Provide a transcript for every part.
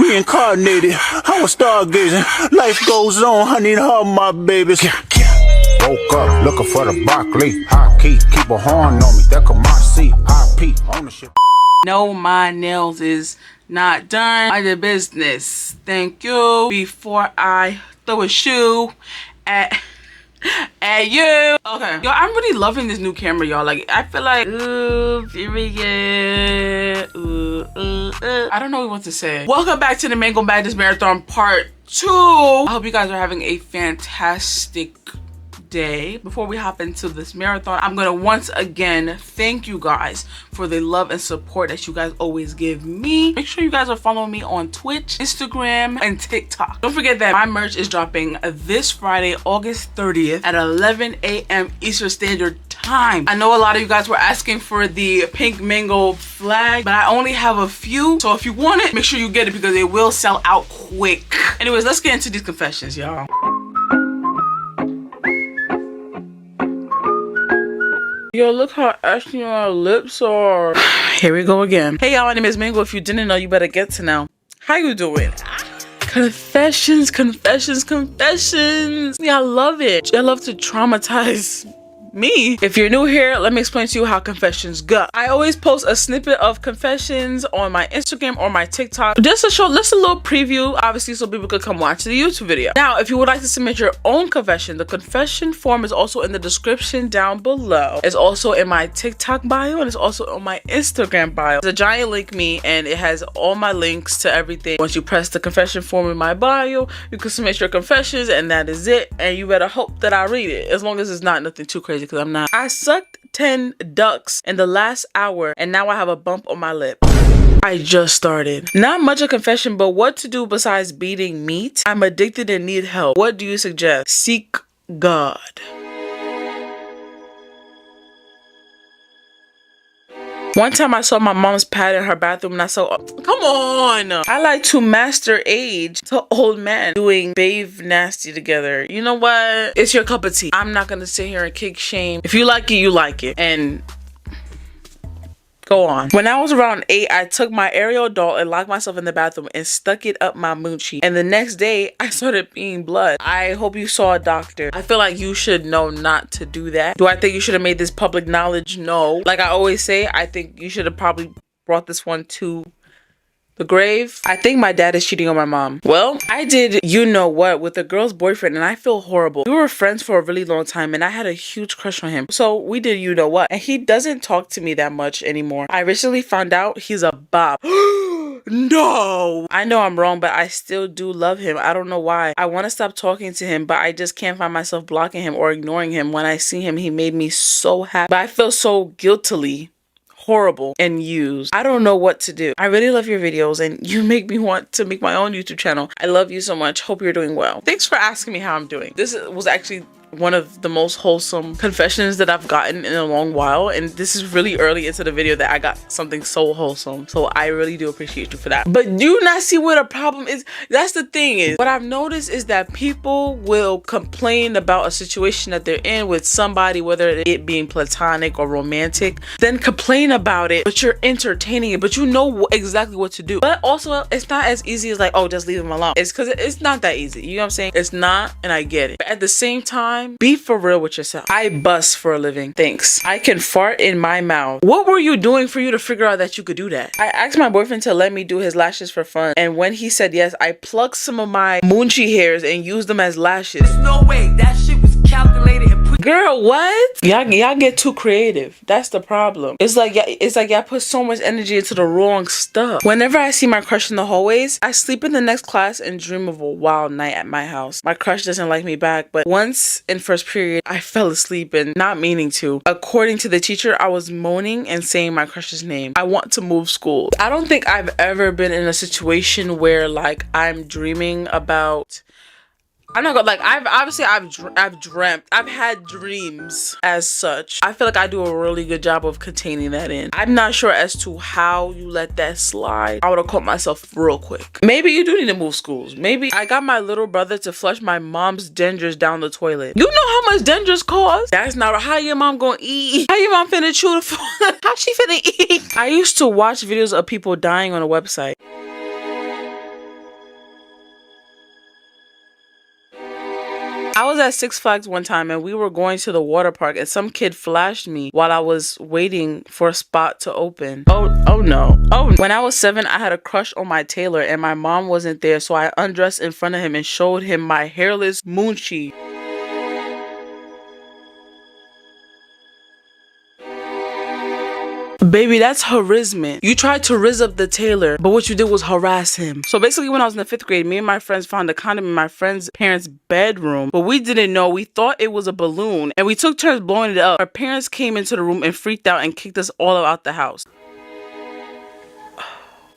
Reincarnated, I was stargazing. Life goes on, I need all my babies. Woke up looking for the broccoli. High key, keep a horn on me. That come my seat. IP ownership. No, my nails is not done. I did business. Thank you. Before I throw a shoe at you. Okay, yo, I'm really loving this new camera, y'all. Like, I feel like, ooh, period. I don't know what to say. Welcome back to the Mango Madness Marathon Part 2. I hope you guys are having a fantastic day. Before we hop into this marathon, I'm gonna once again thank you guys for the love and support that you guys always give me. Make sure you guys are following me on Twitch, Instagram, and TikTok. Don't forget that my merch is dropping this Friday, August 30th at 11 a.m. Eastern Standard Time. I know a lot of you guys were asking for the pink mango flag, but I only have a few, so if you want it, make sure you get it because it will sell out quick. Anyways, let's get into these confessions, y'all. Yo, look how ashy our lips are. Here we go again. Hey y'all, my name is Mango. If you didn't know, you better get to know. How you doing? Confessions, confessions, confessions. Yeah, I love it. I love to traumatize me. If you're new here, let me explain to you how confessions go. I always post a snippet of confessions on my Instagram or my TikTok, just a little preview, obviously, so people could come watch the YouTube video. Now, if you would like to submit your own confession, the confession form is also in the description down below. It's also in my TikTok bio and it's also on my Instagram bio. There's a giant link me and it has all my links to everything. Once you press the confession form in my bio, you can submit your confessions and that is it. And you better hope that I read it, as long as it's not nothing too crazy, because I'm not. I sucked 10 ducks in the last hour and now I have a bump on my lip. I just started. Not much of confession, but what to do besides beating meat? I'm addicted and need help. What do you suggest? Seek God. One time I saw my mom's pad in her bathroom and I saw, come on. I like to master age to old man doing bathe nasty together. You know what? It's your cup of tea. I'm not gonna sit here and kick shame. If you like it, you like it. And go on. When I was around 8, I took my Ariel doll and locked myself in the bathroom and stuck it up my moochie. And the next day, I started peeing blood. I hope you saw a doctor. I feel like you should know not to do that. Do I think you should have made this public knowledge? No. Like I always say, I think you should have probably brought this one to the grave. I think my dad is cheating on my mom. Well, I did you know what with a girl's boyfriend and I feel horrible. We were friends for a really long time and I had a huge crush on him. So we did you know what, and he doesn't talk to me that much anymore. I recently found out he's a bop. No! I know I'm wrong, but I still do love him. I don't know why. I want to stop talking to him, but I just can't find myself blocking him or ignoring him. When I see him, he made me so happy. But I feel so guiltily horrible and used. I don't know what to do. I really love your videos and you make me want to make my own YouTube channel. I love you so much. Hope you're doing well. Thanks for asking me how I'm doing. This was actually one of the most wholesome confessions that I've gotten in a long while, and this is really early into the video that I got something so wholesome, so I really do appreciate you for that. But do you not see what a problem is? That's the thing, is what I've noticed is that people will complain about a situation that they're in with somebody, whether it being platonic or romantic, then complain about it, but you're entertaining it, but you know exactly what to do. But also, it's not as easy as like, oh, just leave them alone. It's because it's not that easy. You know what I'm saying? It's not, and I get it. But at the same time, be for real with yourself. I bust for a living. Thanks. I can fart in my mouth. What were you doing for you to figure out that you could do that? I asked my boyfriend to let me do his lashes for fun, and when he said yes, I plucked some of my moochie hairs and used them as lashes. There's no way that shit was calculated and put. Girl, what? Y'all get too creative. That's the problem. It's like y'all put so much energy into the wrong stuff. Whenever I see my crush in the hallways, I sleep in the next class and dream of a wild night at my house. My crush doesn't like me back, but once in first period, I fell asleep and not meaning to. According to the teacher, I was moaning and saying my crush's name. I want to move school. I don't think I've ever been in a situation where like I'm dreaming about I'm not gonna like I've dreamt. I've had dreams as such. I feel like I do a really good job of containing that in. I'm not sure as to how you let that slide. I would have caught myself real quick. Maybe you do need to move schools. Maybe I got my little brother to flush my mom's denders down the toilet. You know how much denders cost? That's not how your mom gonna eat. How your mom finna chew the food? How she finna eat? I used to watch videos of people dying on a website. was at Six Flags one time and we were going to the water park and some kid flashed me while I was waiting for a spot to open. Oh no. Oh, when I was 7, I had a crush on my tailor and my mom wasn't there, so I undressed in front of him and showed him my hairless moochie. Baby, that's harassment. You tried to rizz up the tailor, but what you did was harass him. So basically, when I was in the 5th grade, me and my friends found a condom in my friend's parents' bedroom, but we didn't know. We thought it was a balloon, and we took turns blowing it up. Our parents came into the room and freaked out and kicked us all out the house.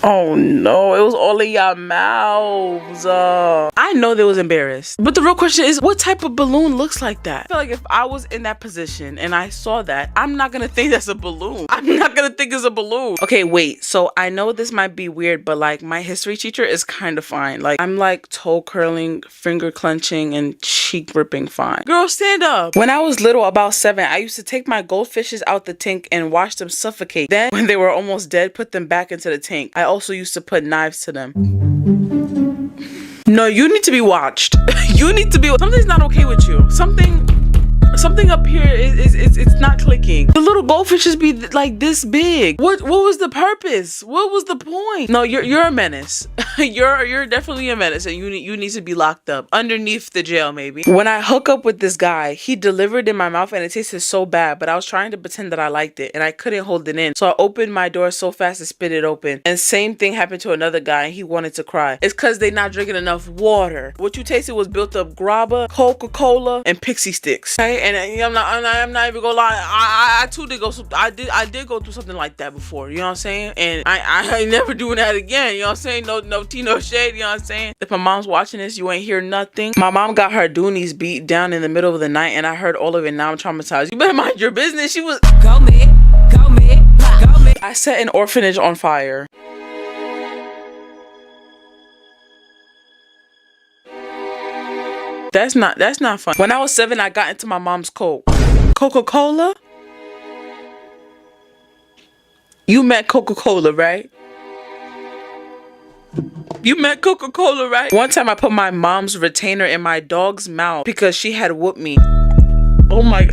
Oh no, it was all in y'all mouths. I know they was embarrassed. But the real question is, what type of balloon looks like that? I feel like if I was in that position and I saw that, I'm not gonna think that's a balloon. I'm not gonna think it's a balloon. Okay, wait. So I know this might be weird, but like my history teacher is kind of fine. Like I'm like toe curling, finger clenching, and cheek ripping fine. Girl, stand up. When I was little, about 7, I used to take my goldfishes out the tank and watch them suffocate. Then when they were almost dead, put them back into the tank. I also used to put knives to them. No, you need to be watched. You need to be. Something's not okay with you. Something up here it's not clicking. The little goldfishes be like this big. What was the purpose? What was the point? No, you're a menace. you're definitely a menace, and you need to be locked up underneath the jail maybe. When I hook up with this guy, he delivered in my mouth and it tasted so bad, but I was trying to pretend that I liked it and I couldn't hold it in. So I opened my door so fast and spit it open. And same thing happened to another guy and he wanted to cry. It's cause they not drinking enough water. What you tasted was built up grabba, Coca-Cola, and pixie sticks. Okay, and I'm not even gonna lie. I too did go. I did go through something like that before. You know what I'm saying? And I ain't never doing that again. You know what I'm saying? No tea, no shade. You know what I'm saying? If my mom's watching this, you ain't hear nothing. My mom got her doonies beat down in the middle of the night, and I heard all of it. Now I'm traumatized. You better mind your business. She was Go mid, go mid, go mid. I set an orphanage on fire. That's not fun. When I was 7, I got into my mom's Coke. Coca-Cola? You meant Coca-Cola, right? You meant Coca-Cola, right? One time I put my mom's retainer in my dog's mouth because she had whooped me. Oh my.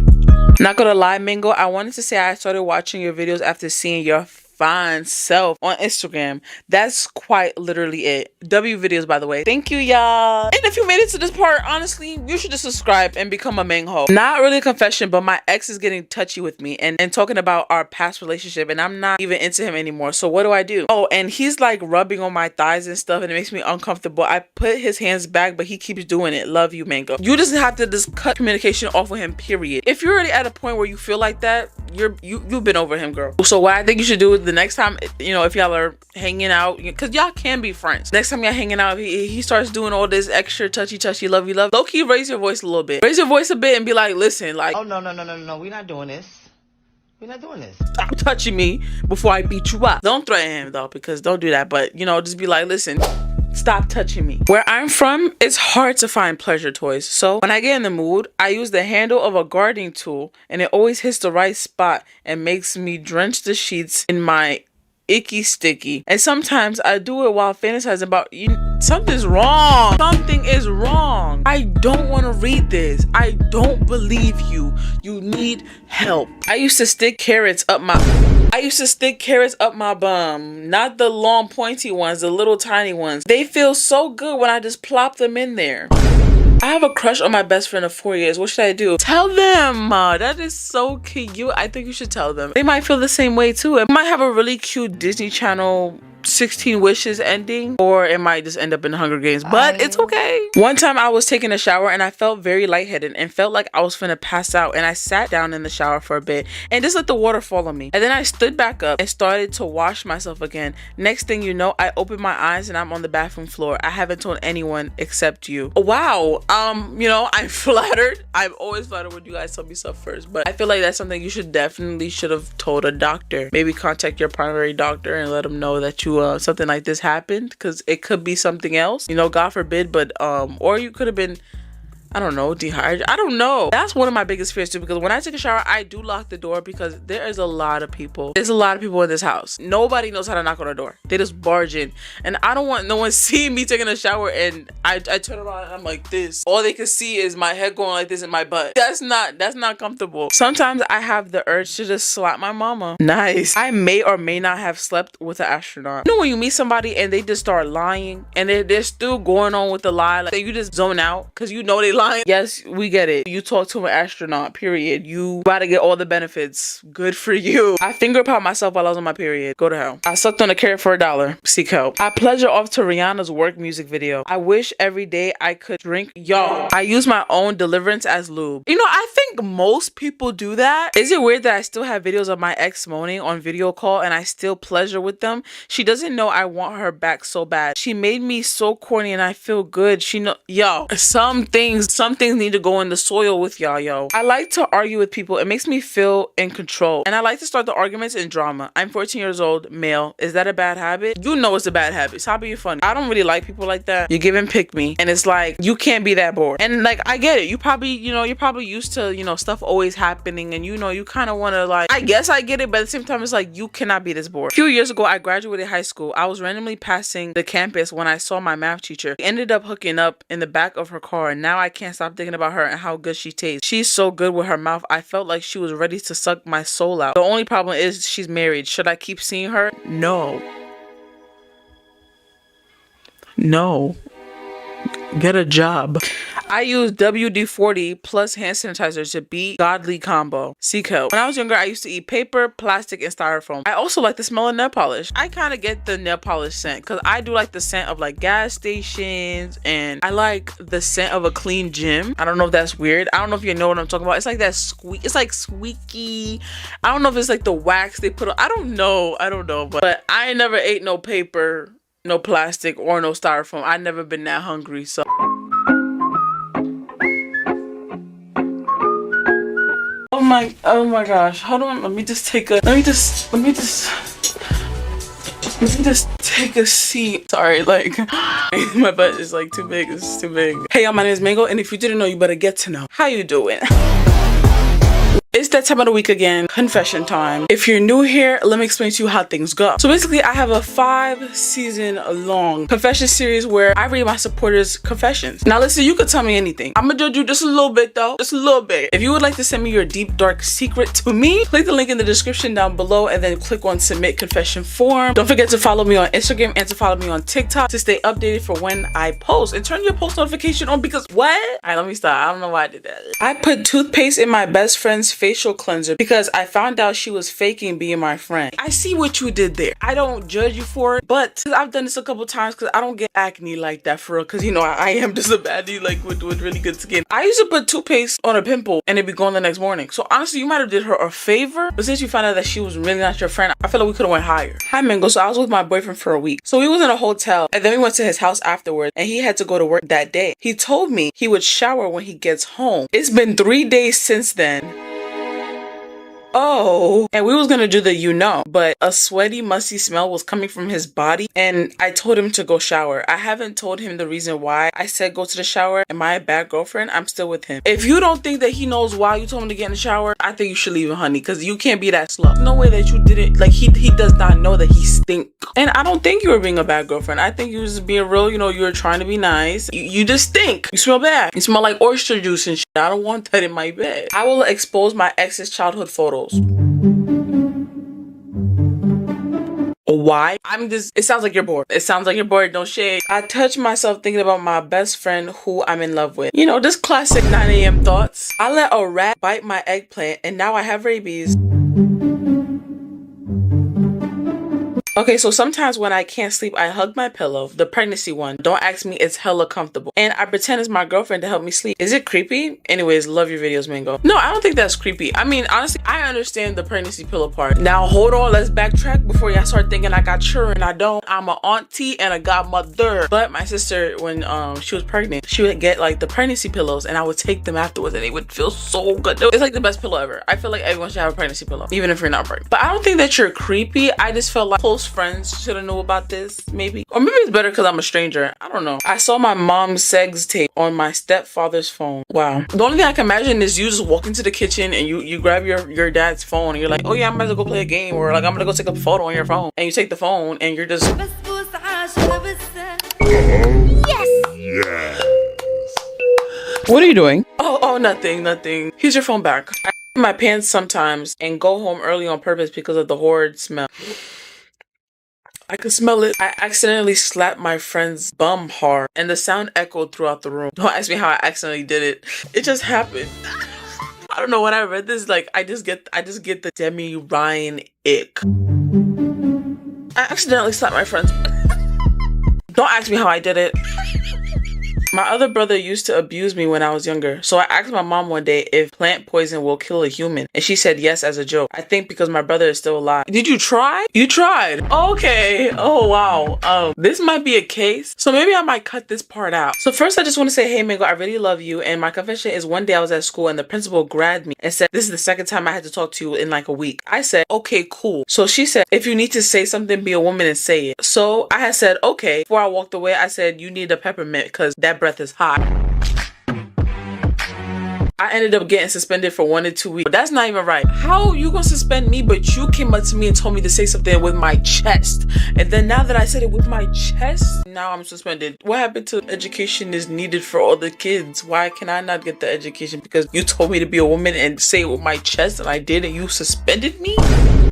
Not gonna lie, Mingo, I wanted to say I started watching your videos after seeing your fine self on Instagram. That's quite literally it. W videos, by the way. Thank you, y'all. And if you made it to this part, honestly, you should just subscribe and become a main hoe. Not really a confession, but my ex is getting touchy with me and talking about our past relationship, and I'm not even into him anymore. So what do I do? Oh, and he's like rubbing on my thighs and stuff, and it makes me uncomfortable. I put his hands back, but he keeps doing it. Love you, Mango. You just have to just cut communication off with him, period. If you're already at a point where you feel like that, you've been over him, girl. So what I think you should do is the next time, you know, if y'all are hanging out, because y'all can be friends. Next time y'all hanging out, he starts doing all this extra touchy, lovey love. Low key, raise your voice a little bit. Raise your voice a bit and be like, listen, like, oh, no, we're not doing this. We're not doing this. Stop touching me before I beat you up. Don't threaten him though, because don't do that. But you know, just be like, listen, stop touching me. Where I'm from, it's hard to find pleasure toys. So when I get in the mood, I use the handle of a gardening tool and it always hits the right spot and makes me drench the sheets in my icky sticky. And sometimes I do it while fantasizing about something's wrong. Something is wrong. I don't want to read this. I don't believe you. You need help. I used to stick carrots up my bum. Not the long pointy ones, the little tiny ones. They feel so good when I just plop them in there. I have a crush on my best friend of 4 years. What should I do? Tell them. That is so cute. I think you should tell them. They might feel the same way too. It might have a really cute Disney Channel 16 Wishes ending, or it might just end up in Hunger Games, but it's okay. One time I was taking a shower and I felt very lightheaded and felt like I was finna pass out, and I sat down in the shower for a bit and just let the water fall on me, and then I stood back up and started to wash myself again. Next thing you know, I opened my eyes and I'm on the bathroom floor. I haven't told anyone except you. Wow. You know, I'm flattered. I'm always flattered when you guys tell me stuff first, but I feel like that's something you should have told a doctor. Maybe contact your primary doctor and let them know that you something like this happened, because it could be something else, you know, God forbid, but or you could have been I don't know, dehydrated. I don't know. That's one of my biggest fears too, because when I take a shower, I do lock the door because there is a lot of people. There's a lot of people in this house. Nobody knows how to knock on the door. They just barge in. And I don't want no one seeing me taking a shower and I turn around and I'm like this. All they can see is my head going like this in my butt. That's not comfortable. Sometimes I have the urge to just slap my mama. Nice. I may or may not have slept with an astronaut. You know when you meet somebody and they just start lying and they're still going on with the lie, like you just zone out because you know they lying. Yes, we get it. You talk to an astronaut, period. You about to get all the benefits. Good for you. I finger popped myself while I was on my period. Go to hell. I sucked on a carrot for $1. Seek help. I pleasure off to Rihanna's work music video. I wish every day I could drink. Yo, I use my own deliverance as lube. You know, I think most people do that. Is it weird that I still have videos of my ex moaning on video call and I still pleasure with them? She doesn't know I want her back so bad. She made me so corny and I feel good. She know, yo, some things need to go in the soil with y'all, yo. I like to argue with people. It makes me feel in control. And I like to start the arguments in drama. I'm 14 years old, male. Is that a bad habit? You know it's a bad habit. Stop being funny. I don't really like people like that. You're giving pick me. And it's like, you can't be that bored. And like, I get it. You probably, you're probably used to, stuff always happening. And you kind of want to like, I guess I get it. But at the same time, it's like, you cannot be this bored. A few years ago, I graduated high school. I was randomly passing the campus when I saw my math teacher. We ended up hooking up in the back of her car. And now I can't stop thinking about her and how good she tastes. She's so good with her mouth. I felt like she was ready to suck my soul out. The only problem is she's married. Should I keep seeing her? No. No. Get a job. I use WD-40 plus hand sanitizer to beat godly combo. Seek help. When I was younger, I used to eat paper, plastic, and styrofoam. I also like the smell of nail polish. I kind of get the nail polish scent because I do like the scent of like gas stations and I like the scent of a clean gym. I don't know if that's weird. I don't know if you know what I'm talking about. It's like that squeak. It's like squeaky. I don't know if it's like the wax they put on. I don't know. But I ain't never ate no paper, no plastic, or no styrofoam. I never been that hungry, so. Oh my gosh. Hold on. Let me just take a seat. Sorry, like my butt is like too big. It's too big. Hey y'all, my name is Mango, and if you didn't know, you better get to know. How you doing? It's that time of the week again, confession time. If you're new here, let me explain to you how things go. So basically, I have a 5-season long confession series where I read my supporters' confessions. Now listen, you could tell me anything. I'm gonna judge you just a little bit though, just a little bit. If you would like to send me your deep, dark secret to me, click the link in the description down below and then click on submit confession form. Don't forget to follow me on Instagram and to follow me on TikTok to stay updated for when I post. And turn your post notification on because what? All right, let me stop. I don't know why I did that. I put toothpaste in my best friend's facial cleanser because I found out she was faking being my friend. I see what you did there. I don't judge you for it, but I've done this a couple times because I don't get acne like that for real, because I am just a baddie like with really good skin. I used to put toothpaste on a pimple and it'd be gone the next morning. So honestly, you might have did her a favor, but since you found out that she was really not your friend, I feel like we could have went higher. Hi Mango. So I was with my boyfriend for a week. So we was in a hotel and then we went to his house afterwards and he had to go to work that day. He told me he would shower when he gets home. It's been 3 days since then. Oh, and we was gonna do the but a sweaty, musty smell was coming from his body and I told him to go shower. I haven't told him the reason why I said go to the shower. Am I a bad girlfriend? I'm still with him. If you don't think that he knows why you told him to get in the shower, I think you should leave him, honey, because you can't be that slut. No way that you did it. Like he does not know that he stink. And I don't think you were being a bad girlfriend. I think you was just being real. You were trying to be nice. You just stink. You smell bad. You smell like oyster juice and shit. I don't want that in my bed. I will expose my ex's childhood photos. Why? It sounds like you're bored. Don't shade. I touch myself thinking about my best friend who I'm in love with. Just classic 9 a.m. thoughts. I let a rat bite my eggplant and now I have rabies. Okay, so sometimes when I can't sleep, I hug my pillow, the pregnancy one. Don't ask me, it's hella comfortable. And I pretend it's my girlfriend to help me sleep. Is it creepy? Anyways, love your videos, Mango. No, I don't think that's creepy. I mean, honestly, I understand the pregnancy pillow part. Now, hold on, let's backtrack before y'all start thinking I got children. I don't. I'm an auntie and a godmother. But my sister, when she was pregnant, she would get like the pregnancy pillows and I would take them afterwards and they would feel so good. It's like the best pillow ever. I feel like everyone should have a pregnancy pillow, even if you're not pregnant. But I don't think that you're creepy. I just felt like close friends should have knew about this, maybe. Or maybe it's better because I'm a stranger. I don't know. I saw my mom's sex tape on my stepfather's phone. Wow. The only thing I can imagine is you just walk into the kitchen and you grab your dad's phone and you're like, oh yeah, I'm about to go play a game, or like I'm gonna go take a photo on your phone. And you take the phone and you're just... Yes. What are you doing? Oh, nothing. Here's your phone back. I my pants sometimes and go home early on purpose because of the horrid smell. I could smell it. I accidentally slapped my friend's bum hard and the sound echoed throughout the room. Don't ask me how I accidentally did it. It just happened. I don't know, when I read this, like I just get the Demi Ryan ick. I accidentally slapped my friend's... Don't ask me how I did it. My other brother used to abuse me when I was younger, so I asked my mom one day if plant poison will kill a human, and she said yes as a joke. I think because my brother is still alive. Did you try? You tried. Okay. Oh, wow. This might be a case, so maybe I might cut this part out. So first, I just want to say, hey, Mango, I really love you, and my confession is one day I was at school and the principal grabbed me and said, this is the second time I had to talk to you in like a week. I said, okay, cool. So she said, if you need to say something, be a woman and say it. So I had said, okay. Before I walked away, I said, you need a peppermint because that breath is hot. I ended up getting suspended for 1 to 2 weeks. But that's not even right. How you gonna suspend me, but you came up to me and told me to say something with my chest? And then now that I said it with my chest, now I'm suspended. What happened to education is needed for all the kids? Why can I not get the education? Because you told me to be a woman and say it with my chest and I did, and you suspended me?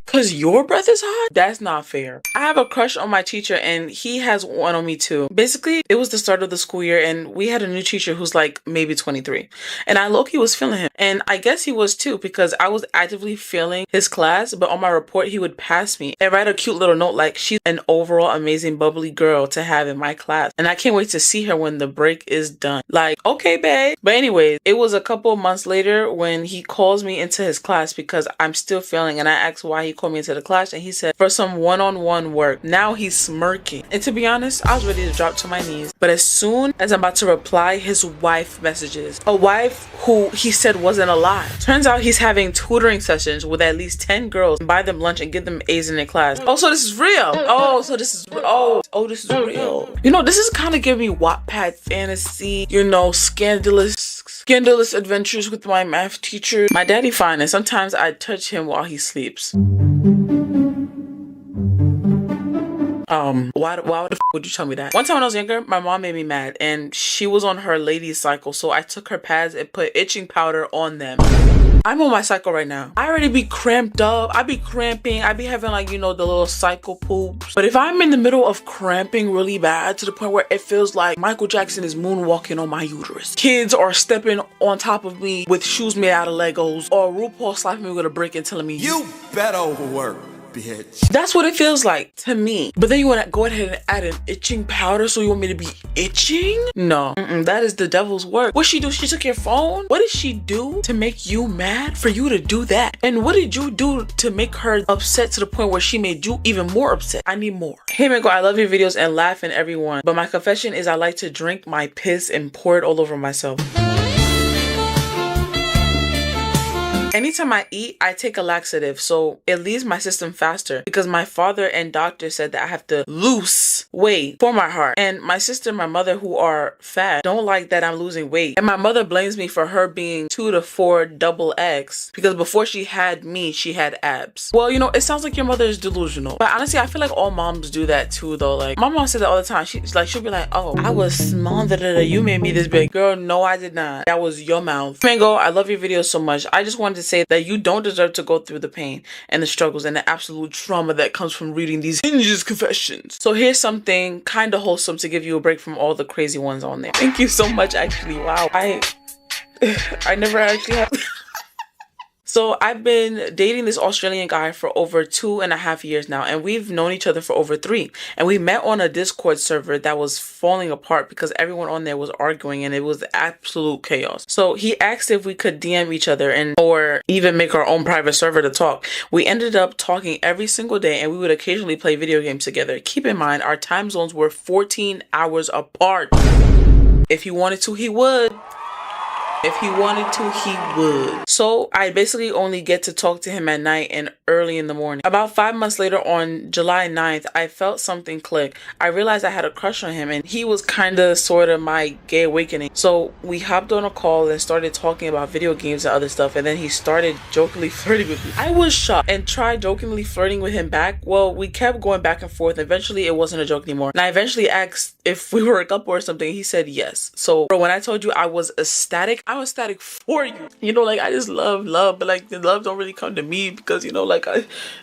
Cause your breath is hot? That's not fair. I have a crush on my teacher and he has one on me too. Basically, it was the start of the school year and we had a new teacher who's like maybe 23. And I low-key was feeling him. And I guess he was too, because I was actively failing his class, but on my report he would pass me and write a cute little note like, she's an overall amazing bubbly girl to have in my class. And I can't wait to see her when the break is done. Like, okay, babe. But anyways, it was a couple months later when he calls me into his class because I'm still failing, and I asked why he called me into the class, and he said for some one-on-one work. Now he's smirking, and to be honest, I was ready to drop to my knees. But as soon as I'm about to reply, his wife messages, a wife who he said wasn't alive. Turns out he's having tutoring sessions with at least 10 girls, buy them lunch and give them A's in their class. Oh, so this is real. This is real. You know, this is kind of giving me Wattpad fantasy, you know, scandalous adventures with my math teacher. My daddy fine, and sometimes I touch him while he sleeps. Why the f would you tell me that? One time when I was younger, my mom made me mad and she was on her lady's cycle, so I took her pads and put itching powder on them. I'm on my cycle right now. I already be cramped up. I be cramping. I be having like, you know, the little cycle poops. But if I'm in the middle of cramping really bad to the point where it feels like Michael Jackson is moonwalking on my uterus, kids are stepping on top of me with shoes made out of Legos, or RuPaul slapping me with a brick and telling me, you better work, bitch. That's what it feels like to me. But then you want to go ahead and add an itching powder, so you want me to be itching? No, that is the devil's work. What she do? She took your phone? What did she do to make you mad for you to do that? And what did you do to make her upset to the point where she made you even more upset? I need more. Hey Mango, I love your videos and laugh and everyone, but my confession is I like to drink my piss and pour it all over myself. Anytime I eat, I take a laxative, so it leaves my system faster, because my father and doctor said that I have to lose weight for my heart. And my sister and my mother, who are fat, don't like that I'm losing weight. And my mother blames me for her being 2 to 4 double X, because before she had me, she had abs. Well, you know, it sounds like your mother is delusional. But honestly, I feel like all moms do that too, though. Like, my mom said that all the time. She'll be like, oh, I was small, you made me this big. Girl, no, I did not. That was your mouth. Mango, I love your videos so much. I just wanted to say that you don't deserve to go through the pain and the struggles and the absolute trauma that comes from reading these hinges confessions. So here's something kind of wholesome to give you a break from all the crazy ones on there. Thank you so much, actually. Wow. I never actually have... So I've been dating this Australian guy for over 2.5 years now, and we've known each other for over 3. And we met on a Discord server that was falling apart because everyone on there was arguing and it was absolute chaos. So he asked if we could DM each other or even make our own private server to talk. We ended up talking every single day, and we would occasionally play video games together. Keep in mind, our time zones were 14 hours apart. If he wanted to, he would. If he wanted to, he would. So I basically only get to talk to him at night and early in the morning. About 5 months later, on July 9th, I felt something click. I realized I had a crush on him and he was kind of sort of my gay awakening. So we hopped on a call and started talking about video games and other stuff, and then he started jokingly flirting with me. I was shocked and tried jokingly flirting with him back. Well, we kept going back and forth. Eventually it wasn't a joke anymore, and I eventually asked if we were a couple or something. He said yes. So when I told you I was ecstatic, I was ecstatic for you. You know, like I just love, but like the love don't really come to me because, you know, like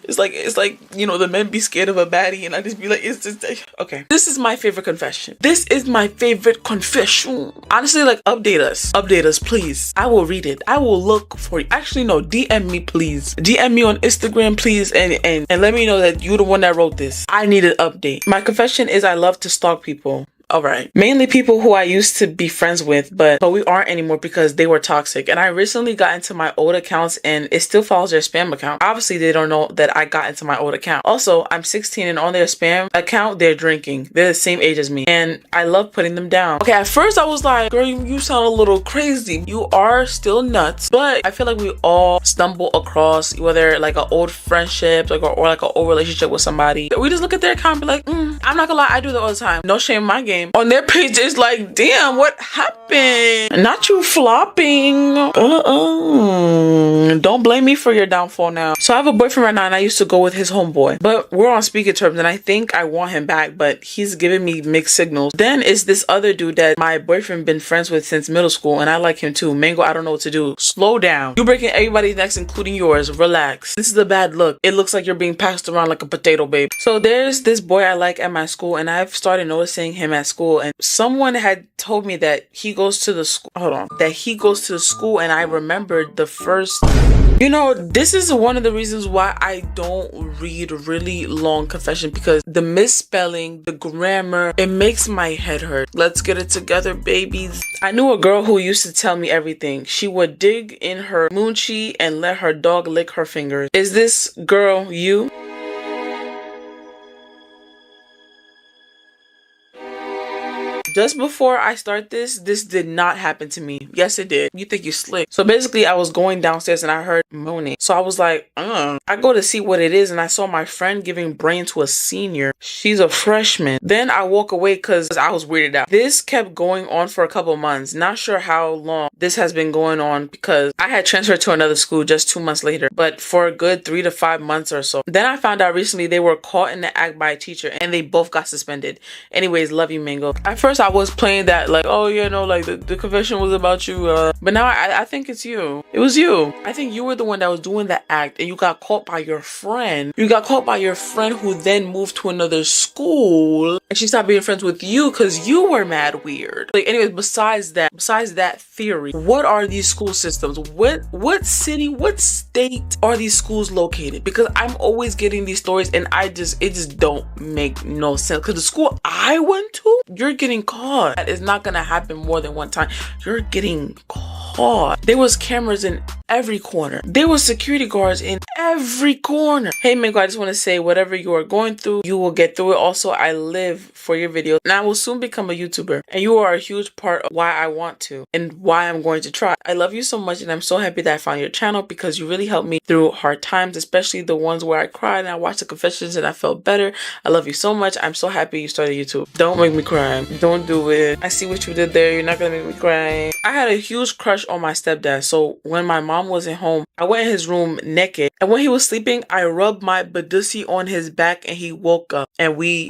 it's like, you know, the men be scared of a baddie and I just be like, it's just like, okay. This is my favorite confession. This is my favorite confession. Honestly, like update us, please. I will read it. I will look for you. Actually, no, DM me, please. DM me on Instagram, please, and let me know that you're the one that wrote this. I need an update. My confession is I love to stalk people. All right. Mainly people who I used to be friends with, but we aren't anymore because they were toxic. And I recently got into my old accounts and it still follows their spam account. Obviously, they don't know that I got into my old account. Also, I'm 16 and on their spam account, they're drinking. They're the same age as me. And I love putting them down. Okay, at first I was like, girl, you sound a little crazy. You are still nuts. But I feel like we all stumble across whether like an old friendship like or like an old relationship with somebody. We just look at their account and be like, I'm not gonna lie, I do that all the time. No shame in my game. On their page, it's like, damn, what happened? Not you flopping. Don't blame me for your downfall now. So I have a boyfriend right now and I used to go with his homeboy, but we're on speaking terms and I think I want him back, but he's giving me mixed signals. Then it's this other dude that my boyfriend been friends with since middle school and I like him too. Mango, I don't know what to do. Slow down. You're breaking everybody's necks, including yours. Relax. This is a bad look. It looks like you're being passed around like a potato, babe. So there's this boy I like at my school and I've started noticing him at school, and someone had told me that he goes to the school. That he goes to the school, and I remembered the first. You know, this is one of the reasons why I don't read really long confession, because the misspelling, the grammar, it makes my head hurt. Let's get it together, babies. I knew a girl who used to tell me everything. She would dig in her moochie and let her dog lick her fingers. Is this girl you? Just before I start this did not happen to me. Yes, it did. You think you slick. So basically, I was going downstairs and I heard moaning. So I was like, I go to see what it is and I saw my friend giving brain to a senior. She's a freshman. Then I walk away because I was weirded out. This kept going on for a couple months. Not sure how long this has been going on because I had transferred to another school just 2 months later, but for a good 3 to 5 months or so. Then I found out recently they were caught in the act by a teacher and they both got suspended. Anyways, love you, Mango. At first, I was playing that like, oh yeah, no, like the confession was about you, but now I think it's you. It was you. I think you were the one that was doing the act and you got caught by your friend. You got caught by your friend who then moved to another school and she stopped being friends with you because you were mad weird. Like, anyways, besides that theory, what are these school systems? What city, what state are these schools located? Because I'm always getting these stories and it just don't make no sense. Because the school I went to, you're getting caught. That is not gonna happen more than one time. You're getting caught. There was cameras in every corner. There was security guards in every corner. Hey Mango, I just want to say whatever you are going through, you will get through it. Also, I live for your videos and I will soon become a YouTuber, and you are a huge part of why I want to and why I'm going to try. I love you so much and I'm so happy that I found your channel because you really helped me through hard times, especially the ones where I cried and I watched the confessions and I felt better. I love you so much. I'm so happy you started YouTube. Don't make me cry. Don't do it. I see what you did there. You're not gonna make me cry. I had a huge crush on my stepdad, so when my mom wasn't home, I went in his room naked, and when he was sleeping, I rubbed my badussi on his back and he woke up and we...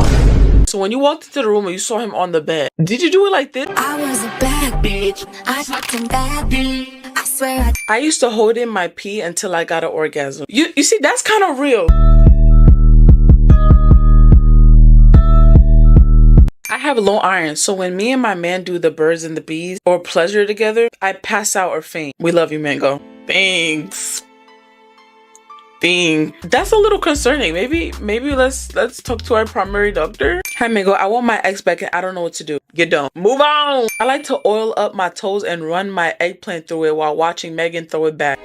So when you walked into the room and you saw him on the bed, did you do it like this? I was a bad bitch. I fucked him badly. I swear I used to hold in my pee until I got an orgasm. You see, that's kind of real. I have low iron, so when me and my man do the birds and the bees or pleasure together, I pass out or faint. We love you, Mango. Thanks. That's a little concerning. Maybe let's talk to our primary doctor. Hi Mango, I want my ex back and I don't know what to do. You don't. Move on. I like to oil up my toes and run my eggplant through it while watching Megan throw it back.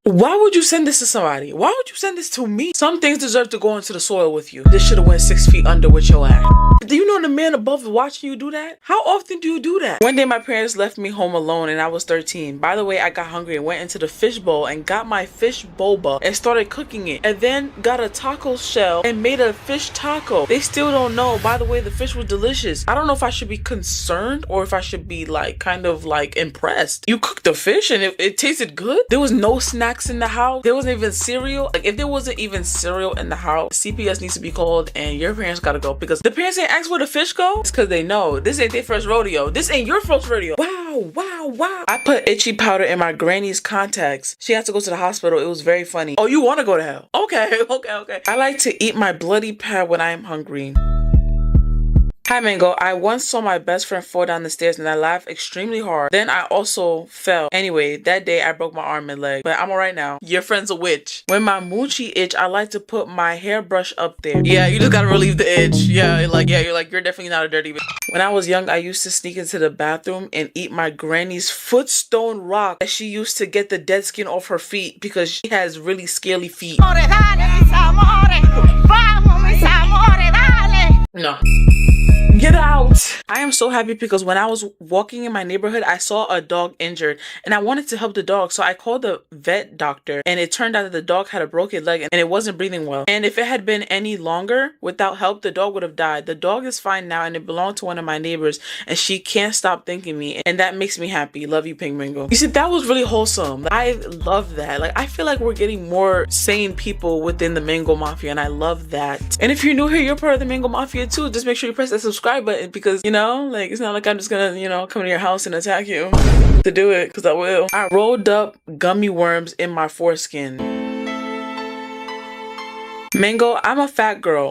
Why would you send this to somebody? Why would you send this to me? Some things deserve to go into the soil with you. This should have went 6 feet under with your ass. Do you know the man above watching you do that? How often do you do that? One day my parents left me home alone and I was 13. By the way, I got hungry and went into the fish bowl and got my fish boba and started cooking it. And then got a taco shell and made a fish taco. They still don't know. By the way, the fish was delicious. I don't know if I should be concerned or if I should be like kind of like impressed. You cooked the fish and it tasted good. There was no snacks in the house. There wasn't even cereal. Like if there wasn't even cereal in the house, CPS needs to be called and your parents gotta go because the parents ain't ask where the fish go. It's because they know this ain't their first rodeo. This ain't your first rodeo. Wow, wow, wow. I put itchy powder in my granny's contacts. She had to go to the hospital. It was very funny. Oh, you want to go to hell? Okay, okay. I like to eat my bloody pad when I am hungry. Hi Mango, I once saw my best friend fall down the stairs and I laughed extremely hard. Then I also fell. Anyway, that day I broke my arm and leg, but I'm alright now. Your friend's a witch. When my moochie itch, I like to put my hairbrush up there. Yeah, you just gotta relieve the itch. Yeah, you're definitely not a dirty bitch. When I was young, I used to sneak into the bathroom and eat my granny's footstone rock that she used to get the dead skin off her feet because she has really scaly feet. No. Get out! I am so happy because when I was walking in my neighborhood, I saw a dog injured and I wanted to help the dog. So I called the vet doctor and it turned out that the dog had a broken leg and it wasn't breathing well. And if it had been any longer without help, the dog would have died. The dog is fine now and it belonged to one of my neighbors and she can't stop thanking me. And that makes me happy. Love you, Pink Mango. You see, that was really wholesome. I love that. Like, I feel like we're getting more sane people within the Mango Mafia and I love that. And if you're new here, you're part of the Mango Mafia too. Just make sure you press that subscribe button because, you know, like, it's not like I'm just gonna, you know, come to your house and attack you to do it, because I will. I rolled up gummy worms in my foreskin. Mango, I'm a fat girl.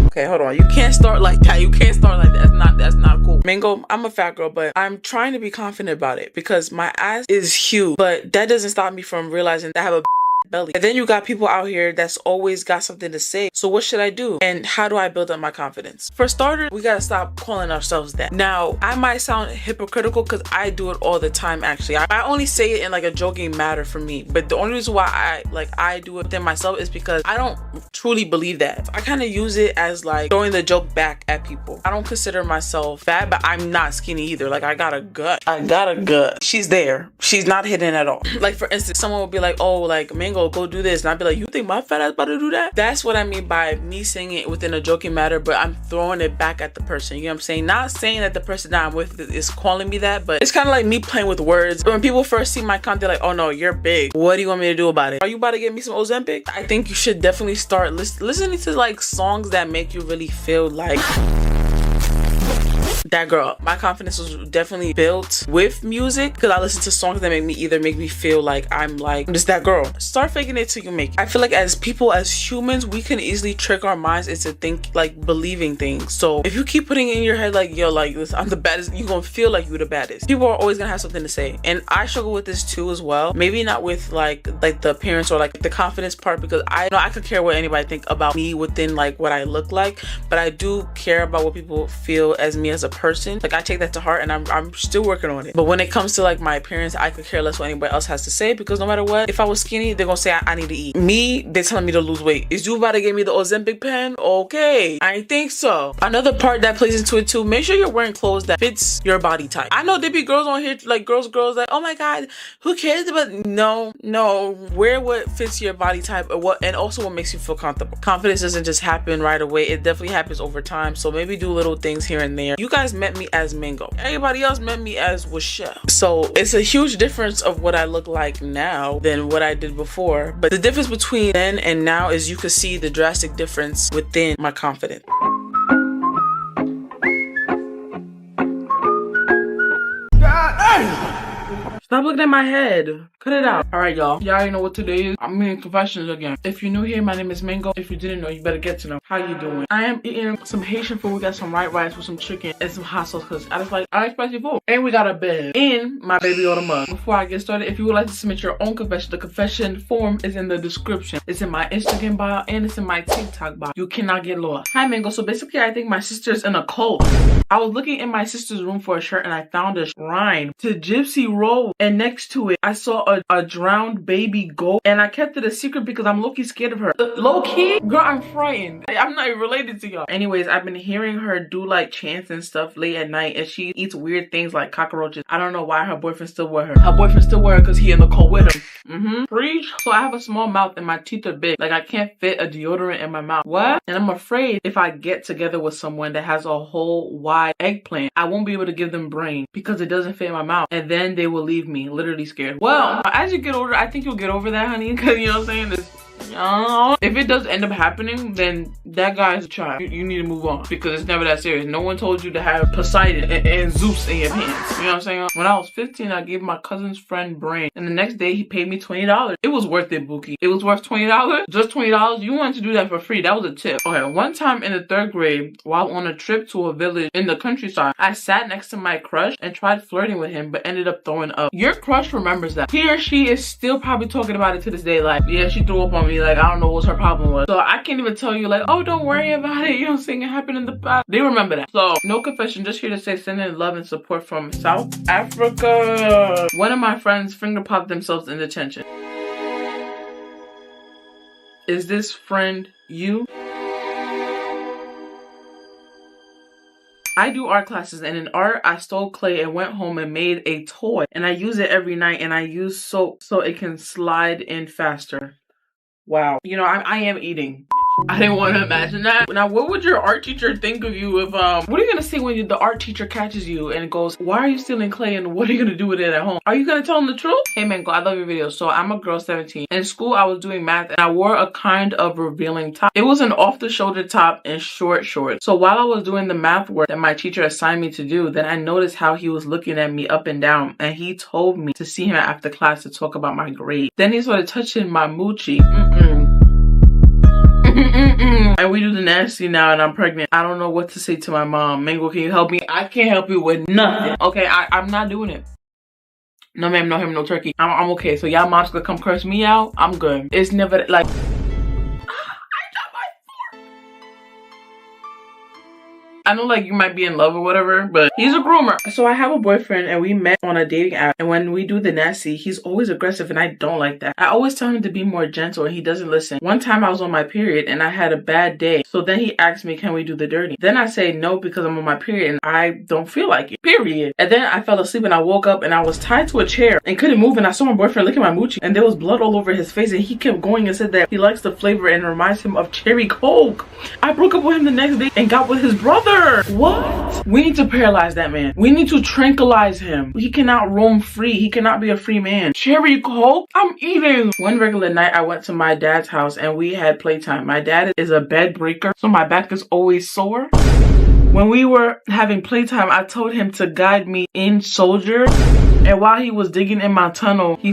Okay, hold on. You can't start like that. You can't start like that. That's not cool. Mango, I'm a fat girl, but I'm trying to be confident about it because my ass is huge, but that doesn't stop me from realizing that I have a belly. And then you got people out here that's always got something to say. So what should I do? And how do I build up my confidence? For starters, we gotta stop calling ourselves that. Now, I might sound hypocritical because I do it all the time actually. I only say it in like a joking matter for me. But the only reason why I do it within myself is because I don't truly believe that. I kind of use it as like throwing the joke back at people. I don't consider myself fat, but I'm not skinny either. Like I got a gut. She's there. She's not hidden at all. Like for instance, someone will be like, oh, like Mango, go do this, and I'd be like, you think my fat ass about to do that? That's what I mean by me saying it within a joking matter, but I'm throwing it back at the person. You know what I'm saying? Not saying that the person that I'm with is calling me that, but it's kind of like me playing with words. When people first see my content, they're like, oh no, you're big. What do you want me to do about it? Are you about to get me some Ozempic? I think you should definitely start listening to like songs that make you really feel like that girl. My confidence was definitely built with music because I listen to songs that make me feel like I'm just that girl. Start faking it till you make it. I feel like as people, as humans, we can easily trick our minds into believing things. So if you keep putting it in your head like, yo, like this, I'm the baddest, you're gonna feel like you're the baddest. People are always gonna have something to say. And I struggle with this too as well. Maybe not with like the appearance or like the confidence part, because I know I could care what anybody think about me within like what I look like, but I do care about what people feel as me as a person. Like I take that to heart and I'm still working on it. But when it comes to like my appearance, I could care less what anybody else has to say, because no matter what, if I was skinny, they're gonna say I need to eat. Me, they're telling me to lose weight. Is you about to give me the Ozempic pen? Okay, I ain't think so. Another part that plays into it too, make sure you're wearing clothes that fits your body type. I know there be girls on here, like girls like, oh my god, who cares? But no, wear what fits your body type, or what, and also what makes you feel comfortable. Confidence doesn't just happen right away. It definitely happens over time. So maybe do little things here and there. You guys met me as Mango. Everybody else met me as Washelle. So it's a huge difference of what I look like now than what I did before. But the difference between then and now is you can see the drastic difference within my confidence. Stop looking at my head. Cut it out. Alright, y'all. Y'all already know what today is. I'm in confessions again. If you're new here, my name is Mango. If you didn't know, you better get to know. How you doing? I am eating some Haitian food. We got some white rice with some chicken and some hot sauce, because I like spicy food. And we got a bed in my baby Yoda mug. Before I get started, if you would like to submit your own confession, the confession form is in the description. It's in my Instagram bio and it's in my TikTok bio. You cannot get lost. Hi, Mango. So basically, I think my sister's in a cult. I was looking in my sister's room for a shirt and I found a shrine to Gypsy Rose. And next to it, I saw a drowned baby goat, and I kept it a secret because I'm low-key scared of her. Low-key? Girl, I'm frightened. I'm not related to y'all. Anyways, I've been hearing her do like chants and stuff late at night, and she eats weird things like cockroaches. I don't know why her boyfriend still with her. Her boyfriend still with her because he in the cold with him. Preach. So I have a small mouth and my teeth are big. Like I can't fit a deodorant in my mouth. What? And I'm afraid if I get together with someone that has a whole wide eggplant, I won't be able to give them brain because it doesn't fit in my mouth. And then they will leave me, literally scared. Well, as you get older, I think you'll get over that, honey. Because you know what I'm saying? If it does end up happening, then that guy's a child. You need to move on because it's never that serious. No one told you to have Poseidon and Zeus in your pants. You know what I'm saying? When I was 15, I gave my cousin's friend brain, and the next day he paid me $20. It was worth it, Bookie. It was worth $20. Just $20. You wanted to do that for free. That was a tip. Okay, one time in the 3rd grade, while on a trip to a village in the countryside, I sat next to my crush and tried flirting with him, but ended up throwing up. Your crush remembers that. He or she is still probably talking about it to this day. Like, yeah, she threw up on me. Like, I don't know what her problem was. So I can't even tell you like, oh, don't worry about it. You know what I'm saying? It happened in the past. They remember that. So no confession, just here to say sending love and support from South Africa. One of my friends finger popped themselves in detention. Is this friend you? I do art classes, and in art, I stole clay and went home and made a toy. And I use it every night, and I use soap so it can slide in faster. Wow. You know, I am eating. I didn't want to imagine that. Now, what would your art teacher think of you if, what are you going to say when the art teacher catches you and goes, why are you stealing clay and what are you going to do with it at home? Are you going to tell them the truth? Hey, Mango, I love your videos. So I'm a girl 17. In school, I was doing math and I wore a kind of revealing top. It was an off-the-shoulder top and short shorts. So while I was doing the math work that my teacher assigned me to do, then I noticed how he was looking at me up and down, and he told me to see him after class to talk about my grade. Then he started touching my moochie. And we do the nasty now and I'm pregnant. I don't know what to say to my mom. Mango, can you help me? I can't help you with nothing. Okay, I'm not doing it. No ma'am, no ham, no turkey. I'm okay. So y'all moms gonna come curse me out? I'm good. It's never like... I know like you might be in love or whatever, but he's a groomer. So I have a boyfriend and we met on a dating app, and when we do the nasty, he's always aggressive and I don't like that. I always tell him to be more gentle and he doesn't listen. One time I was on my period and I had a bad day. So then he asked me, can we do the dirty? Then I say no because I'm on my period and I don't feel like it, period. And then I fell asleep and I woke up and I was tied to a chair and couldn't move, and I saw my boyfriend look at my moochie and there was blood all over his face, and he kept going and said that he likes the flavor and reminds him of cherry coke. I broke up with him the next day and got with his brother. What? We need to paralyze that man. We need to tranquilize him. He cannot roam free. He cannot be a free man. Cherry coke? I'm eating. One regular night, I went to my dad's house and we had playtime. My dad is a bed breaker, so my back is always sore. When we were having playtime, I told him to guide me in soldier. And while he was digging in my tunnel, he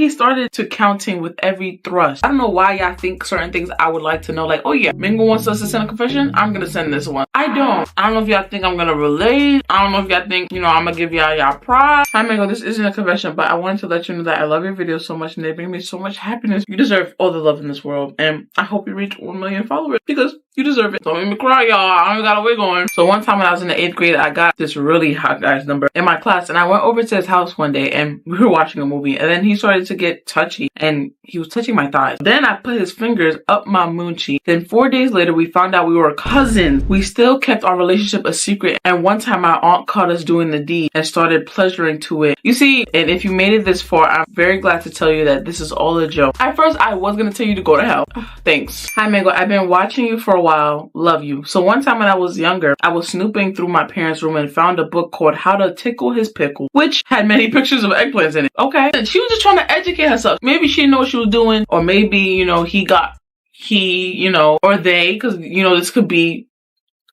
started to counting with every thrust. I don't know why y'all think certain things I would like to know. Like, oh yeah, Mingo wants us to send a confession. I'm gonna send this one. I don't know if y'all think I'm gonna relate. I don't know if y'all think, you know, I'm gonna give y'all pride. Hi Mingo, this isn't a confession, but I wanted to let you know that I love your videos so much and they bring me so much happiness. You deserve all the love in this world, and I hope you reach 1 million followers because you deserve it. Don't make me cry, y'all. I don't got a wig on. So one time when I was in the 8th grade, I got this really hot guy's number in my class, and I went over to his house one day and we were watching a movie, and then he started to get touchy and he was touching my thighs. Then I put his fingers up my moochie. Then 4 days later, we found out we were cousins. We still kept our relationship a secret, and one time my aunt caught us doing the deed and started pleasuring to it. You see, and if you made it this far, I'm very glad to tell you that this is all a joke. At first, I was gonna tell you to go to hell. Thanks. Hi Mango, I've been watching you for a while. Love you. So one time when I was younger, I was snooping through my parents' room and found a book called How to Tickle His Pickle, which had many pictures of eggplants in it. Okay. And she was just trying to educate herself. Maybe she didn't know what she was doing, or maybe, you know, you know, or they, because, you know, this could be,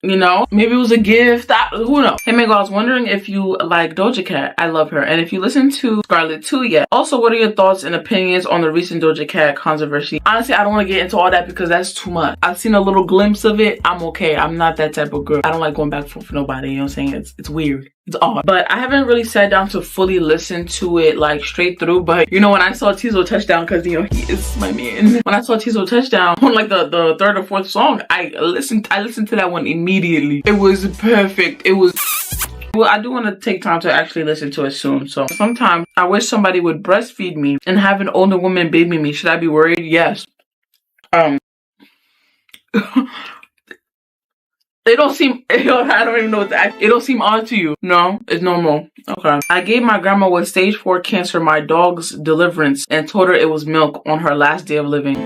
you know, maybe it was a gift. Who knows? Hey Mango, I was wondering if you like Doja Cat. I love her. And if you listen to Scarlet 2 yet. Also, what are your thoughts and opinions on the recent Doja Cat controversy? Honestly, I don't want to get into all that because that's too much. I've seen a little glimpse of it. I'm okay. I'm not that type of girl. I don't like going back for nobody. You know what I'm saying? It's weird. It's odd. But I haven't really sat down to fully listen to it like straight through. But you know, when I saw Tizo Touchdown, because you know he is my man. When I saw Tizo Touchdown on like the 3rd or 4th song, I listened to that one immediately. It was perfect. It was Well, I do want to take time to actually listen to it soon. So sometimes I wish somebody would breastfeed me and have an older woman baby me. Should I be worried? Yes. They don't seem, I don't even know what that, it don't seem odd to you. No, it's normal. Okay. I gave my grandma with stage 4 cancer my dog's deliverance and told her it was milk on her last day of living.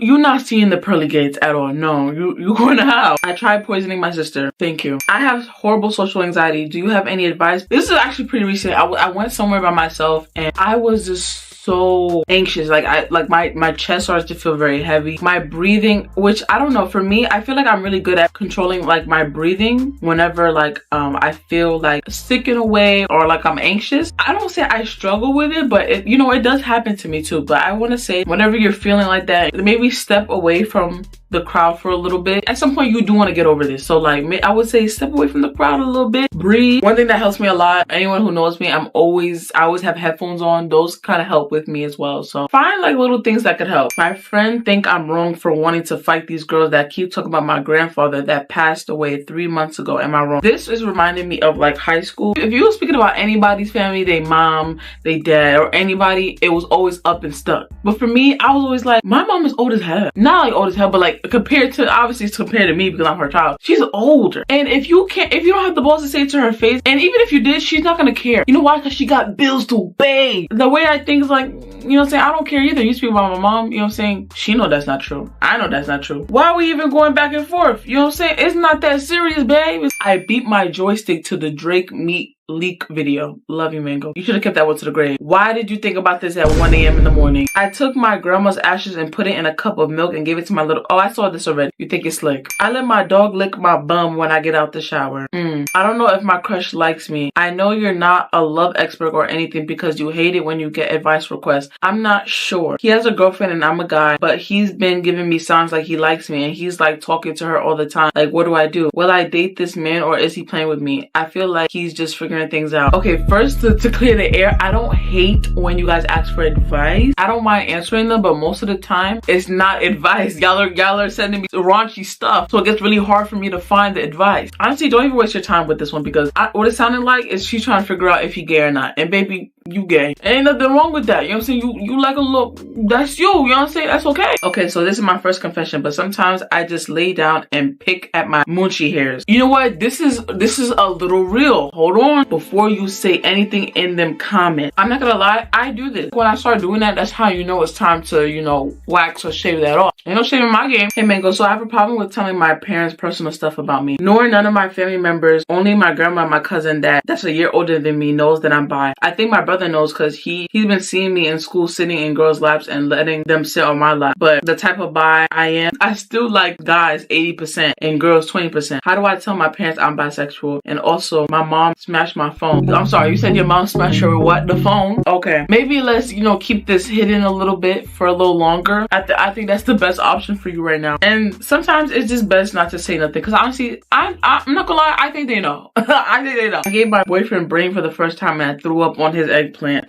You're not seeing the pearly gates at all. No, you're going to hell. I tried poisoning my sister. Thank you. I have horrible social anxiety. Do you have any advice? This is actually pretty recent. I went somewhere by myself and I was just so anxious. Like my chest starts to feel very heavy. My breathing, which I don't know, for me, I feel like I'm really good at controlling like my breathing whenever like I feel like sick in a way or like I'm anxious. I don't say I struggle with it, but it, you know, it does happen to me too. But I want to say whenever you're feeling like that, maybe step away from the crowd for a little bit. At some point you do want to get over this, so like I would say step away from the crowd a little bit, breathe. One thing that helps me a lot, anyone who knows me, I always have headphones on. Those kind of help with me as well. So find like little things that could help. My friend think I'm wrong for wanting to fight these girls that keep talking about my grandfather that passed away 3 months ago. Am I wrong? This is reminding me of like high school. If you were speaking about anybody's family, they mom, they dad, or anybody, it was always up and stuck. But for me, I was always like, my mom is old as hell. Not like old as hell, but like compared to, obviously it's compared to me because I'm her child, she's older. And if you don't have the balls to say it to her face, and even if you did, she's not gonna care. You know why? Because she got bills to pay. The way I think is like, you know what I'm saying, I don't care either. You speak about my mom, you know what I'm saying, she know that's not true. I know that's not true. Why are we even going back and forth? You know what I'm saying? It's not that serious, babe. I beat my joystick to the Drake meat leak video. Love you, Mango. You should have kept that one to the grave. Why did you think about this at 1 a.m. in the morning? I took my grandma's ashes and put it in a cup of milk and gave it to my little... Oh, I saw this already. You think it's slick. I let my dog lick my bum when I get out the shower. I don't know if my crush likes me. I know you're not a love expert or anything because you hate it when you get advice requests. I'm not sure. He has a girlfriend and I'm a guy, but he's been giving me signs like he likes me and he's like talking to her all the time. Like, what do I do? Will I date this man or is he playing with me? I feel like he's just figuring things out. Okay, first to clear the air, I don't hate when you guys ask for advice. I don't mind answering them, but most of the time it's not advice. Y'all are sending me raunchy stuff, so it gets really hard for me to find the advice. Honestly, don't even waste your time with this one because what it sounded like is she's trying to figure out if he gay or not. And baby, you gay. Ain't nothing wrong with that. You know what I'm saying? You like a look. That's you. You know what I'm saying? That's okay. Okay, so this is my first confession, but sometimes I just lay down and pick at my moochie hairs. You know what? This is a little real. Hold on. Before you say anything in them comments, I'm not gonna lie, I do this. When I start doing that, that's how you know it's time to, you know, wax or shave that off. Ain't no shaving my game. Hey, Mango, so I have a problem with telling my parents personal stuff about me. Nor none of my family members, only my grandma and my cousin that's a year older than me knows that I'm bi. I think my brother knows because he's been seeing me in school sitting in girls' laps and letting them sit on my lap. But the type of bi I am, I still like guys 80% and girls 20%. How do I tell my parents I'm bisexual? And also, my mom smashed my phone. I'm sorry, you said your mom smashed your what? The phone? Okay. Maybe let's, you know, keep this hidden a little bit for a little longer. I think that's the best option for you right now. And sometimes it's just best not to say nothing because honestly, I'm not gonna lie, I think they know. I think they know. I gave my boyfriend brain for the first time and I threw up on his eggplant.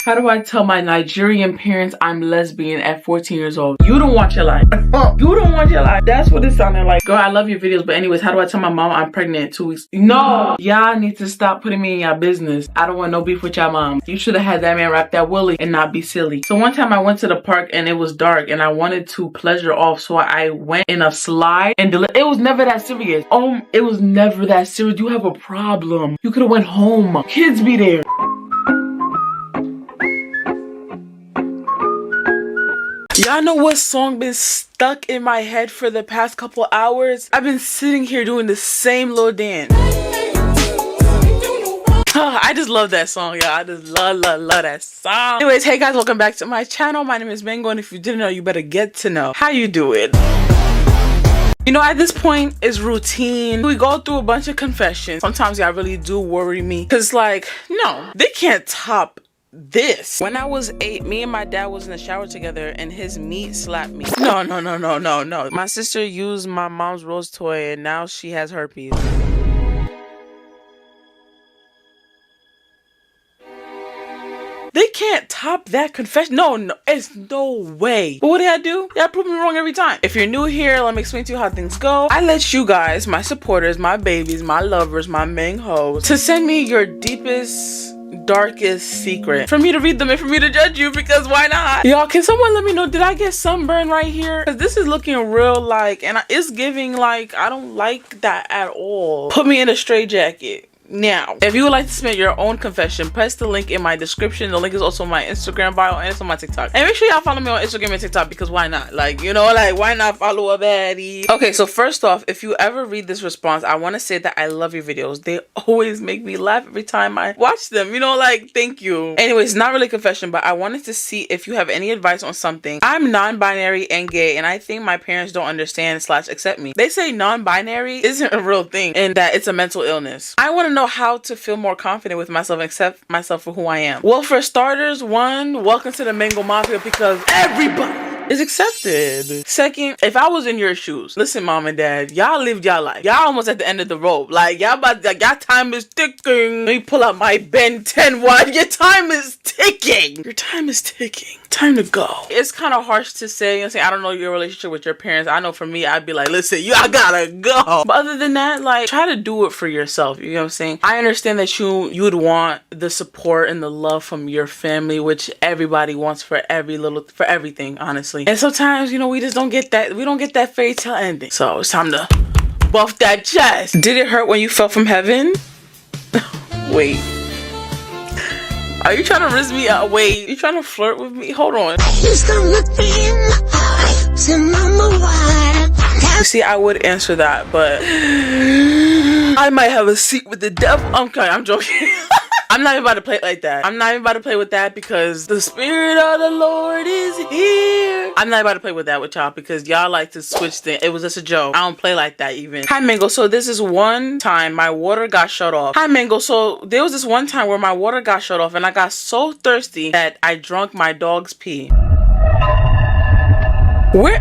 How do I tell my Nigerian parents I'm lesbian at 14 years old? You don't want your life. You don't want your life. That's what it sounded like. Girl, I love your videos, but anyways, how do I tell my mom I'm pregnant in 2 weeks? No! Y'all need to stop putting me in your business. I don't want no beef with y'all mom. You should have had that man wrap that willy and not be silly. So one time I went to the park and it was dark and I wanted to pleasure off, so I went in a slide and it was never that serious. It was never that serious. You have a problem. You could have went home. Kids be there. Y'all know what song been stuck in my head for the past couple hours? I've been sitting here doing the same little dance. I just love that song, y'all. I just love that song. Anyways, hey guys, welcome back to my channel. My name is Mango, and if you didn't know, you better get to know. How you doing? You know, at this point, it's routine. We go through a bunch of confessions. Sometimes y'all really do worry me. Cause like, no, they can't top this. When I was 8, me and my dad was in the shower together and his meat slapped me. No. My sister used my mom's rose toy and now she has herpes. They can't can't top that confession. No, it's no way. But what did I do? Yeah, prove me wrong every time. If you're new here, let me explain to you how things go. I let you guys, my supporters, my babies, my lovers, my main hoes, to send me your deepest, darkest secret for me to read them and for me to judge you, because why not? Y'all, can someone let me know, did I get sunburn right here? Because this is looking real like, and it's giving like, I don't like that at all. Put me in a straitjacket. Now, if you would like to submit your own confession, press the link in my description. The link is also on my Instagram bio and it's on my TikTok. And make sure y'all follow me on Instagram and TikTok, because why not? Like, you know, like, why not follow a baddie? Okay, so first off, if you ever read this response, I want to say that I love your videos. They always make me laugh every time I watch them. You know, like, thank you. Anyways, not really a confession, but I wanted to see if you have any advice on something. I'm non-binary and gay, and I think my parents don't understand / accept me. They say non-binary isn't a real thing and that it's a mental illness. I want to know how to feel more confident with myself and accept myself for who I am. Well, for starters, one, welcome to the Mango Mafia, because everybody is accepted. Second, if I was in your shoes, listen, mom and dad, y'all lived y'all life. Y'all almost at the end of the rope. Like, y'all about, like, y'all time is ticking. Let me pull out my Ben 10 wide. Your time is ticking. Your time is ticking. Time to go. It's kind of harsh to say, you know what I'm saying? I don't know your relationship with your parents. I know for me, I'd be like, listen, y'all gotta go. But other than that, like, try to do it for yourself. You know what I'm saying? I understand that you would want the support and the love from your family, which everybody wants for everything, honestly. And sometimes, you know, we just don't get that. We don't get that fairy tale ending. So it's time to buff that chest. Did it hurt when you fell from heaven? Wait. Are you trying to risk me out? Wait, you trying to flirt with me? Hold on. Used to look me in the eyes and mama why. You see, I would answer that, but I might have a seat with the devil. I'm joking. I'm not even about to play like that. I'm not even about to play with that, because the spirit of the Lord is here. I'm not about to play with that with y'all, because y'all like to switch things. It was just a joke. I don't play like that even. Hi, Mango. So this is one time my water got shut off. Hi, Mango. So there was this one time where my water got shut off and I got so thirsty that I drank my dog's pee. Where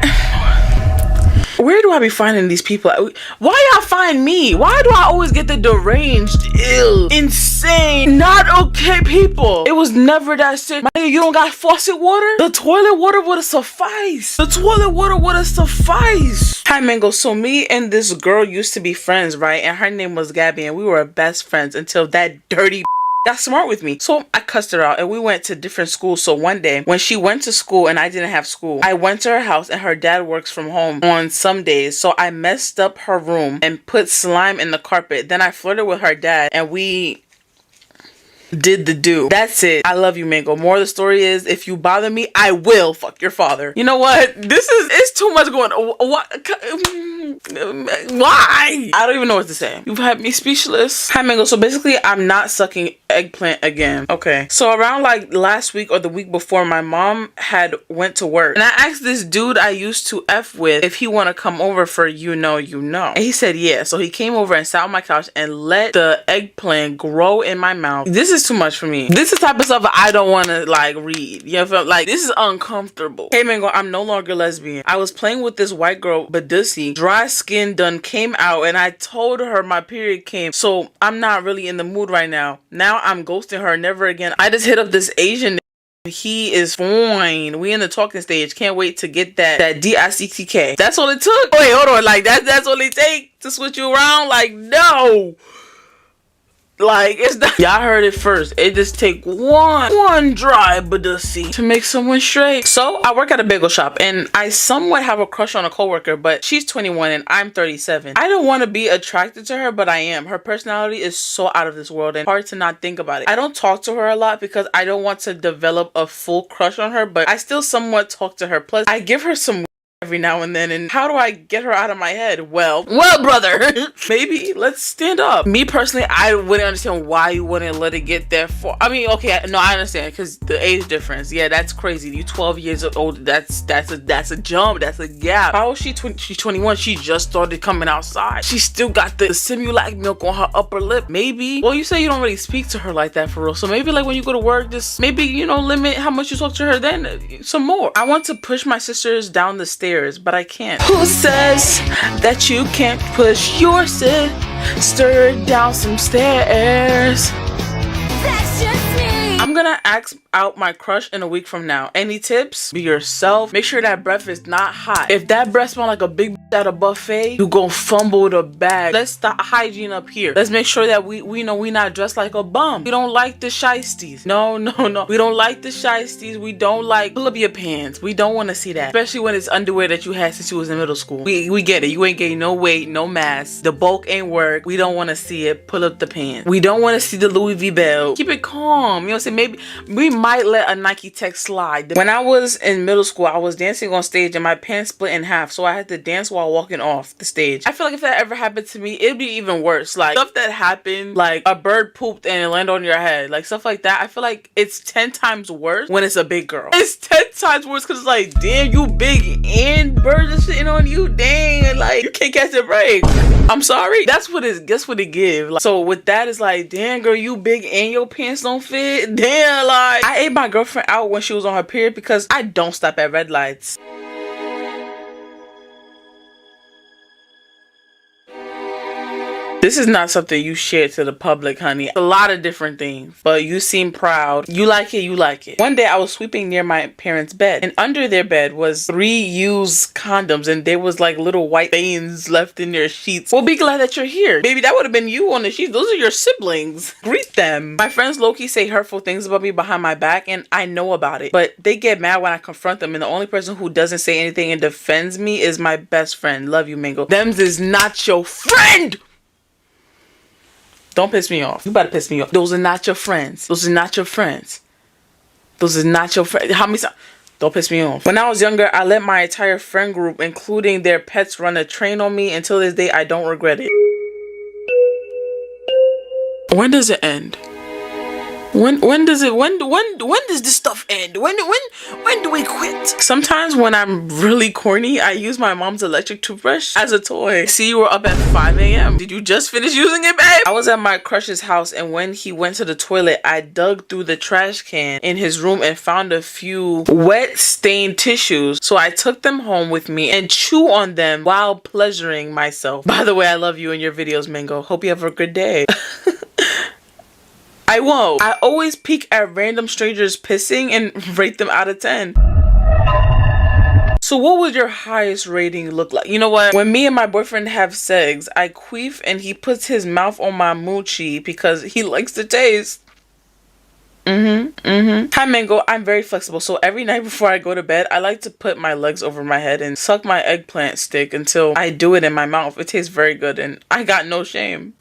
do I be finding these people? Why y'all find me? Why do I always get the deranged, ill, insane, not okay people? It was never that shit. My nigga, you don't got faucet water? The toilet water would have sufficed. The toilet water would have sufficed. Hi, Mango. So me and this girl used to be friends, right? And her name was Gabby, and we were best friends until that dirty got smart with me. So I cussed her out and we went to different schools. So one day when she went to school and I didn't have school, I went to her house, and her dad works from home on some days. So I messed up her room and put slime in the carpet. Then I flirted with her dad and we did the do. That's it. I love you, Mango. More of the story is, if you bother me, I will fuck your father. You know what? It's too much going on. Why? I don't even know what to say. You've had me speechless. Hi, Mango. So basically, I'm not sucking eggplant again. Okay. So around like last week or the week before, my mom had went to work, and I asked this dude I used to F with if he want to come over for you know. And he said yeah. So he came over and sat on my couch and let the eggplant grow in my mouth. This is too much for me. This is the type of stuff I don't want to like read. You know, like, this is uncomfortable. Hey, Mango, I'm no longer lesbian. I was playing with this white girl, Badusi. Dry skin done came out, and I told her my period came, so I'm not really in the mood right now. Now I'm ghosting her. Never again. I just hit up this Asian. He is fine. We in the talking stage. Can't wait to get that DICTK. That's all it took. Wait, hold on. Like, that's all it take to switch you around? Like, no. Like, it's not. Y'all heard it first. It just take one dry Badusi to make someone straight. So I work at a bagel shop, and I somewhat have a crush on a coworker, but she's 21 and I'm 37. I don't want to be attracted to her, but I am. Her personality is so out of this world and hard to not think about it. I don't talk to her a lot because I don't want to develop a full crush on her, but I still somewhat talk to her. Plus, I give her some every now and then. And how do I get her out of my head? Well, brother, maybe let's stand up. Me personally, I wouldn't understand why you wouldn't let it get there for. I mean, okay, no, I understand, because the age difference. Yeah, that's crazy. You 12 years old. That's a jump. That's a gap. How old is she? She's 21. She just started coming outside. She still got the Similac milk on her upper lip. Maybe. Well, you say you don't really speak to her like that for real. So maybe like when you go to work, just maybe, you know, limit how much you talk to her. Then some more. I want to push my sisters down the stairs, but I can't. Who says that you can't push your sister down some stairs? That's just me. I'm gonna ask out my crush in a week from now. Any tips? Be yourself. Make sure that breath is not hot. If that breath smell like a big at a buffet, you gon' fumble the bag. Let's start hygiene up here. Let's make sure that we know we not dressed like a bum. We don't like the shiesties. No. We don't like the shiesties. We don't like, pull up your pants. We don't want to see that. Especially when it's underwear that you had since you was in middle school. We get it. You ain't gained no weight, no mass. The bulk ain't work. We don't want to see it. Pull up the pants. We don't want to see the Louis V belt. Keep it calm. You know what I'm saying? Maybe we might let a Nike Tech slide. When I was in middle school, I was dancing on stage and my pants split in half. So I had to dance while walking off the stage. I feel like if that ever happened to me, it'd be even worse. Like stuff that happened, like a bird pooped and it landed on your head. Like stuff like that. I feel like it's 10 times worse when it's a big girl. It's 10 times worse because it's like, damn, you big and birds are sitting on you. Dang, like you can't catch a break. I'm sorry. That's what it give. Like, so with that, it's like, damn girl, you big and your pants don't fit. Damn, like I ate my girlfriend out when she was on her period because I don't stop at red lights. This is not something you share to the public, honey. A lot of different things, but you seem proud. You like it, you like it. One day I was sweeping near my parents' bed and under their bed was 3 used condoms and there was like little white stains left in their sheets. Well, be glad that you're here. Baby, that would have been you on the sheets. Those are your siblings. Greet them. My friends low-key say hurtful things about me behind my back and I know about it, but they get mad when I confront them and the only person who doesn't say anything and defends me is my best friend. Love you, Mango. Them's is not your friend! Don't piss me off. You better piss me off. Those are not your friends. Those are not your friends. Those are not your friends. How many times? Don't piss me off. When I was younger, I let my entire friend group, including their pets, run a train on me. Until this day, I don't regret it. When does it end? When does this stuff end? When do we quit? Sometimes when I'm really corny, I use my mom's electric toothbrush as a toy. See, you were up at 5 a.m. Did you just finish using it, babe? I was at my crush's house and when he went to the toilet, I dug through the trash can in his room and found a few wet stained tissues. So I took them home with me and chew on them while pleasuring myself. By the way, I love you and your videos, Mango. Hope you have a good day. I won't. I always peek at random strangers pissing and rate them out of 10. So what would your highest rating look like? You know what? When me and my boyfriend have sex, I queef and he puts his mouth on my moochie because he likes the taste. Hi Mango, I'm very flexible. So every night before I go to bed, I like to put my legs over my head and suck my eggplant stick until I do it in my mouth. It tastes very good and I got no shame.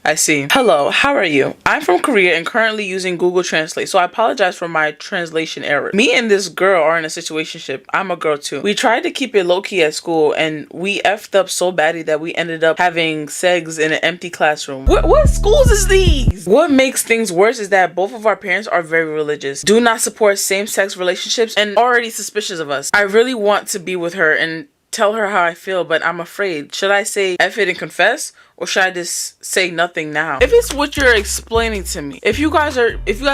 I see. Hello, how are you? I'm from Korea and currently using Google Translate, so I apologize for my translation error. Me and this girl are in a situationship. I'm a girl too. We tried to keep it low-key at school and we effed up so badly that we ended up having sex in an empty classroom. What schools is these? What makes things worse is that both of our parents are very religious, do not support same-sex relationships, and already suspicious of us. I really want to be with her and tell her how I feel, but I'm afraid. Should I say F it and confess? Or should I just say nothing now? If it's what you're explaining to me, if you guys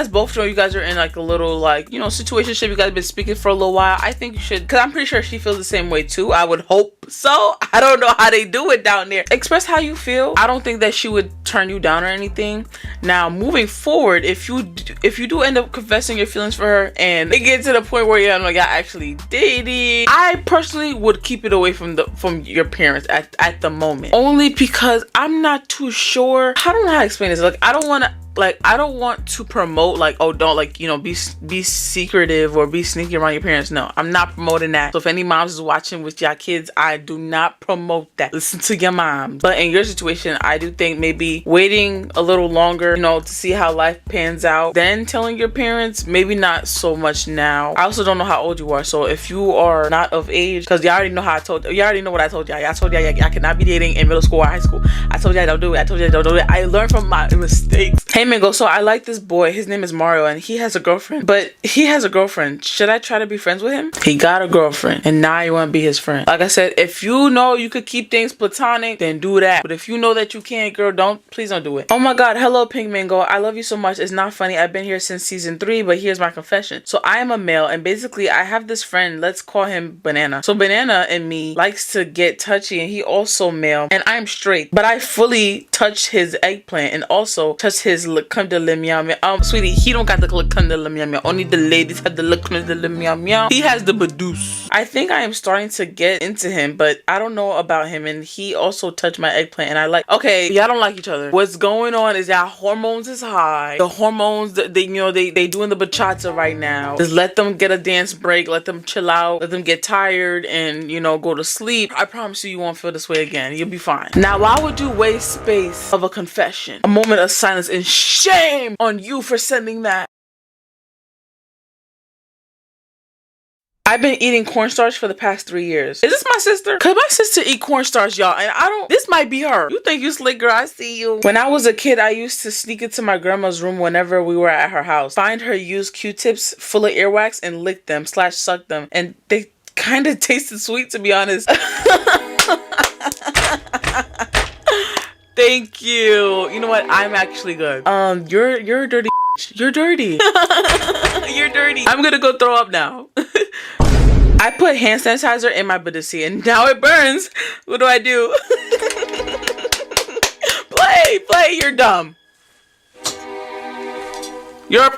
both know you guys are in like a little like, you know, situationship, you guys have been speaking for a little while, I think you should, because I'm pretty sure she feels the same way too. I would hope so. I don't know how they do it down there. Express how you feel. I don't think that she would turn you down or anything. Now, moving forward, if you do end up confessing your feelings for her and they get to the point where you're like, I actually dating, I personally would keep it away from your parents at the moment. Only because I'm not too sure. I don't know how to explain this. Like, I don't want to promote like, oh, don't like, you know, be secretive or be sneaky around your parents. No, I'm not promoting that. So if any moms is watching with y'all kids, I do not promote that. Listen to your mom. But in your situation, I do think maybe waiting a little longer, you know, to see how life pans out, then telling your parents, maybe not so much now. I also don't know how old you are. So if you are not of age, because you already know you already know what I told y'all. I told y'all I cannot be dating in middle school or high school. I told y'all don't do it. I told y'all don't do it. I learned from my mistakes. Hey Mango, so I like this boy. His name is Mario and he has a girlfriend. But he has a girlfriend. Should I try to be friends with him? He got a girlfriend and now you want to be his friend. Like I said, if you know you could keep things platonic, then do that. But if you know that you can't, girl, please don't do it. Oh my god, hello Pink Mango. I love you so much. It's not funny. I've been here since season 3, but here's my confession. So I am a male and basically I have this friend, let's call him Banana. So Banana and me likes to get touchy and he also male and I'm straight. But I fully touch his eggplant and also touch his le crème de la miam miam. Sweetie, he don't got the le crème de la miam miam. Only the ladies have the le crème de la miam miam. He has the badouce. I think I am starting to get into him, but I don't know about him. And he also touched my eggplant, and I like. Okay, y'all don't like each other. What's going on is that hormones is high. The hormones, they doing the bachata right now. Just let them get a dance break. Let them chill out. Let them get tired and go to sleep. I promise you won't feel this way again. You'll be fine. Now, why would you waste space of a confession? A moment of silence and shame on you for sending that. I've been eating cornstarch for the past 3 years. Is this my sister? Cause my sister eat cornstarch, y'all, and this might be her. You think you slick, girl? I see you. When I was a kid, I used to sneak into my grandma's room whenever we were at her house, find her used Q-tips full of earwax and lick them / suck them, and they kind of tasted sweet, to be honest. Thank you. You know what? I'm actually good. You're a dirty. You're dirty. You're dirty. I'm gonna go throw up now. I put hand sanitizer in my Badoosie and now it burns. What do I do? Play, you're dumb. You're a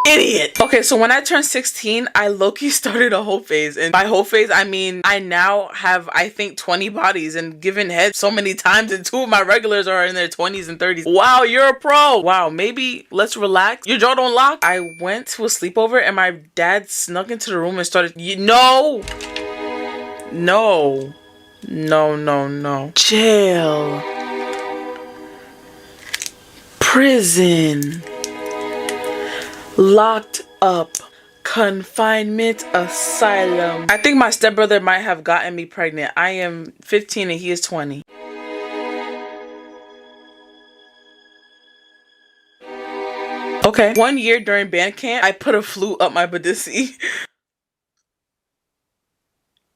idiot. Okay, so when I turned 16, I low-key started a whole phase. And by whole phase, I mean I now have, I think, 20 bodies and given head so many times, and 2 of my regulars are in their 20s and 30s. Wow, you're a pro. Wow, maybe let's relax. Your jaw don't lock. I went to a sleepover and my dad snuck into the room and started, no. Jail. Prison. Locked up. Confinement asylum. I think my stepbrother might have gotten me pregnant. I am 15 and he is 20. Okay. 1 year during band camp, I put a flute up my Badoosie.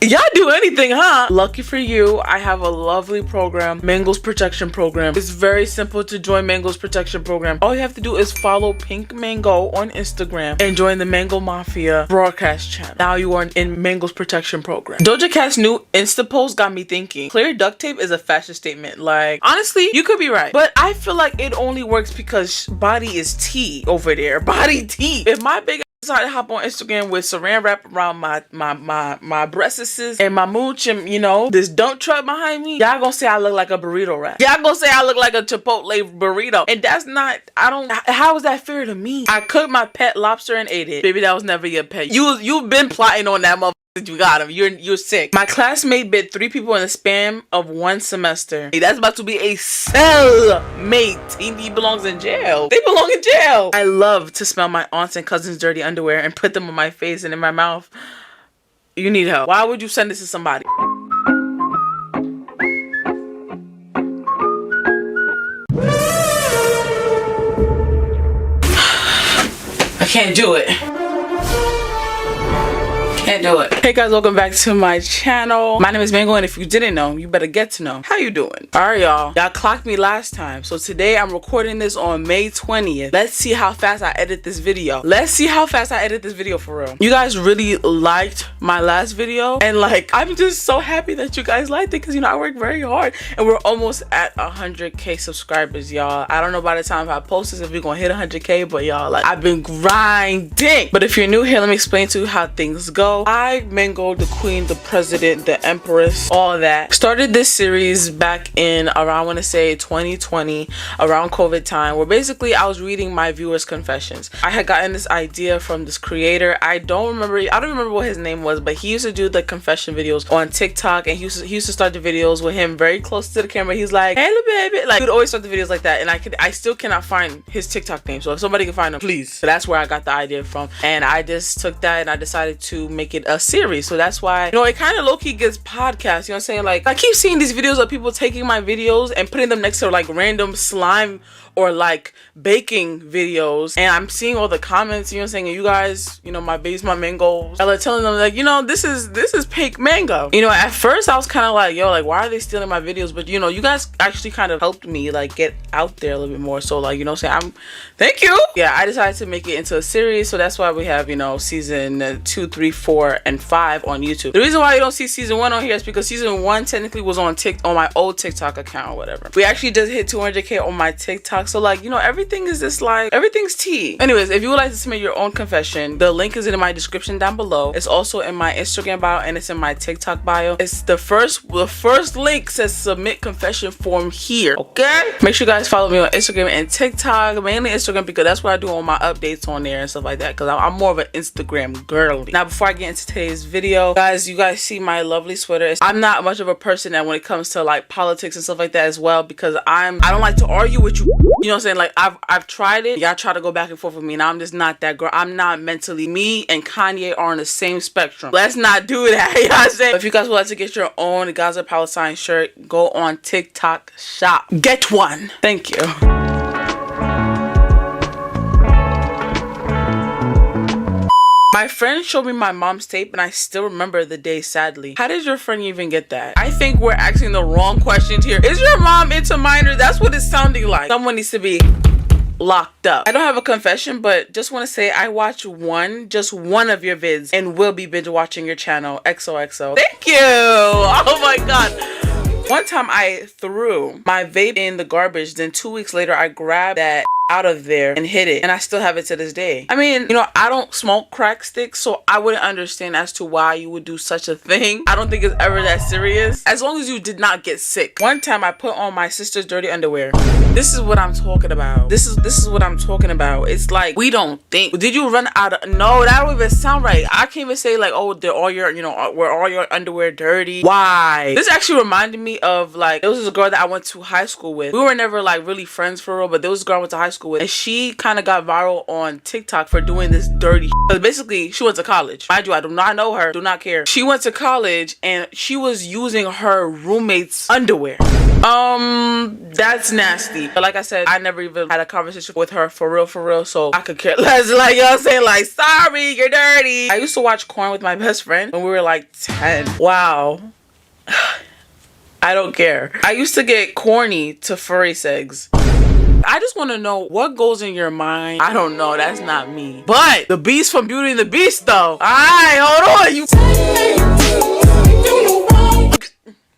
Y'all do anything, huh? Lucky for you, I have a lovely program, Mango's Protection Program. It's very simple to join Mango's Protection Program. All you have to do is follow Pink Mango on Instagram and join the Mango Mafia broadcast channel. Now you are in Mango's Protection Program. Doja Cat's new Insta post got me thinking. Clear duct tape is a fashion statement. Like, honestly, you could be right. But I feel like it only works because body is tea over there. Body tea. If my big decided to hop on Instagram with saran wrap around my breasts and my mooch and this dump truck behind me, y'all gonna say I look like a burrito wrap. Y'all gonna say I look like a Chipotle burrito, and that's not. How is that fair to me? I cooked my pet lobster and ate it. Baby, that was never your pet. You've been plotting on that motherfucker. You got him. You're sick. My classmate bit 3 people in the span of 1 semester. Hey, that's about to be a cellmate. He belongs in jail. They belong in jail. I love to smell my aunts and cousins' dirty underwear and put them on my face and in my mouth. You need help. Why would you send this to somebody? I can't do it. Can't do it. Hey guys, welcome back to my channel. My name is Mango, and if you didn't know, you better get to know. How you doing? Alright, y'all clocked me last time, so today I'm recording this on May 20th. Let's see how fast I edit this video. For real. You guys really liked my last video, and like, I'm just so happy that you guys liked it, because I worked very hard, and we're almost at 100k subscribers, y'all. I don't know by the time I post this if we're gonna hit 100k, but y'all, like, I've been grinding. But if you're new here, let me explain to you how things go. I, Mango, the queen, the president, the empress, all that, started this series back in around, I want to say 2020, around COVID time, where basically I was reading my viewers' confessions. I had gotten this idea from this creator. I don't remember what his name was, but he used to do the confession videos on TikTok, and he used to start the videos with him very close to the camera. He's like, "Hey, little baby," like, he would always start the videos like that, and I still cannot find his TikTok name. So if somebody can find him, please. So that's where I got the idea from, and I just took that and I decided to make it a series. So that's why, it kind of low-key gets podcasts, you know what I'm saying? Like, I keep seeing these videos of people taking my videos and putting them next to like random slime or like baking videos, and I'm seeing all the comments, you know what I'm saying, and you guys, my babes, my mangoes, I like telling them like, this is Pink Mango. At first I was kind of like, yo, like, why are they stealing my videos? But you guys actually kind of helped me like get out there a little bit more. So like, you know what I'm saying, thank you. Yeah, I decided to make it into a series, so that's why we have season 2, 3, 4 4 and 5 on YouTube. The reason why you don't see season 1 on here is because season 1 technically was on my old TikTok account or whatever. We actually just hit 200K on my TikTok, so like, you know, everything is just like, everyth's tea. Anyways, if you would like to submit your own confession, the link is in my description down below. It's also in my Instagram bio and it's in my TikTok bio. It's the first link says submit confession form here. Okay, make sure you guys follow me on Instagram and TikTok, mainly Instagram because that's what I do all my updates on there and stuff like that, because I'm more of an Instagram girly. Now before I get into today's video, guys, you guys see my lovely sweater. I'm not much of a person that when it comes to like politics and stuff like that as well, because I don't like to argue with you. You know what I'm saying? Like I've tried it. Y'all try to go back and forth with me, and I'm just not that girl. I'm not mentally. Me and Kanye are on the same spectrum. Let's not do that. You know what I'm saying? If you guys would like to get your own Gaza Palestine shirt, go on TikTok shop. Get one. Thank you. My friend showed me my mom's tape and I still remember the day, sadly. How did your friend even get that? I think we're asking the wrong questions here. Is your mom into minors? That's what it's sounding like. Someone needs to be locked up. I don't have a confession, but just want to say I watched just one of your vids and will be binge watching your channel. XOXO. Thank you. Oh my god. One time I threw my vape in the garbage, then 2 weeks later I grabbed that out of there and hid it, and I still have it to this day. I mean, you know, I don't smoke crack sticks, so I wouldn't understand as to why you would do such a thing. I don't think it's ever that serious, as long as you did not get sick. One time I put on my sister's dirty underwear. This is what I'm talking about. This is what I'm talking about. It's like, we don't think. Did you run out of? No, that don't even sound right. I can't even say like, oh, they're all your, you know, were all your underwear dirty? Why? This actually reminded me of like, there was a girl that I went to high school with. We were never like really friends for real, but there was a girl I went to high school with, and she kind of got viral on TikTok for doing this dirty shit. Basically, she went to college. Mind you, I do not know her, do not care. She went to college and she was using her roommate's underwear. That's nasty. But like I said, I never even had a conversation with her for real, so I could care less. Like, you know what I'm saying? Like, sorry, you're dirty. I used to watch Corn with my best friend when we were like 10. Wow. I don't care. I used to get corny to furry segs. I just want to know what goes in your mind. I don't know. That's not me. But the Beast from Beauty and the Beast, though. All right, hold on. You.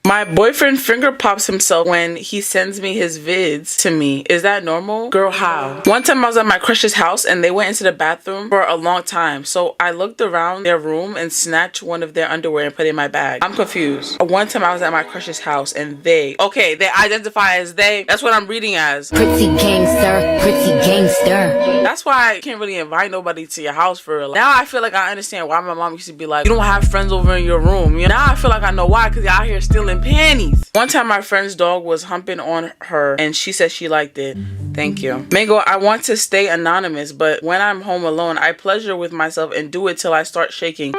My boyfriend finger pops himself when he sends me his vids to me. Is that normal? Girl, how? One time I was at my crush's house and they went into the bathroom for a long time. So I looked around their room and snatched one of their underwear and put it in my bag. I'm confused. One time I was at my crush's house and they identify as they. That's what I'm reading as. Pretty gangster, pretty gangster. That's why I can't really invite nobody to your house for real. Now I feel like I understand why my mom used to be like, you don't have friends over in your room. You know? Now I feel like I know why, because y'all out here stealing panties. One time my friend's dog was humping on her and she said she liked it. Thank you. Mango, I want to stay anonymous, but when I'm home alone, I pleasure with myself and do it till I start shaking.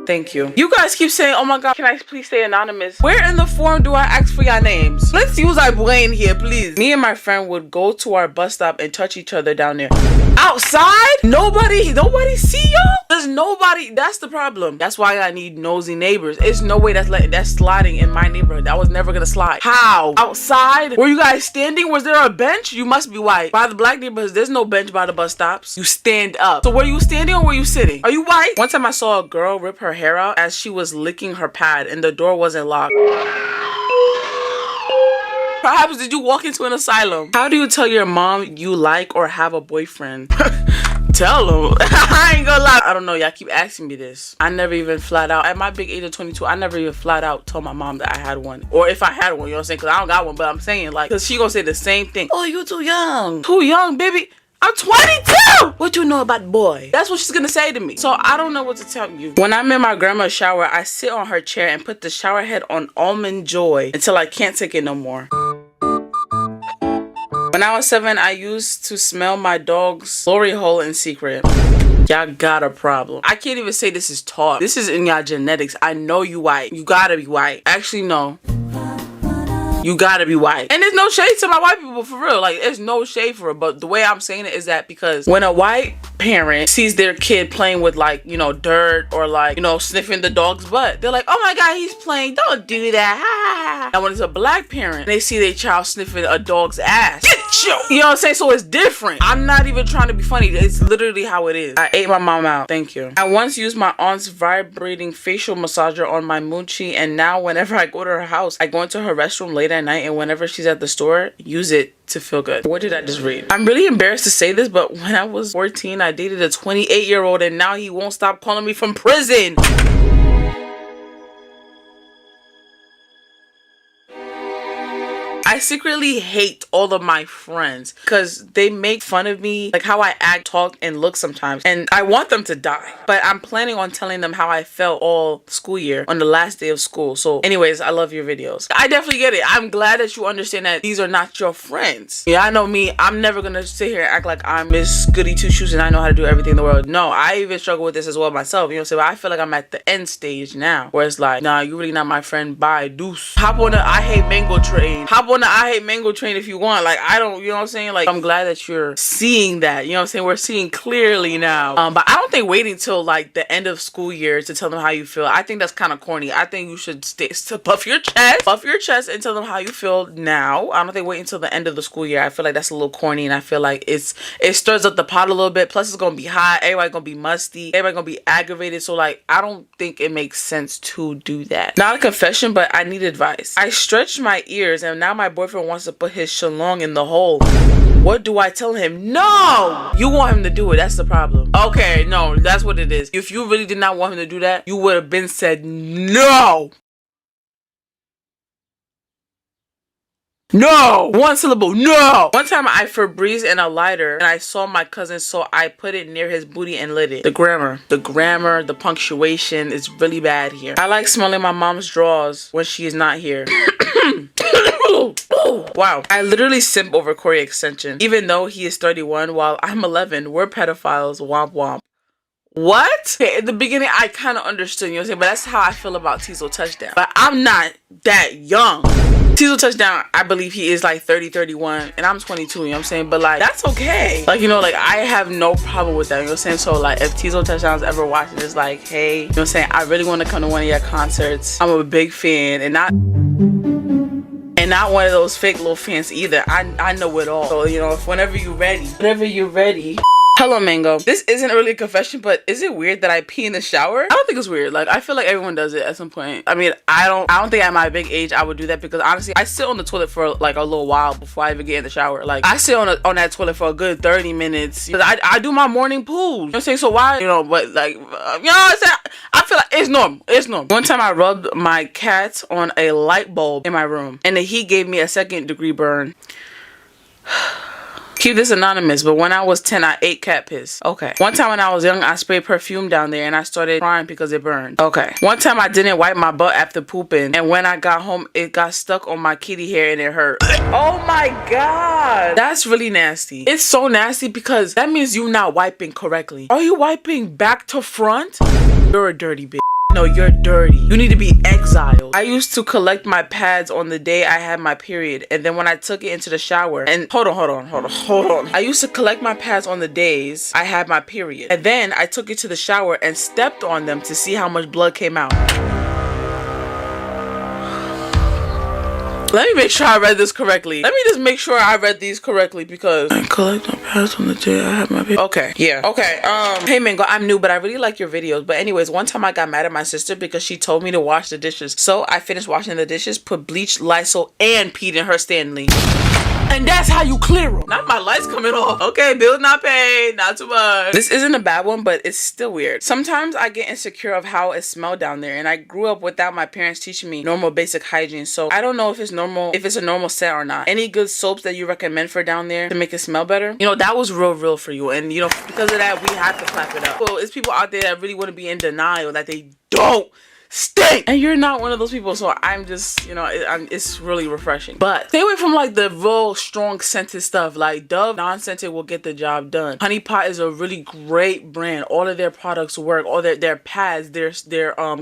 Thank you. You guys keep saying, oh my god, can I please stay anonymous? Where in the form do I ask for your names? Let's use our brain here, please. Me and my friend would go to our bus stop and touch each other down there. Outside? Nobody see y'all? There's nobody. That's the problem. That's why I need nosy neighbors. It's no way that's sliding in my neighborhood. That was never gonna slide. How? Outside? Were you guys standing? Was there a bench? You must be white. By the black neighborhoods, there's no bench by the bus stops. You stand up. So were you standing or were you sitting? Are you white? One time I saw a girl rip her hair out as she was licking her pad and the door wasn't locked. Perhaps did you walk into an asylum? How do you tell your mom you like or have a boyfriend? Tell them. I ain't gonna lie. I don't know. Y'all keep asking me this. I never even flat out, at my big age of 22, I never even flat out told my mom that I had one. Or if I had one, you know what I'm saying? Because I don't got one, but I'm saying like, because she gonna say the same thing. Oh, you too young. Too young, baby. I'm 22! What you know about boy? That's what she's gonna say to me. So I don't know what to tell you. When I'm in my grandma's shower, I sit on her chair and put the shower head on Almond Joy until I can't take it no more. When I was 7, I used to smell my dog's glory hole in secret. Y'all got a problem. I can't even say this is taught. This is in y'all genetics. I know you white. You gotta be white. Actually, no. You gotta be white. And there's no shade to my white people, for real. Like, there's no shade for it. But the way I'm saying it is that because when a white parent sees their kid playing with, like, you know, dirt or, like, you know, sniffing the dog's butt, they're like, oh my god, he's playing. Don't do that. And when it's a black parent, they see their child sniffing a dog's ass. Get You know what I'm saying? So it's different. I'm not even trying to be funny. It's literally how it is. I ate my mom out. Thank you. I once used my aunt's vibrating facial massager on my moochie, and now whenever I go to her house, I go into her restroom late at night, and whenever she's at the store, use it to feel good. What did I just read? I'm really embarrassed to say this, but when I was 14, I dated a 28-year-old, and now he won't stop calling me from prison. I secretly hate all of my friends because they make fun of me, like how I act, talk, and look sometimes. And I want them to die. But I'm planning on telling them how I felt all school year on the last day of school. So anyways, I love your videos. I definitely get it. I'm glad that you understand that these are not your friends. Yeah, I know me. I'm never going to sit here and act like I'm Miss Goody Two Shoes and I know how to do everything in the world. No, I even struggle with this as well myself. You know what I'm saying? But I feel like I'm at the end stage now where it's like, nah, you really not my friend. Bye. Deuce. Hop on the I hate mango train. Hop on the I hate mango train if you want. Like, I don't, you know what I'm saying? Like, I'm glad that you're seeing that. You know what I'm saying? We're seeing clearly now. But I don't think waiting till like the end of school year to tell them how you feel. I think that's kind of corny. I think you should stay to puff your chest and tell them how you feel now. I don't think waiting until the end of the school year. I feel like that's a little corny, and I feel like it stirs up the pot a little bit. Plus, it's gonna be hot. Everybody gonna be musty. Everybody gonna be aggravated. So like, I don't think it makes sense to do that. Not a confession, but I need advice. I stretched my ears, and now my boyfriend wants to put his shalong in the hole. What do I tell him? No! You want him to do it. That's the problem. Okay, no, that's what it is. If you really did not want him to do that, you would have been said no. No! One syllable. No! One time I Febrezed in a lighter and I saw my cousin, so I put it near his booty and lit it. The grammar, the punctuation is really bad here. I like smelling my mom's drawers when she is not here. Wow. I literally simp over Corey Extension. Even though he is 31 while I'm 11, we're pedophiles. Womp womp. What? Okay, at the beginning, I kind of understood, you know what I'm saying? But that's how I feel about Teasel Touchdown. But I'm not that young. Teasel Touchdown, I believe he is like 30, 31, and I'm 22, you know what I'm saying? But like, that's okay. Like, you know, like, I have no problem with that, you know what I'm saying? So like, if Teasel Touchdown's ever watching this, like, hey, you know what I'm saying? I really want to come to one of your concerts. I'm a big fan, and not one of those fake little fans either. I know it all. So, you know, whenever you're ready. Hello, Mango. This isn't really a confession, but is it weird that I pee in the shower? I don't think it's weird. Like, I feel like everyone does it at some point. I mean, I don't think at my big age I would do that, because honestly, I sit on the toilet for like a little while before I even get in the shower. Like, I sit on that toilet for a good 30 minutes. Because I do my morning poo. You know what I'm saying? So why, you know, but like, you know what I'm saying? I feel like it's normal. It's normal. One time I rubbed my cat on a light bulb in my room, and the heat gave me a 2nd-degree burn. Keep this anonymous, but when I was 10, I ate cat piss. Okay. One time when I was young, I sprayed perfume down there and I started crying because it burned. Okay. One time I didn't wipe my butt after pooping, and when I got home, it got stuck on my kitty hair and it hurt. Oh my God. That's really nasty. It's so nasty because that means you're not wiping correctly. Are you wiping back to front? You're a dirty bitch. No, you're dirty. You need to be exiled. I used to collect my pads on the day I had my period, and then when I took it into the shower, and hold on. I used to collect my pads on the days I had my period, and then I took it to the shower and stepped on them to see how much blood came out. Let me make sure I read this correctly. Let me just make sure I read these correctly, because I collect my pads on the day I have my baby. Okay, yeah. Okay, hey Mango, I'm new, but I really like your videos. But anyways, one time I got mad at my sister because she told me to wash the dishes. So I finished washing the dishes, put bleach, Lysol, and peed in her Stanley. And that's how you clear them. Not my lights coming off. Okay, bills not paid, not too much. This isn't a bad one, but it's still weird. Sometimes I get insecure of how it smelled down there, and I grew up without my parents teaching me normal basic hygiene. So I don't know if it's normal, if it's a normal scent or not. Any good soaps that you recommend for down there to make it smell better? You know, that was real for you. And you know, because of that, we have to clap it up. Well, it's people out there that really want to be in denial that they don't stink, and you're not one of those people. So I'm just, you know, it's really refreshing. But stay away from like the real strong scented stuff. Like Dove non-scented will get the job done. Honey Pot is a really great brand. All of their products work. All their pads, their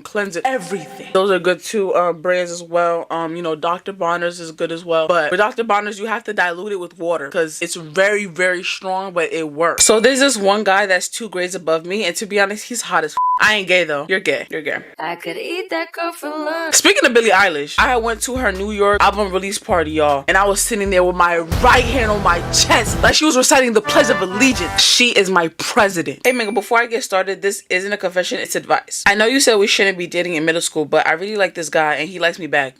cleanser, everything. Those are good too. Brands as well. You know, Dr. Bronner's is good as well. But for Dr. Bronner's, you have to dilute it with water because it's very strong, but it works. So there's this one guy that's 2 grades above me, and to be honest, he's hot as f. I ain't gay though. You're gay. You're gay. I could eat that girl for lunch. Speaking of Billie Eilish, I went to her New York album release party, y'all. And I was sitting there with my right hand on my chest. Like she was reciting the Pledge of Allegiance. She is my president. Hey, Mingo, before I get started, this isn't a confession, it's advice. I know you said we shouldn't be dating in middle school, but I really like this guy and he likes me back.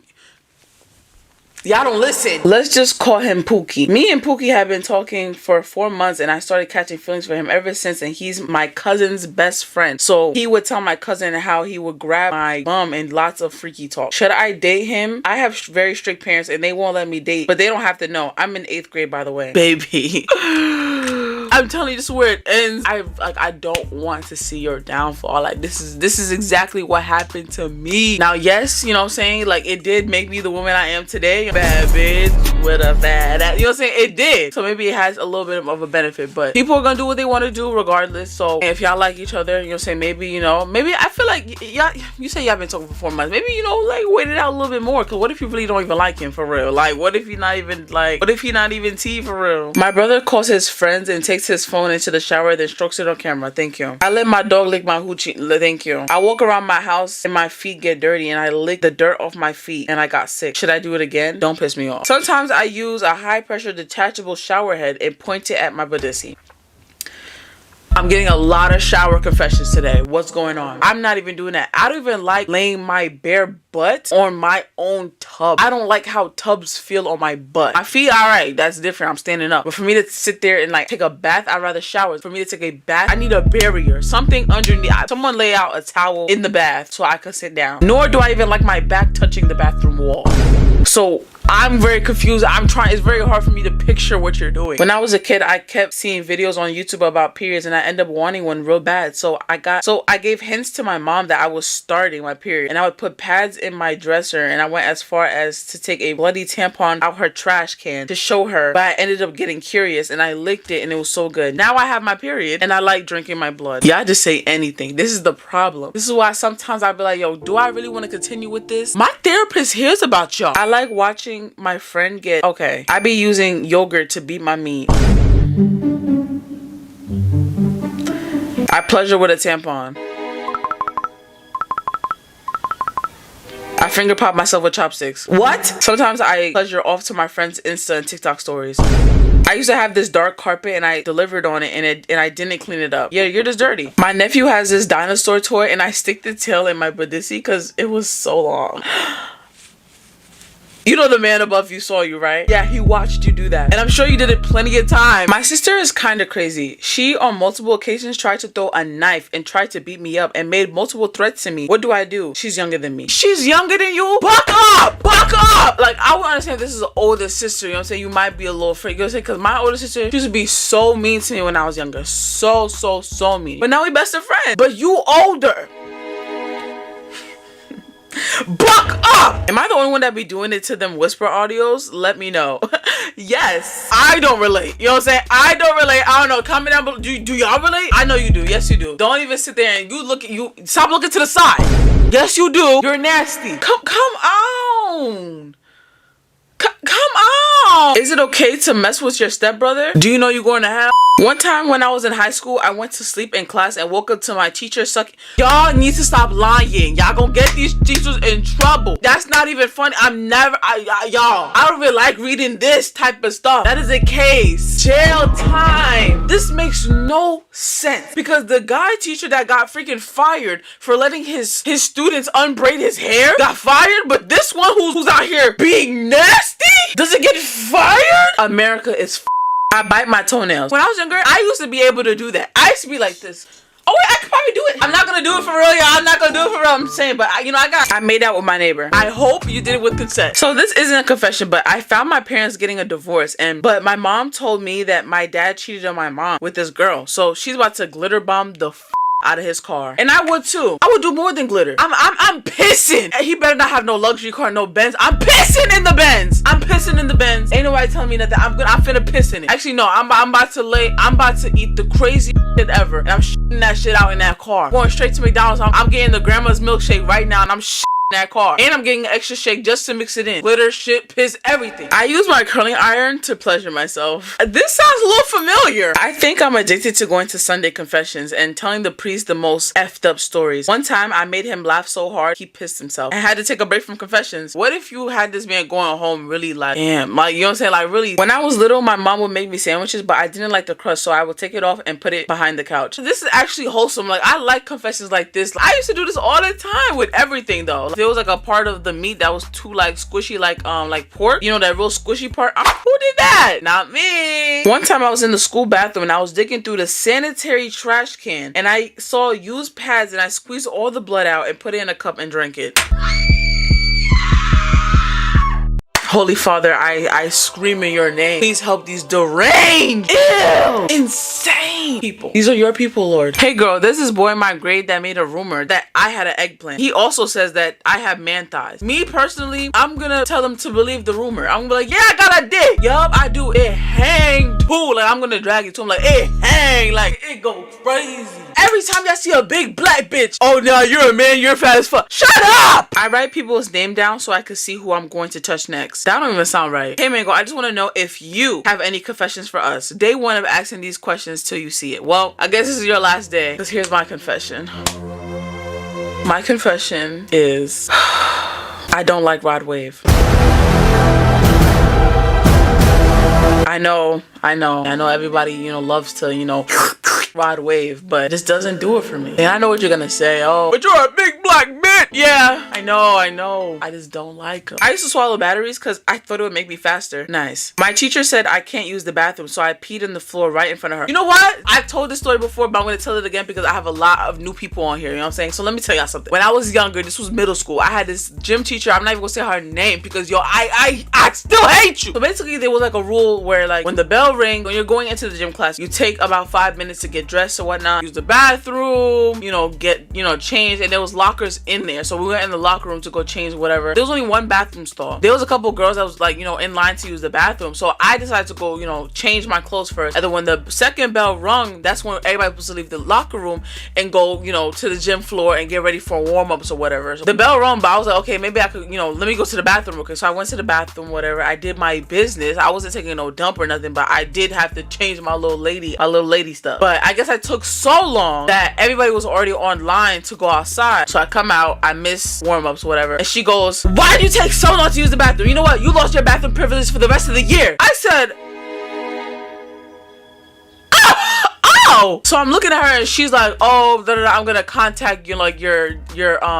Y'all don't listen. Let's just call him Pookie. Me and Pookie have been talking for 4 months and I started catching feelings for him ever since, and he's my cousin's best friend. So he would tell my cousin how he would grab my bum and lots of freaky talk. Should I date him? I have very strict parents and they won't let me date, but they don't have to know. I'm in 8th grade, by the way. Baby. I'm telling you, this is where it ends. I don't want to see your downfall. Like this is exactly what happened to me. Now, yes, you know what I'm saying? Like it did make me the woman I am today. Bad bitch with a bad ass. You know what I'm saying? It did. So maybe it has a little bit of a benefit, but people are gonna do what they want to do regardless. So if y'all like each other, you know what I'm saying? Maybe I feel like y'all, you say y'all been talking for 4 months. Maybe, like wait it out a little bit more. Cause what if you really don't even like him for real? Like what if he not even T for real? My brother calls his friends and takes his phone into the shower, then strokes it on camera. Thank you. I let my dog lick my hoochie. Thank you. I walk around my house and my feet get dirty and I lick the dirt off my feet and I got sick. Should I do it again? Don't piss me off. Sometimes I use a high pressure detachable shower head and point it at my bodyssie. I'm getting a lot of shower confessions today. What's going on? I'm not even doing that. I don't even like laying my bare butt on my own tub. I don't like how tubs feel on my butt. My feet, all right, that's different. I'm standing up. But for me to sit there and like take a bath, I'd rather shower. For me to take a bath, I need a barrier, something underneath. Someone lay out a towel in the bath so I could sit down. Nor do I even like my back touching the bathroom wall. So I'm very confused. It's very hard for me to picture what you're doing. When I was a kid, I kept seeing videos on YouTube about periods and I ended up wanting one real bad. So I gave hints to my mom that I was starting my period, and I would put pads in my dresser, and I went as far as to take a bloody tampon out her trash can to show her, but I ended up getting curious and I licked it and it was so good. Now I have my period and I like drinking my blood. Y'all just say anything. This is the problem. This is why sometimes I'll be like, yo, do I really want to continue with this? My therapist hears about y'all. I like watching my friend get I be using yogurt to beat my meat. I pleasure with a tampon. I finger pop myself with chopsticks. What? Sometimes I pleasure off to my friends' Insta and TikTok stories. I used to have this dark carpet and I delivered on it and I didn't clean it up. Yeah, you're just dirty. My nephew has this dinosaur toy and I stick the tail in my bodyssie because it was so long. You know the man above you saw you, right? Yeah, he watched you do that. And I'm sure you did it plenty of times. My sister is kind of crazy. She, on multiple occasions, tried to throw a knife and tried to beat me up and made multiple threats to me. What do I do? She's younger than me. She's younger than you? Buck up! Buck up! Like, I would understand if this is an older sister, you know what I'm saying? You might be a little afraid. You know what I'm saying? Because my older sister, she used to be so mean to me when I was younger. So mean. But now we best of friends. But you older. Buck up! Am I the only one that be doing it to them whisper audios? Let me know. Yes. I don't relate. You know what I'm saying? I don't relate. I don't know. Comment down below. Do y'all relate? I know you do. Yes, you do. Don't even sit there and stop looking to the side. Yes, you do. You're nasty. Come on. Come on. Is it okay to mess with your stepbrother? Do you know you're going to hell? One time when I was in high school, I went to sleep in class and woke up to my teacher sucking. Y'all need to stop lying. Y'all gonna get these teachers in trouble. That's not even funny. Y'all, I don't really like reading this type of stuff. That is a case. Jail time. This makes no sense because the guy teacher that got freaking fired for letting his students unbraid his hair got fired, but this one who's out here being nasty doesn't get fired? America is I bite my toenails. When I was younger, I used to be able to do that. I used to be like this. Oh wait, I could probably do it. I'm not gonna do it for real, y'all. I'm not gonna do it for real. I'm saying, but I made out with my neighbor. I hope you did it with consent. So this isn't a confession, but I found my parents getting a divorce, but my mom told me that my dad cheated on my mom with this girl. So she's about to glitter bomb the out of his car, and I would too. I would do more than glitter. I'm pissing. He better not have no luxury car, no Benz. I'm pissing in the Benz. Ain't nobody telling me nothing. I'm finna piss in it. Actually, no. I'm about to eat the craziest shit ever, and I'm shitting that shit out in that car. Going straight to McDonald's. I'm getting the grandma's milkshake right now, and I'm shitting that car. And I'm getting an extra shake just to mix it in. Glitter, shit, piss, everything. I use my curling iron to pleasure myself. This sounds a little familiar. I think I'm addicted to going to Sunday confessions and telling the priest the most effed up stories. One time I made him laugh so hard he pissed himself and had to take a break from confessions. What if you had this man going home really like, damn, like, you know what I'm saying? Like, really, when I was little, my mom would make me sandwiches, but I didn't like the crust, so I would take it off and put it behind the couch. This is actually wholesome. Like, I like confessions like this. I used to do this all the time with everything though. There was like a part of the meat that was too like squishy, like pork, you know, that real squishy part. Who did that? Not me. One time I was in the school bathroom and I was digging through the sanitary trash can and I saw used pads and I squeezed all the blood out and put it in a cup and drank it. Holy Father, I scream in your name. Please help these deranged, ill, insane people. These are your people, Lord. Hey girl, there's this boy in my grade that made a rumor that I had an eggplant. He also says that I have man thighs. Me personally, I'm gonna tell him to believe the rumor. I'm gonna be like, yeah, I got a dick. Yup, I do. It hang too. Like, I'm gonna drag it to him like, it hang. Like, it go crazy. Every time I see a big black bitch, oh no, you're a man, you're fat as fuck. Shut up! I write people's name down so I can see who I'm going to touch next. That don't even sound right. Hey Mango, I just want to know if you have any confessions for us. Day one of asking these questions till you see it. Well, I guess this is your last day, because here's my confession. My confession is I don't like Rod Wave. I know everybody, you know, loves to, you know, Rod Wave, but this doesn't do it for me. And I know what you're gonna say. Oh, but you're a big black bitch. Yeah, I know. I just don't like them. I used to swallow batteries because I thought it would make me faster. Nice. My teacher said I can't use the bathroom, so I peed on the floor right in front of her. You know what? I've told this story before, but I'm gonna tell it again because I have a lot of new people on here. You know what I'm saying? So let me tell y'all something. When I was younger, this was middle school, I had this gym teacher. I'm not even gonna say her name because yo, I still hate you. So basically, there was like a rule where like when the bell rings, when you're going into the gym class, you take about 5 minutes to get dressed or whatnot, use the bathroom, you know, get, you know, changed, and there was lockers in there. So we went in the locker room to go change whatever. There was only one bathroom stall. There was a couple girls that was like, you know, in line to use the bathroom. So I decided to go, you know, change my clothes first. And then when the second bell rung, that's when everybody was supposed to leave the locker room and go, you know, to the gym floor and get ready for warm-ups or whatever. So the bell rung, but I was like, okay, maybe I could, you know, let me go to the bathroom. Okay, so I went to the bathroom, whatever. I did my business. I wasn't taking no dump or nothing, but I did have to change my little lady stuff. But I guess I took so long that everybody was already online to go outside. So I come out, I miss warm-ups, whatever, and she goes, why did you take so long to use the bathroom? You know what? You lost your bathroom privilege for the rest of the year. I said, oh! So I'm looking at her and she's like, oh, I'm gonna contact you, like your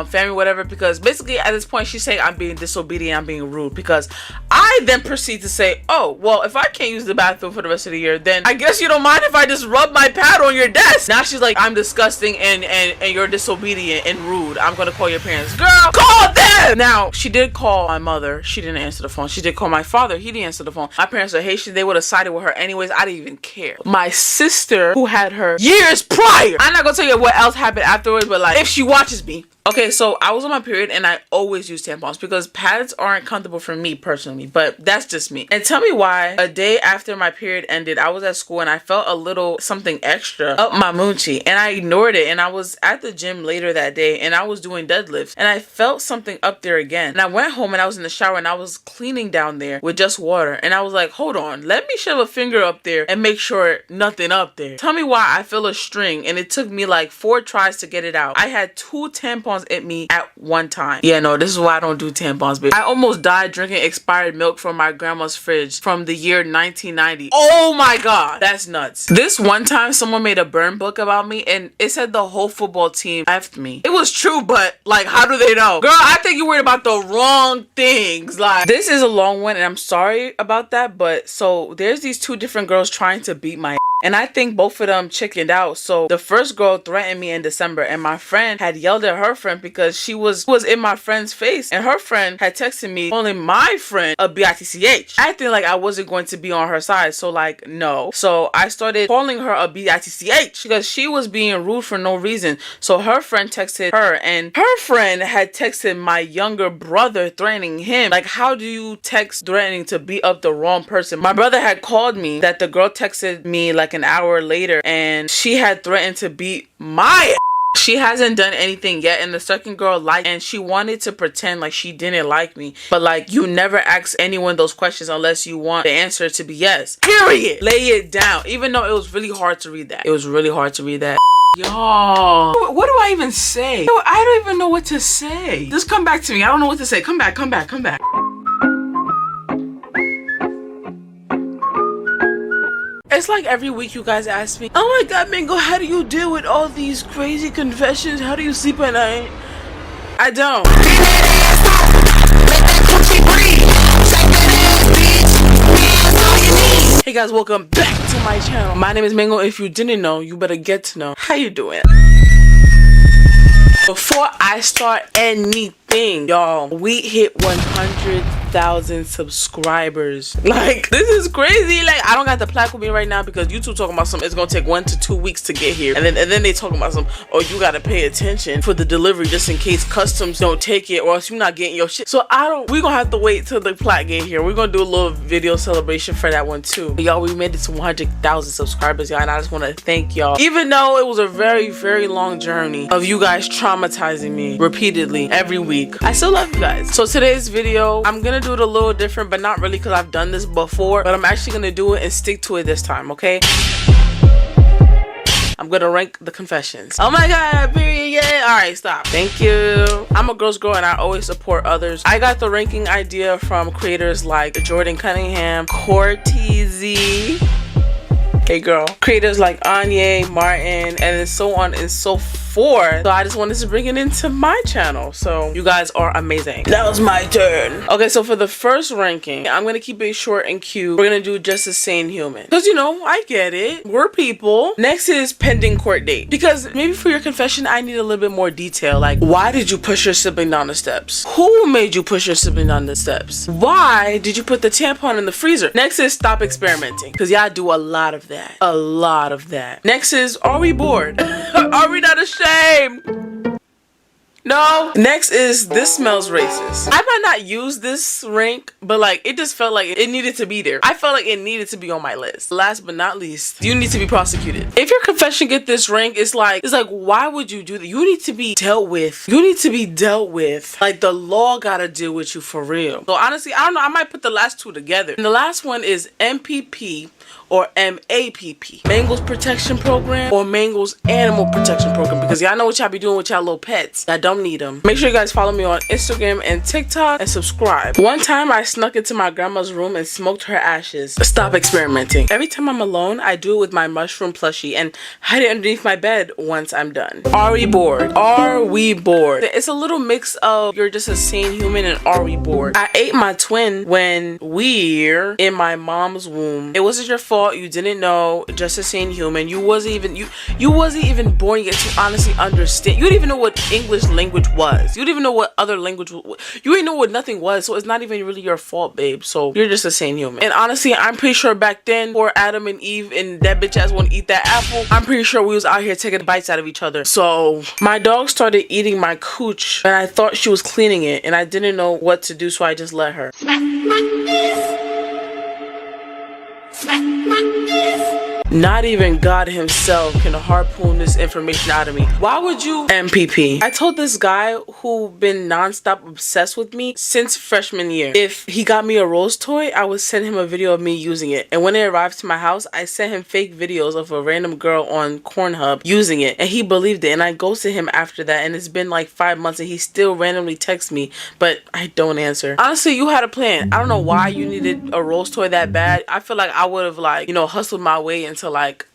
family, whatever, because basically at this point she's saying I'm being disobedient, I'm being rude, because I then proceed to say, oh, well, if I can't use the bathroom for the rest of the year, then I guess you don't mind if I just rub my pad on your desk. Now she's like, I'm disgusting and you're disobedient and rude. I'm gonna call your parents. Girl, call them! Now, she did call my mother. She didn't answer the phone. She did call my father. He didn't answer the phone. My parents are Haitian. They would have sided with her anyways. I didn't even care. My sister, who had her years prior, I'm not gonna tell you what else happened afterwards, but like, if she watches me. Okay, so I was on my period and I always use tampons because pads aren't comfortable for me personally, but that's just me. And tell me why a day after my period ended, I was at school and I felt a little something extra up my moochie and I ignored it, and I was at the gym later that day and I was doing deadlifts and I felt something up there again. And I went home and I was in the shower and I was cleaning down there with just water, and I was like, hold on, let me shove a finger up there and make sure nothing up there. Tell me why I feel a string and it took me like 4 tries to get it out. I had 2 tampons at me at one time. Yeah, no, this is why I don't do tampons, baby. I almost died drinking expired milk from my grandma's fridge from the year 1990. Oh my god, that's nuts. This one time someone made a burn book about me and it said the whole football team effed me. It was true, but like, how do they know? Girl, I think you're worried about the wrong things. Like, this is a long one and I'm sorry about that, but so there's these 2 different girls trying to beat my and I think both of them chickened out. So the first girl threatened me in December and my friend had yelled at her friend because she was in my friend's face, and her friend had texted me calling my friend a bitch, acting like I wasn't going to be on her side. So like, no. So I started calling her a bitch because she was being rude for no reason. So her friend texted her and her friend had texted my younger brother threatening him. Like, how do you text threatening to beat up the wrong person? My brother had called me that the girl texted me like an hour later and she had threatened to beat my She hasn't done anything yet, and the second girl liked, and she wanted to pretend like she didn't like me. But like, you never ask anyone those questions unless you want the answer to be yes. Period. Lay it down. Even though it was really hard to read that. It was really hard to read that. Y'all, what do I even say? Yo, I don't even know what to say. Just come back to me. I don't know what to say. Come back, come back, come back. It's like every week you guys ask me, oh my god, Mingo, how do you deal with all these crazy confessions? How do you sleep at night? I don't. Hey guys, welcome back to my channel. My name is Mingo. If you didn't know, you better get to know. How you doing? Before I start anything, y'all, we hit 100,000 subscribers. Like, this is crazy. Like, I don't got the plaque with me right now because YouTube talking about something. It's gonna take 1 to 2 weeks to get here, and then they talking about some. Oh, you gotta pay attention for the delivery just in case customs don't take it, or else you're not getting your shit. So we gonna have to wait till the plaque get here. We're gonna do a little video celebration for that one too. But y'all, we made it to 100,000 subscribers, y'all, and I just want to thank y'all. Even though it was a very, very long journey of you guys traumatizing me repeatedly every week, I still love you guys. So today's video, I'm gonna do it a little different, but not really because I've done this before, but I'm actually gonna do it and stick to it this time, okay? I'm gonna rank the confessions. Oh my god, period, yeah. Alright, stop. Thank you. I'm a girl's girl and I always support others. I got the ranking idea from creators like Jordan Cunningham, Cortez, hey girl, creators like Anya, Martin, and then so on and so forth. So I just wanted to bring it into my channel. So you guys are amazing. That was my turn. Okay, so for the first ranking, I'm gonna keep it short and cute. We're gonna do Just a Sane Human, because you know, I get it, we're people. Next is Pending Court Date, because maybe for your confession I need a little bit more detail. Like, why did you push your sibling down the steps? Who made you push your sibling down the steps? Why did you put the tampon in the freezer? Next is Stop Experimenting, because y'all do a lot of that. A lot of that. Next is Are we bored? Are we not ashamed? No. Next is This Smells Racist. I might not use this rank, but like, it just felt like it needed to be there. I felt like it needed to be on my list. Last but not least, you need to be prosecuted. If your confession get this rank, it's like why would you do that? You need to be dealt with. You need to be dealt with. Like, the law gotta deal with you for real. So honestly, I don't know, I might put the last two together. And the last one is MPP or MAPP, Mangles Protection Program or Mangles Animal Protection Program, because y'all know what y'all be doing with y'all little pets. I don't need them. Make sure you guys follow me on Instagram and TikTok and subscribe. One time I snuck into my grandma's room and smoked her ashes. Stop experimenting. Every time I'm alone, I do it with my mushroom plushie and hide it underneath my bed once I'm done. Are we bored? Are we bored? It's a little mix of You're Just a Sane Human and Are we bored? I ate my twin when we're in my mom's womb. It wasn't your fault. You didn't know. Just a Sane Human. You wasn't even born yet to honestly understand. You didn't even know what English language was. You didn't even know what other language was. You didn't know what nothing was. So it's not even really your fault, babe. So you're just a sane human. And honestly, I'm pretty sure back then, before Adam and Eve and that bitch ass want to eat that apple, I'm pretty sure we was out here taking bites out of each other. So my dog started eating my cooch and I thought she was cleaning it and I didn't know what to do, so I just let her. Not even God himself can harpoon this information out of me. Why would you MPP? I told this guy who been nonstop obsessed with me since freshman year, if he got me a Rose toy, I would send him a video of me using it. And when it arrived to my house, I sent him fake videos of a random girl on Pornhub using it. And he believed it. And I ghosted him after that. And it's been like 5 months and he still randomly texts me, but I don't answer. Honestly, you had a plan. I don't know why you needed a Rose toy that bad. I feel like I would have, like, you know, hustled my way into like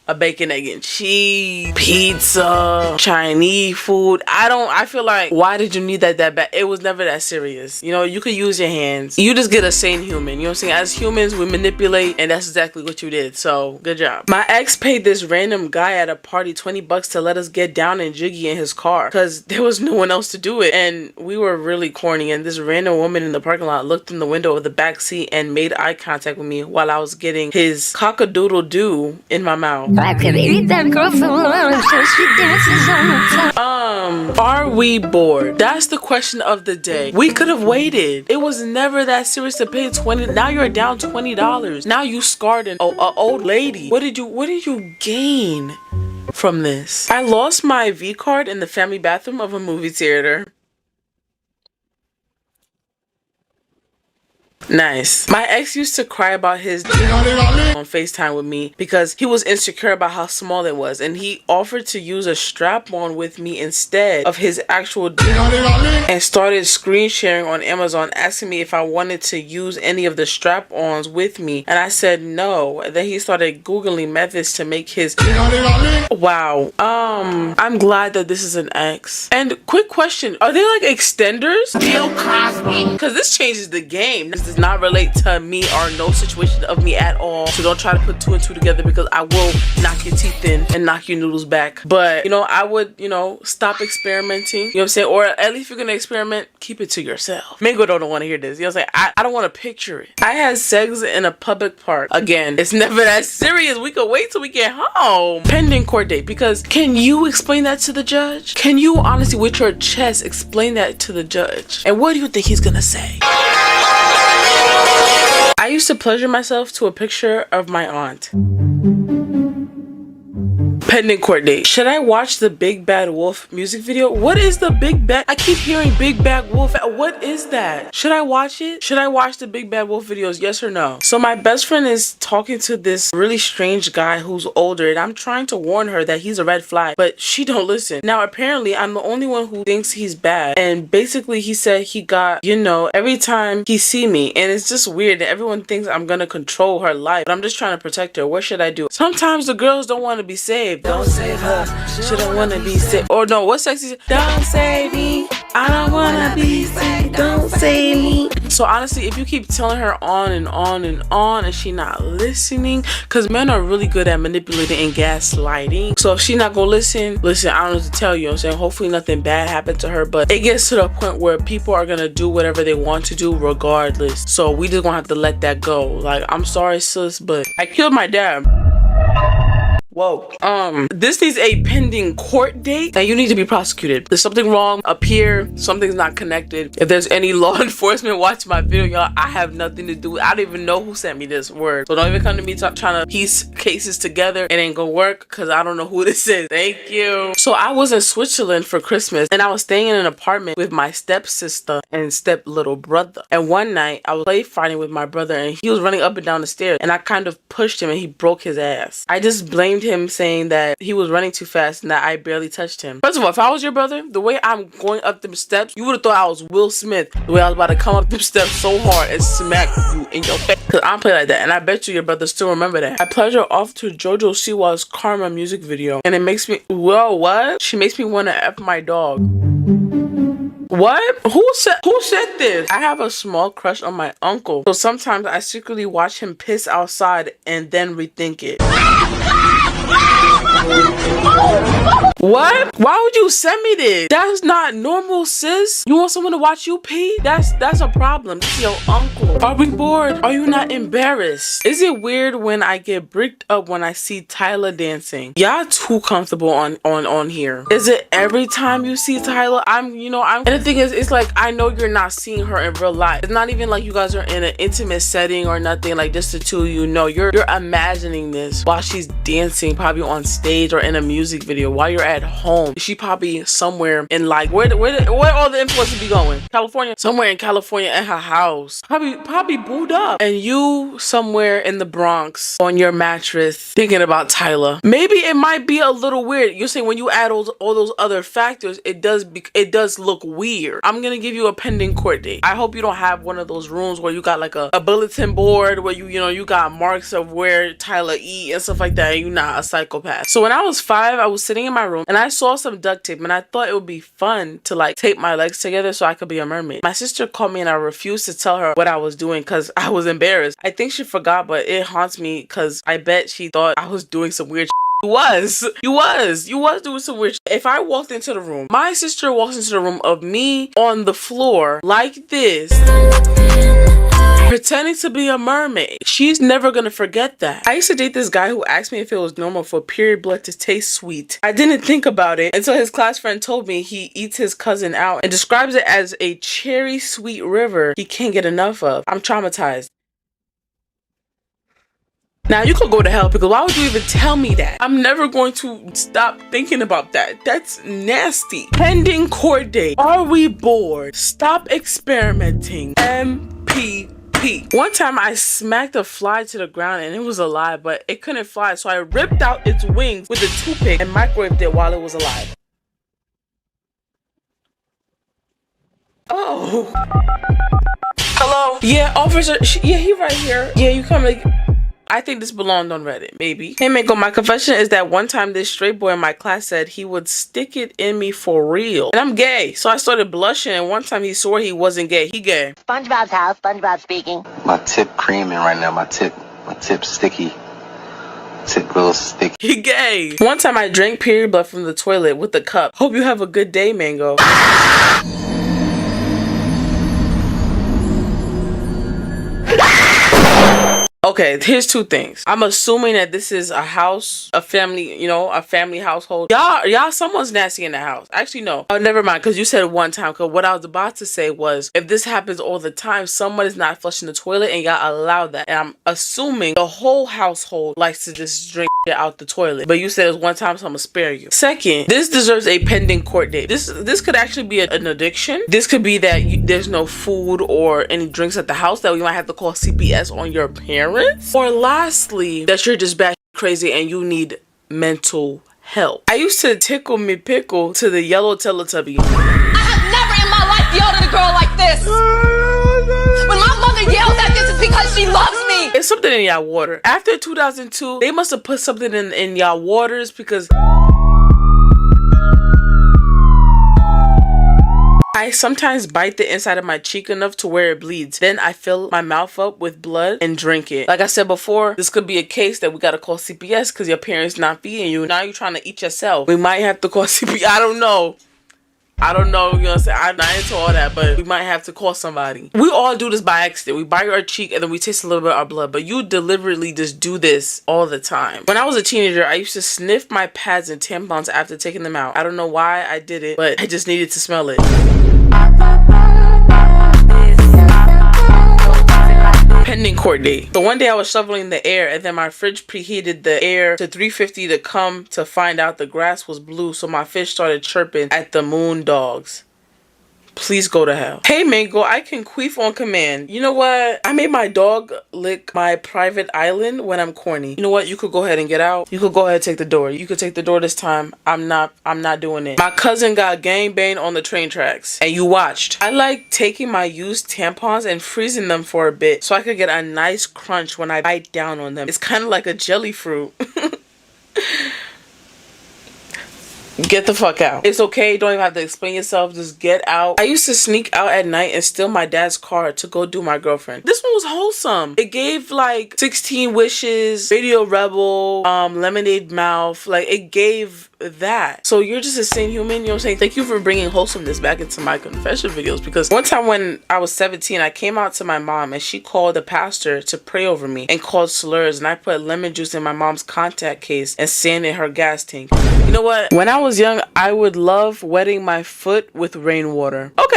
a bacon, egg, and cheese, pizza, Chinese food. I feel like, why did you need that bad? It was never that serious. You know, you could use your hands. You just get a sane human. You know what I'm saying? As humans, we manipulate, and that's exactly what you did. So, good job. My ex paid this random guy at a party $20 to let us get down and jiggy in his car because there was no one else to do it. And we were really corny. And this random woman in the parking lot looked in the window of the back seat and made eye contact with me while I was getting his cock-a-doodle-doo in my mouth. I could eat that girl for lunch, so she dances on the top. Are we bored? That's the question of the day. We could have waited. It was never that serious to pay $20. Now you're down $20. Now you scarred an old lady. What did you gain from this. I lost my V card in the family bathroom of a movie theater. Nice. My ex used to cry about his on FaceTime with me because he was insecure about how small it was, and he offered to use a strap-on with me instead of his actual and started screen sharing on Amazon asking me if I wanted to use any of the strap-ons with me, and I said no. And then he started googling methods to make his wow. I'm glad that this is an ex. And quick question, are they like extenders? Bill Cosby. Because this changes the game. This does not relate to me or no situation of me at all. So don't try to put two and two together because I will knock your teeth in and knock your noodles back. But, you know, I would, you know, stop experimenting. You know what I'm saying? Or at least if you're going to experiment, keep it to yourself. Mingo don't want to hear this. You know what I'm saying? I don't want to picture it. I had sex in a public park. Again, it's never that serious. We could wait till we get home. Pending court date. Because can you explain that to the judge? Can you honestly, with your chest, explain that to the judge? And what do you think he's going to say? I used to pleasure myself to a picture of my aunt. Pending court date. Should I watch the Big Bad Wolf music video? What is the Big Bad? I keep hearing Big Bad Wolf. What is that? Should I watch it? Should I watch the Big Bad Wolf videos? Yes or no? So my best friend is talking to this really strange guy who's older, and I'm trying to warn her that he's a red flag, but she don't listen. Now apparently I'm the only one who thinks he's bad, and basically he said he got, you know, every time he see me, and it's just weird that everyone thinks I'm gonna control her life, but I'm just trying to protect her. What should I do? Sometimes the girls don't want to be saved. Don't save her. She don't wanna be saved. Or no, what's sexy? Don't save me. I don't wanna be saved. Don't save me. So honestly, if you keep telling her on and on and on and she not listening, because men are really good at manipulating and gaslighting. So if she not gonna listen, I don't know what to tell you. You know what I'm saying? Hopefully nothing bad happened to her, but it gets to the point where people are gonna do whatever they want to do regardless. So we just gonna have to let that go. Like, I'm sorry, sis, but I killed my dad. Whoa. This needs a pending court date. Now you need to be prosecuted. There's something wrong up here. Something's not connected. If there's any law enforcement watching my video, y'all, I have nothing to do with it. I don't even know who sent me this word. So don't even come to me trying to piece cases together. It ain't gonna work because I don't know who this is. Thank you. So I was in Switzerland for Christmas, and I was staying in an apartment with my stepsister and step little brother. And one night I was play fighting with my brother, and he was running up and down the stairs, and I kind of pushed him and he broke his ass. I just blamed him, saying that he was running too fast and that I barely touched him. First of all, if I was your brother, the way I'm going up them steps, you would have thought I was Will Smith. The way I was about to come up them steps so hard and smack you in your face. Cause I don't play like that, and I bet you your brother still remember that. I pledged her off to JoJo Siwa's Karma music video, and it makes me, whoa, what? She makes me want to F my dog. What? Who said this? I have a small crush on my uncle, so sometimes I secretly watch him piss outside and then rethink it. What? Why would you send me this? That's not normal, sis. You want someone to watch you pee? That's a problem. This is your uncle. Are we bored? Are you not embarrassed? Is it weird when I get bricked up when I see Tyler dancing? Y'all too comfortable on here. Is it every time you see Tyler? And the thing is, it's like, I know you're not seeing her in real life. It's not even like you guys are in an intimate setting or nothing, like just the two of you. No, you're imagining this while she's dancing, probably on stage or in a music video while you're at home. She probably somewhere in, like, where all the influencers be going? California? Somewhere in California at her house. Probably booed up. And you somewhere in the Bronx on your mattress thinking about Tyler. Maybe it might be a little weird. You're saying when you add all those other factors, it does look weird. I'm gonna give you a pending court date. I hope you don't have one of those rooms where you got like a bulletin board where you got marks of where Tyler eat and stuff like that, and you're not a psychopath. So when I was 5, I was sitting in my room and I saw some duct tape, and I thought it would be fun to like tape my legs together so I could be a mermaid. My sister called me and I refused to tell her what I was doing because I was embarrassed. I think she forgot, but it haunts me because I bet she thought I was doing some weird shit. You was doing some weird shit. If I walked into the room, my sister walks into the room of me on the floor like this, pretending to be a mermaid. She's never gonna forget that. I used to date this guy who asked me if it was normal for period blood to taste sweet. I didn't think about it until his class friend told me he eats his cousin out and describes it as a cherry sweet river he can't get enough of. I'm traumatized. Now you could go to hell because why would you even tell me that? I'm never going to stop thinking about that. That's nasty. Pending court date. Are we bored? Stop experimenting. MPP. One time I smacked a fly to the ground and it was alive, but it couldn't fly, so I ripped out its wings with a toothpick and microwaved it while it was alive. Oh. Hello? Yeah, officer. Yeah, he right here. Yeah, you come like... I think this belonged on Reddit, maybe. Hey, Mako, my confession is that one time this straight boy in my class said he would stick it in me for real. And I'm gay, so I started blushing, and one time he swore he wasn't gay. He gay. SpongeBob's house, SpongeBob speaking. My tip creaming right now. My tip sticky. Tip real sticky. He gay. One time I drank period blood from the toilet with a cup. Hope you have a good day, Mango. Okay, here's two things. I'm assuming that this is a house, a family, you know, a family household. Y'all, someone's nasty in the house. Actually, no. Oh, never mind, because you said one time. Because what I was about to say was, if this happens all the time, someone is not flushing the toilet and y'all allow that. And I'm assuming the whole household likes to just drink out the toilet. But you said it was one time, so I'm gonna spare you. Second, this deserves a pending court date. This could actually be an addiction. This could be that there's no food or any drinks at the house, that we might have to call CPS on your parents. Or lastly, that you're just batshit crazy and you need mental help. I used to tickle me pickle to the yellow Teletubby. I have never in my life yelled at a girl like this. When my mother yells at this, it's because she loves me. It's something in y'all water. After 2002, they must have put something in y'all waters, because I sometimes bite the inside of my cheek enough to where it bleeds. Then I fill my mouth up with blood and drink it. Like I said before, this could be a case that we gotta call CPS because your parents not feeding you. Now you're trying to eat yourself. We might have to call CPS. I don't know. You know what I'm saying? I'm not into all that, but we might have to call somebody. We all do this by accident. We bite our cheek and then we taste a little bit of our blood, but you deliberately just do this all the time. When I was a teenager, I used to sniff my pads and tampons after taking them out. I don't know why I did it, but I just needed to smell it. Pending court date. So one day I was shoveling the air and then my fridge preheated the air to 350 to come to find out the grass was blue, so my fish started chirping at the moon dogs. Please go to hell. Hey Mango, I can queef on command. You know what? I made my dog lick my private island when I'm corny. You know what? You could go ahead and get out. You could go ahead and take the door. You could take the door this time. I'm not doing it. My cousin got gangbanged on the train tracks and you watched. I like taking my used tampons and freezing them for a bit so I could get a nice crunch when I bite down on them. It's kind of like a jelly fruit. Get the fuck out. It's okay. You don't even have to explain yourself. Just get out. I used to sneak out at night and steal my dad's car to go do my girlfriend. This one was wholesome. It gave like 16 Wishes, Radio Rebel, Lemonade Mouth. Like it gave that. So you're just a sane human, you know what I'm saying? Thank you for bringing wholesomeness back into my confession videos, because one time when I was 17, I came out to my mom and she called the pastor to pray over me and called slurs, and I put lemon juice in my mom's contact case and sand in her gas tank. You know what? When I was young, I would love wetting my foot with rainwater. Okay.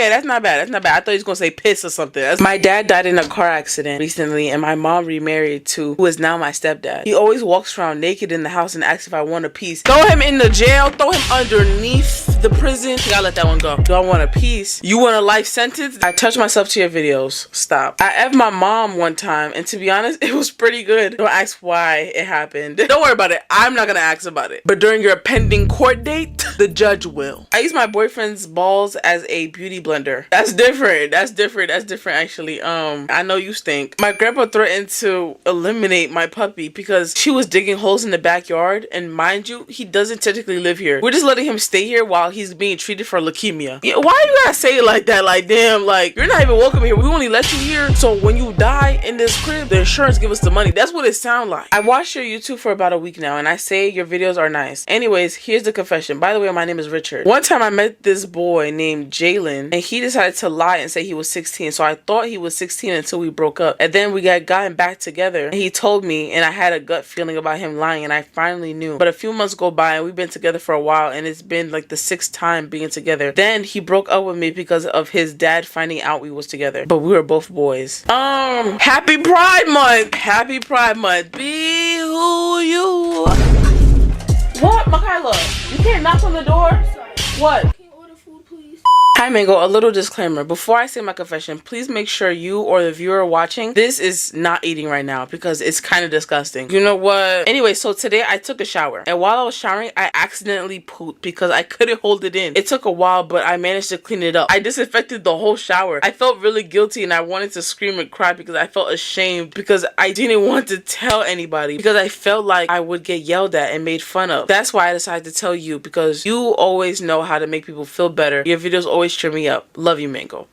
That's not bad. I thought he was gonna say piss or something. My dad died in a car accident recently and my mom remarried to who is now my stepdad. He always walks around naked in the house and asks if I want a piece. Throw him in the jail, throw him underneath the prison. You gotta let that one go. Do I want a piece? You want a life sentence? I touch myself to your videos. Stop. I F'd my mom one time and to be honest, it was pretty good. Don't ask why it happened. Don't worry about it. I'm not gonna ask about it. But during your pending court date, the judge will. I use my boyfriend's balls as a beauty blender. That's different actually. I know you stink. My grandpa threatened to eliminate my puppy because she was digging holes in the backyard, and mind you, he doesn't technically live here. We're just letting him stay here while he's being treated for leukemia. Yeah, why you gotta say it like that? Like, damn, like, you're not even welcome here. We only let you here so when you die in this crib, the insurance give us the money. That's what it sounds like. I watched your YouTube for about a week now and I say your videos are nice. Anyways, here's the confession. By the way, my name is Richard. One time I met this boy named Jalen, and he decided to lie and say he was 16. So I thought he was 16 until we broke up. And then we got gotten back together, and he told me, and I had a gut feeling about him lying, and I finally knew. But a few months go by, and we've been together for a while, and it's been like the 6th time being together. Then he broke up with me because of his dad finding out we was together. But we were both boys. Happy Pride Month! Happy Pride Month! Be who you. What, Michaela? You can't knock on the door? What? Hi Mango, a little disclaimer. Before I say my confession, please make sure you or the viewer watching this is not eating right now because it's kind of disgusting. You know what? Anyway, so today I took a shower, and while I was showering, I accidentally pooped because I couldn't hold it in. It took a while, but I managed to clean it up. I disinfected the whole shower. I felt really guilty and I wanted to scream and cry because I felt ashamed because I didn't want to tell anybody because I felt like I would get yelled at and made fun of. That's why I decided to tell you because you always know how to make people feel better. Your videos always cheer me up. Love you, Mango.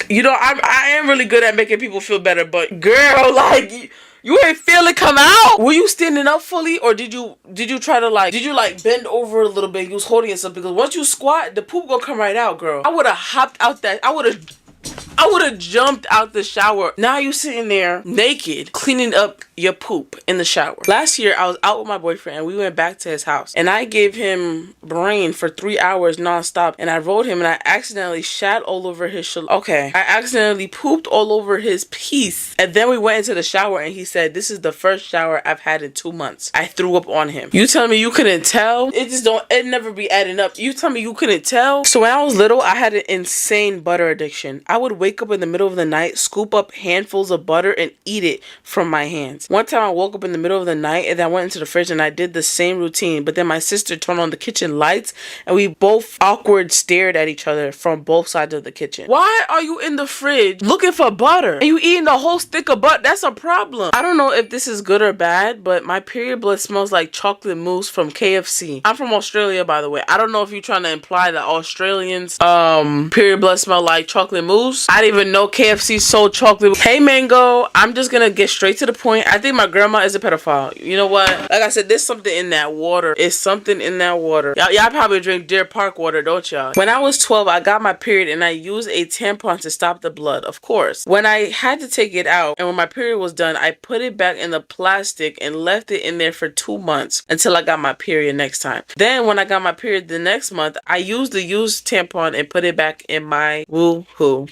You know, I am really good at making people feel better, but girl, like you ain't feel it come out. Were you standing up fully, or did you try to like bend over a little bit? You was holding yourself because once you squat, the poop gonna come right out, girl. I would have hopped out that. I would have jumped out the shower. Now you sitting there naked, cleaning up your poop in the shower. Last year, I was out with my boyfriend and we went back to his house. And I gave him brain for 3 hours nonstop. And I rode him and I accidentally shat all over his I accidentally pooped all over his piece. And then we went into the shower and he said, this is the first shower I've had in 2 months. I threw up on him. You telling me you couldn't tell? It never be adding up. You tell me you couldn't tell? So when I was little, I had an insane butter addiction. I would wake up in the middle of the night, scoop up handfuls of butter and eat it from my hands. One time I woke up in the middle of the night and I went into the fridge and I did the same routine, but then my sister turned on the kitchen lights and we both awkward stared at each other from both sides of the kitchen. Why are you in the fridge looking for butter and you eating the whole stick of butter? That's a problem. I don't know if this is good or bad, but my period blood smells like chocolate mousse from KFC. I'm from Australia, by the way. I don't know if you're trying to imply that Australians period blood smell like chocolate mousse. I didn't even know KFC sold chocolate. Hey Mango, I'm just gonna get straight to the point. I think my grandma is a pedophile. You know what? Like I said, there's something in that water. It's something in that water. Y'all probably drink Deer Park water, don't y'all? When I was 12, I got my period and I used a tampon to stop the blood, of course. When I had to take it out and when my period was done, I put it back in the plastic and left it in there for 2 months until I got my period next time. Then when I got my period the next month, I used the used tampon and put it back in my woo-hoo.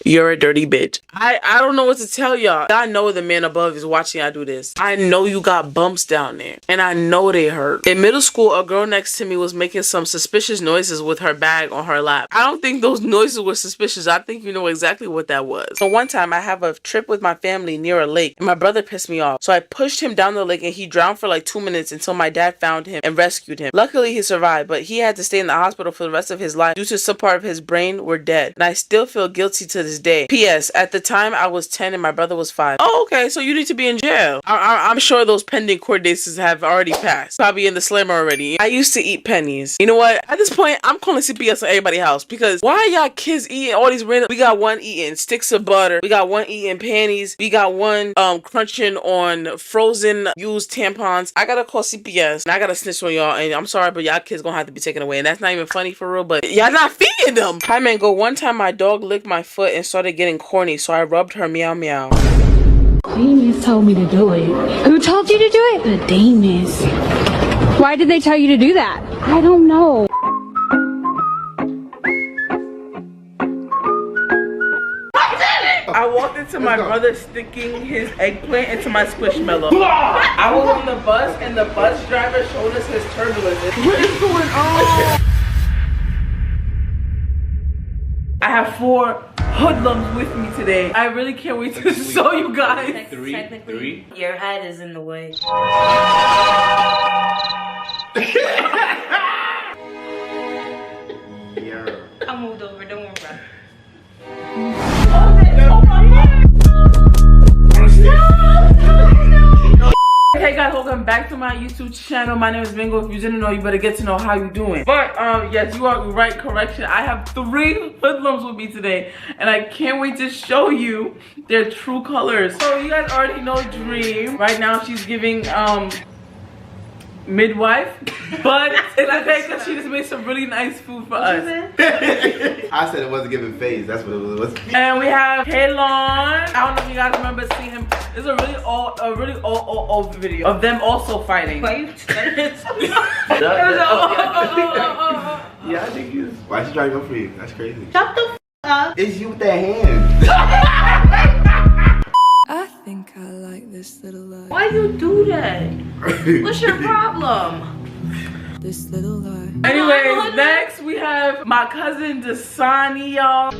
You're a dirty bitch. I don't know what to tell y'all. I know the man above is watching I do this. I know you got bumps down there. And I know they hurt. In middle school, a girl next to me was making some suspicious noises with her bag on her lap. I don't think those noises were suspicious. I think you know exactly what that was. So one time I have a trip with my family near a lake and my brother pissed me off. So I pushed him down the lake and he drowned for like 2 minutes until my dad found him and rescued him. Luckily he survived, but he had to stay in the hospital for the rest of his life due to some part of his brain were dead. And I still feel guilty to this day. P.S. At the time I was 10 and my brother was 5. Oh, okay, so you need to be in jail. I'm sure those pending court dates have already passed. Probably in the slammer already. I used to eat pennies. You know what? At this point, I'm calling CPS on everybody's house because why are y'all kids eating all these random? We got one eating sticks of butter. We got one eating panties. We got one crunching on frozen used tampons. I gotta call CPS and I gotta snitch on y'all. And I'm sorry, but y'all kids gonna have to be taken away. And that's not even funny for real. But y'all not feeding them. Hi Mango. One time my dog licked my foot and started getting corny, so I rubbed her meow meow. Demas told me to do it. Who told you to do it? The Demas. Why did they tell you to do that? I don't know. I walked into my brother sticking his eggplant into my squishmallow. I was on the bus and the bus driver showed us his turbulence. What is going on? I have 4 hoodlums with me today. I really can't wait to show you guys. Three. Your head is in the way. I moved over, don't worry about it. Hey guys, welcome back to my my YouTube channel. My name is Mingo. If you didn't know, you better get to know how you doing. But yes, you are right. Correction. I have 3 hoodlums with me today, and I can't wait to show you their true colors. So you guys already know Dream. Right now, she's giving midwife, but it's okay because she just made some really nice food for us. I said it wasn't giving phase. That's what it was. And we have Kalon. I don't know if you guys remember seeing him. It's a really old video of them also fighting. Why you Yeah, I think you. Why she trying to go for you? That's crazy. Shut the f up. It's you with that hand. I think I like this little life. Why you do that? What's your problem? This little life. Anyways, next we have my cousin Dasani, y'all.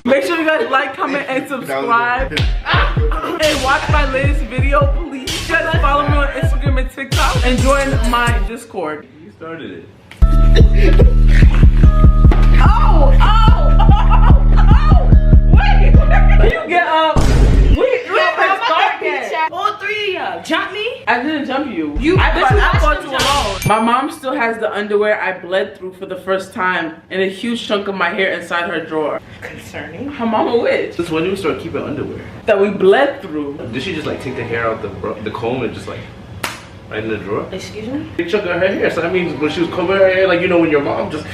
Make sure you guys like, comment, and subscribe. And watch my latest video, please. You guys follow me on Instagram and TikTok. And join my Discord. You started it. Oh! Wait! Can you get up? We haven't started yet. All 3 of y'all jump me. I didn't jump you. I fought you alone. My mom still has the underwear I bled through for the first time and a huge chunk of my hair inside her drawer. Concerning. Her mama witch. Since when do we start keeping underwear? That we bled through. Did she just like take the hair out the comb and just like right in the drawer? Excuse me? Big chunk of her hair. So that means when she was combing her hair, like you know when your mom just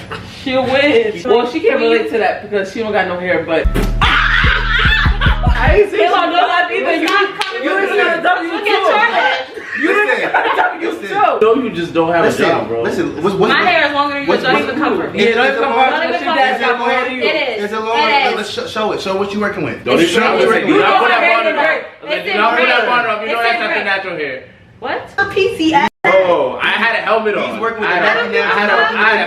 She a witch. Well, she can't relate to that because she don't got no hair, but I ain't saying she don't got either. You listen to the W2. You listen to the W2. no, you just don't have a job, bro. Listen, My hair is longer than yours. Don't even come for me. Yeah, don't even come for me. She dad's got more hair than you. It is. It's a long. Let's show it. Show what you working with. Don't even show what you working do with. not put that hair bonnet in up. red. Do not put that bonnet up. You know that's not the natural hair. What? A PC ass. Oh, I had a helmet on. He's working with I had a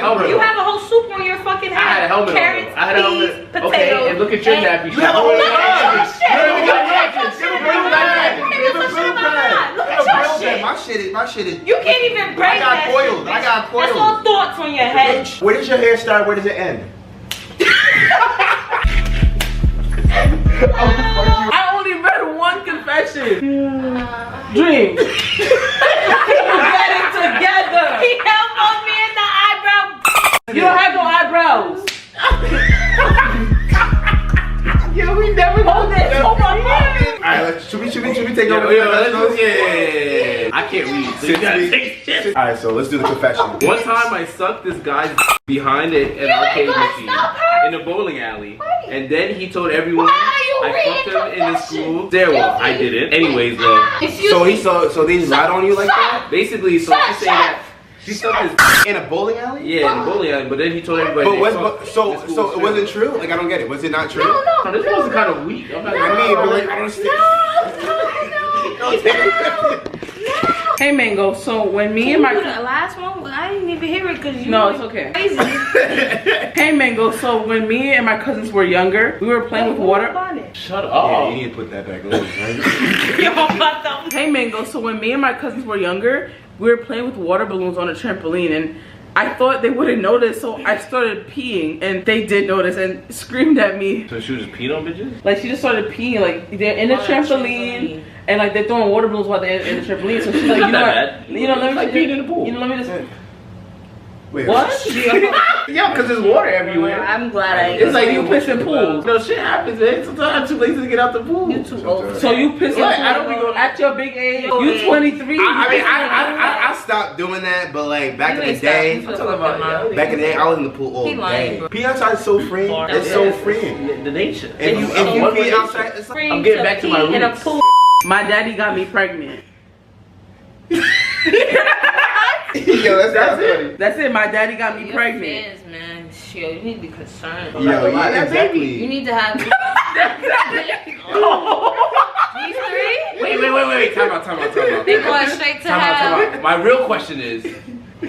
helmet You on. have a whole soup on your fucking head. I had a helmet on. Carrots, I had a helmet. peas, potatoes. Okay, and look at your nappy. You have a whole Look at your shit. You don't even got Look at your shit. My shit is. You can't even break that. I got coils. shit, I got bitch. That's all coils. thoughts on your head. Where does your hair start? Where does it end? I only read one confession. Dream. Get it together. He elbowed me in the eyebrow. You don't have no eyebrows. Yeah, we never Hold it. Hold my phone. Alright, should we take over? Yeah. I can't read. So you gotta take shit. Alright, so let's do the confession. One time I sucked this guy's behind an arcade machine in a bowling alley, and then he told everyone I fucked him in the school stairwell. I didn't. Anyways, though. So they just lied on you like that? Basically, so she said that she sucked his In a bowling alley? yeah in a bowling alley, but then he told everybody. So it wasn't true? Like I don't get it. Was it not true? No. This was kind of weak. I'm not I mean, but like I don't understand. Hey Mango, so when me and my The last one, I didn't even hear it because you No, were it's okay. crazy. Hey Mango, so when me and my cousins were younger, we were playing with water. Shut Yeah, up. you need to put that back on, right? Hey Mango, so when me and my cousins were younger, we were playing with water balloons on a trampoline, and I thought they wouldn't notice, so I started peeing, and they did notice and screamed at me. So she was just peeing on bitches? Like she just started peeing, like they're in the trampoline, and like they're throwing water balloons while they're in the trampoline. So she's like, you know what? You know, let me like peeing in the pool. You know, let me just. Wait, What? Yeah, because there's water everywhere. I'm glad I It's like you piss in pools. No shit happens. Sometimes I'm too lazy to get out the pool. You too old. So you piss in Right, pools I don't be going- at your big age. Yo, You age. 23. I stopped doing that, but like back You in ain't the day, stopped. You talking about back in the day, I was in the pool all He lying, day. bro. Pee outside is so free. It's so free. The nature. If you pee outside, it's like, I'm getting back to my in a roots. pool. My daddy got me pregnant. yo, that's funny. That's it. My daddy got me Your pregnant. fans, man. Yo, you need to be concerned. Yo, yeah, You exactly. need to have these three. Wait. Time out. They going straight to Time hell. out. My real question is,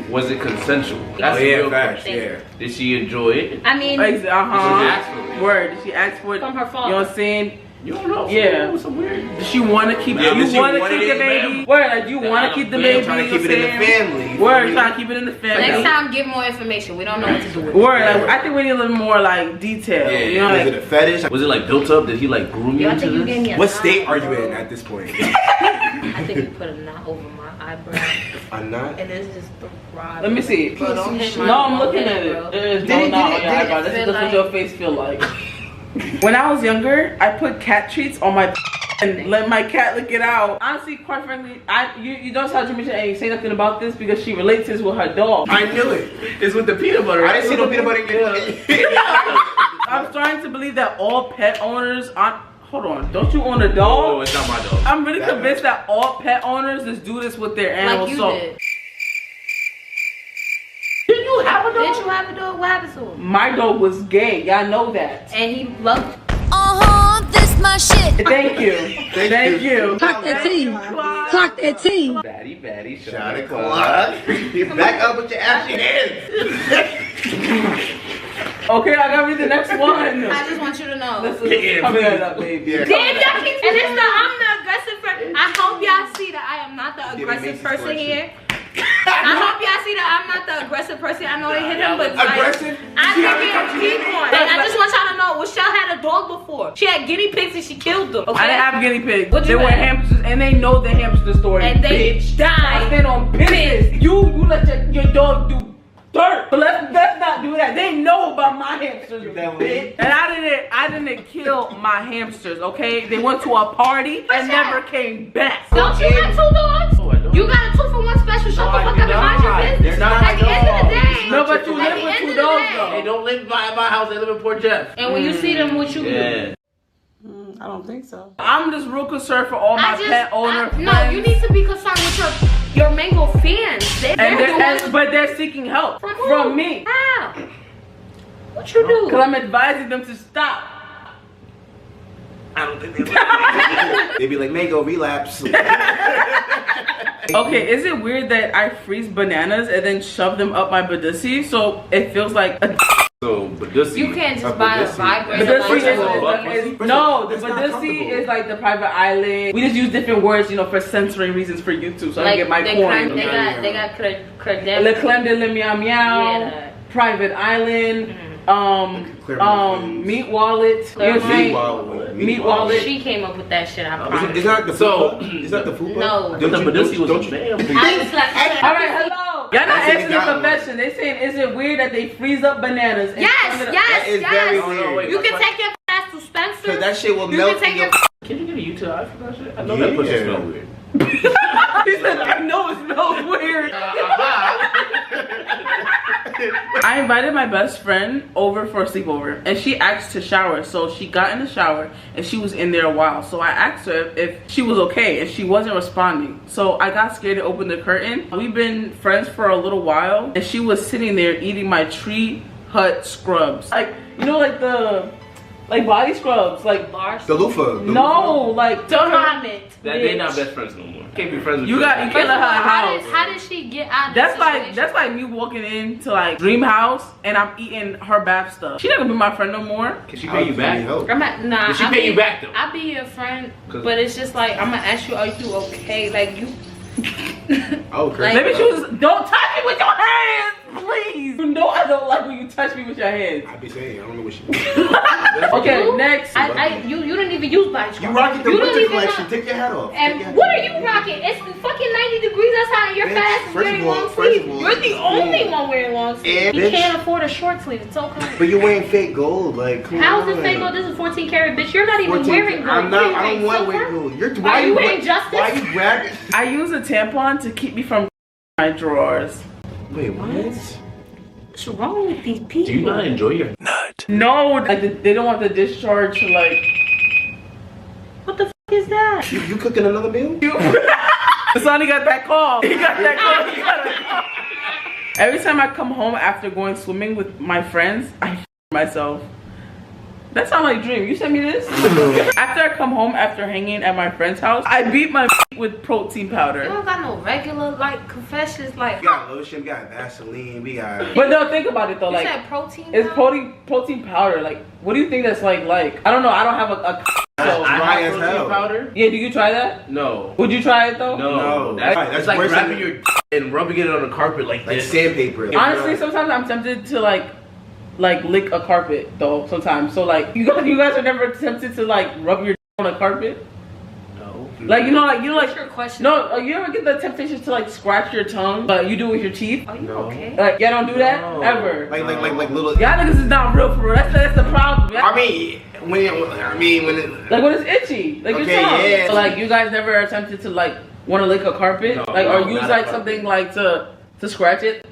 was it consensual? That's the real question. Yeah. Did she enjoy it? I mean, Did she ask for it? Word. She asked for it. From her father. You know what I'm saying? You don't know. Yeah. Some weird. Does she want to keep? Yeah, You does she want to want keep it the in baby? Word, like you want to keep the baby? Trying to keep it in the family. Word, trying to keep it in the family. Next time, give more information. We don't know what to do with it. Word, like, I think we need a little more like detail. Yeah, you know, Is like, it a fetish? Was it like built up? Did he like groom you Yo, I into think you this? gave me a What knot, state are you bro. in at this point? I think you put a knot over my eyebrow. I'm not. And it's just throbbing. let me see. Bro, don't hit my, No, I'm don't looking hit at it. bro. There's Did no it- knot did on it- your did it eyebrow. This is feel just what like- your face feel like. When I was younger, I put cat treats on my and let my cat lick it out. Honestly, quite frankly, you don't tell Jimmy and say nothing about this because she relates this with her dog. I knew it. It's with the peanut butter. I didn't see no peanut butter in your I'm starting to believe that all pet owners aren't. Hold on, don't you own a Oh, dog? it's not my dog. I'm really convinced that all pet owners just do this with their animals. Like you so did. Did you have a dog? Did you have a dog? What happened to him? My dog was gay. Y'all know that. And he loved This my shit. Thank you. Thank you. Clock that T. Clock that T. Batty, Shot o'clock. Back up with your ashy hands. Okay, I gotta read the next one. I just want you to know. This is coming up, baby. Yeah. Damn, y'all keep and it's the I'm the aggressive person. I hope y'all see that I am not the aggressive person here. I hope y'all see that I'm not the aggressive person. I know they hit him, but like, Aggressive? I think it's keep on. And I just want y'all to know, Michelle had a dog before. She had guinea pigs and she killed them. Okay? I didn't have guinea pigs. What They you were had? hamsters, and they know the hamster story. And they bitch. died. I stand on business. You let your dog do dirt, but let's not do that. They know about my hamsters, bitch. And I didn't kill my hamsters. Okay, they went to a party and never came back. Don't you got 2 dogs? No, I don't. You got a 2 for 1 special. Shut the I fuck do up and mind your not. business. They're not At the my end of the dogs. day. No, but you At live the with end 2 of the dogs day. though. They don't live by my house. They live in Port Jeff. And when you see them, what you do? Yeah. I don't think so. I'm just real concerned for all my pet owner friends. No, you need to be concerned with your mango fans. But they're seeking help from me. How? What you do? Because I'm advising them to stop. I don't think they They be like, Mango, relapse. Okay, is it weird that I freeze bananas and then shove them up my badussi so it feels like a So, Badussi. You can't just buy a vibrator. Badussi like no, the badussi is like the private island. We just use different words, for censoring reasons for YouTube, so I can get my coin. They got credentials. Le Clem de le Meow Meow, private island, meat wallet. You know what I'm saying? Meat wallet. She came up with that shit. I promise. Is that the food? Is that the food? No. The Badussi was a damn food. I was like, All right, hello. Y'all not answering the confession. They saying, is it weird that they freeze up bananas? And yes, That is very weird. You can take your ass to Spencer. Cause that shit will You melt can in take your. Can you get a UTI for that shit? I know that pussy smell weird. He said, I know it smells weird. I invited my best friend over for a sleepover and she asked to shower. So she got in the shower and she was in there a while. So I asked her if she was okay and she wasn't responding. So I got scared to open the curtain. We've been friends for a little while and she was sitting there eating my Tree Hut scrubs. Like, like the body scrubs. Like The loofah. no, like Don't comment. They're not best friends no more. Can't be friends with You can't let her house. How did she get out of That's this like me walking into like Dream House and I'm eating her bath stuff. She not gonna be my friend no more. Can she pay you back? Nah, Did she pay you back though? I'll be your friend, but it's just like I'm gonna ask you, are you okay? Like you. Oh, crazy. Let me choose. Don't touch me with your hands, please. You know I don't like when you touch me with your hands. I be saying, I don't know what she. Okay, You? next. You didn't even use body scrub. You rocking the You don't winter even collection. know- Take your hat off. And what are you rocking? It's fucking 90 degrees outside and your Bitch, fat ass is first wearing of all- long first of sleeves. all, You're the only one wearing long sleeves. And You bitch- can't afford a short sleeve. It's okay. But you're wearing fake gold, like come How's on. it fake gold? This is 14 karat, bitch. You're not even 14 wearing gold. I'm not. What are you I don't wearing, want to wear silver? gold. You're. Are you wearing justice? Why you grabbing? I use a tampon to keep me from my drawers. Wait, what? What's wrong with these people? Do you not enjoy your No, like they don't want the discharge to like. What the f is that? You cooking another meal? Sonny got that call. He got that call. He got that call. Every time I come home after going swimming with my friends, I f myself. That sounds like Dream. You sent me this? After I come home after hanging at my friend's house, I beat my with protein powder. You don't got no regular like confessions like. We got lotion, we got Vaseline, we got. But no, think about it though. You Like said protein. it's powder? protein powder. Like, what do you think that's like? I don't know. I don't have a So, dry as hell. Powder? yeah, do you try that? No. Would you try it though? No. That's like worse grabbing than- your and rubbing it on the carpet like Like this. sandpaper. Honestly, sometimes I'm tempted to like lick a carpet though. Sometimes, so like you guys are never tempted to like rub your on a carpet. No. Like you know, like What's your question? no, you ever get the temptation to like scratch your tongue, but you do it with your teeth? Are you No. okay? Like y'all don't do that No. ever. Like little. Y'all niggas is not real for real. That's the problem. I mean, when it. Like when it's itchy, like Okay, your tongue. yeah. So, like you guys never are tempted to like want to lick a carpet, No, like or no, use not like a something like to scratch it.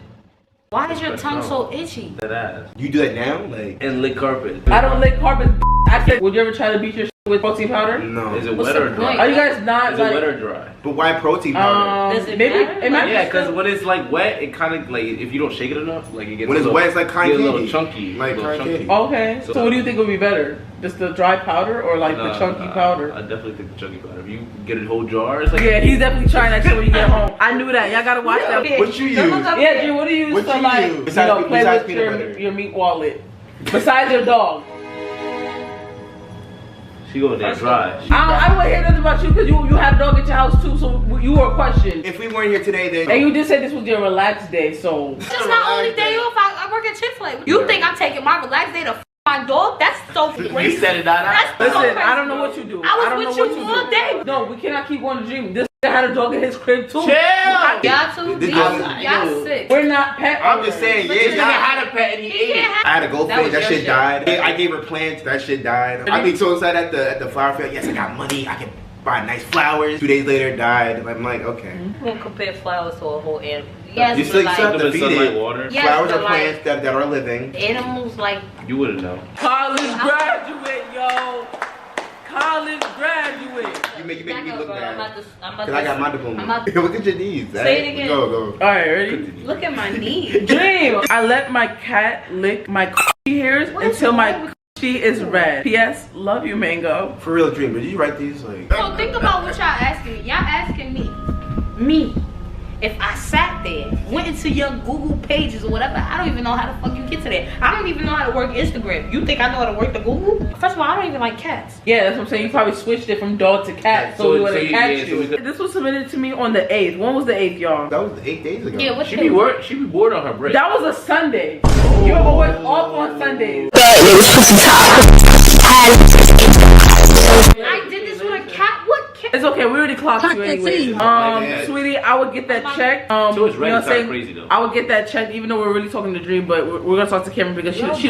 Why is your tongue so itchy? That ass. You do that now, like. And lick carpet. I don't lick carpets. I said, would you ever try to beat your shit with protein powder? No. Is it What's wet or the dry? point? Are you guys not Is like? it wet or dry? But why protein powder? Does it maybe matter? it might Yeah, be because when it's like wet, it kind of like if you don't shake it enough, like it gets When a it's little, wet, it's like cotton get a little candy. chunky, Like a little cotton chunky. candy. Okay, so what do you think would be better? Just the dry powder or like the chunky powder? I definitely think the chunky powder. If you get a whole jar, it's like Yeah, he's definitely trying that shit when you get home. I knew that. Y'all gotta watch that. What you use? Yeah, Drew, what do you use What to you like, use? you Besides- know, play besides with peanut butter. your meat wallet? Besides your dog. she going there dry. I don't want to hear nothing about you because you had a dog at your house too, so you were questioned. If we weren't here today, then. And you did say this was your relaxed day, so. This is my only day off. I work at Chick-fil-A. You think I'm taking my relaxed day to f my dog? That's so crazy. You said it out. That's so Listen, crazy, I don't know bro. what you do. I was don't with know you what you all do. day. No, we cannot keep on the dream. This guy had a dog in his crib too. Chill. Y'all too This deep. dog- Y'all sick. We're not pet I'm just saying, But yeah, you y'all- gotta had a pet and he He ate can't it. have- I had a goldfinch, was that your shit shit. died. I gave her plants, that shit died. I'd be so excited at the flower field. Yes, I got money. I can buy nice flowers. 2 days later, it died. I'm like, okay. You won't compare flowers to a whole animal. Yes, You but still like, have to feed Sunlight, it. water. Yes, Flowers but are like, plants that are living. animals like You wouldn't know. College graduate, yo. College graduate. You make me look I'm bad. about to. Cause I got my diploma. I'm about to Look at your knees. Say it again. Go. All right, ready? look at my knee. Dream. I let my cat lick my hairs until my is red. P.S. Love you, Mango. For real, Dream. Did you write these? Like. So think about what y'all asking me. Y'all asking me. If I sat there, went into your Google pages or whatever, I don't even know how the fuck you get to that. I don't even know how to work Instagram. You think I know how to work the Google? First of all, I don't even like cats. Yeah, that's what I'm saying. You probably switched it from dog to cat, so we would have catch yeah, you. so This was submitted to me on the 8th. When was the 8th, y'all? That was 8 days ago. Yeah, what She be work. She be bored on her break. That was a Sunday. You're always off on Sundays. I did this with a cat. What cat? It's okay, we already clocked you anyway. Yeah. Sweetie, I would get that checked. So it's you know what I'm saying? crazy though. I would get that checked, even though we're really talking to Dream, but we're gonna talk to Cameron because she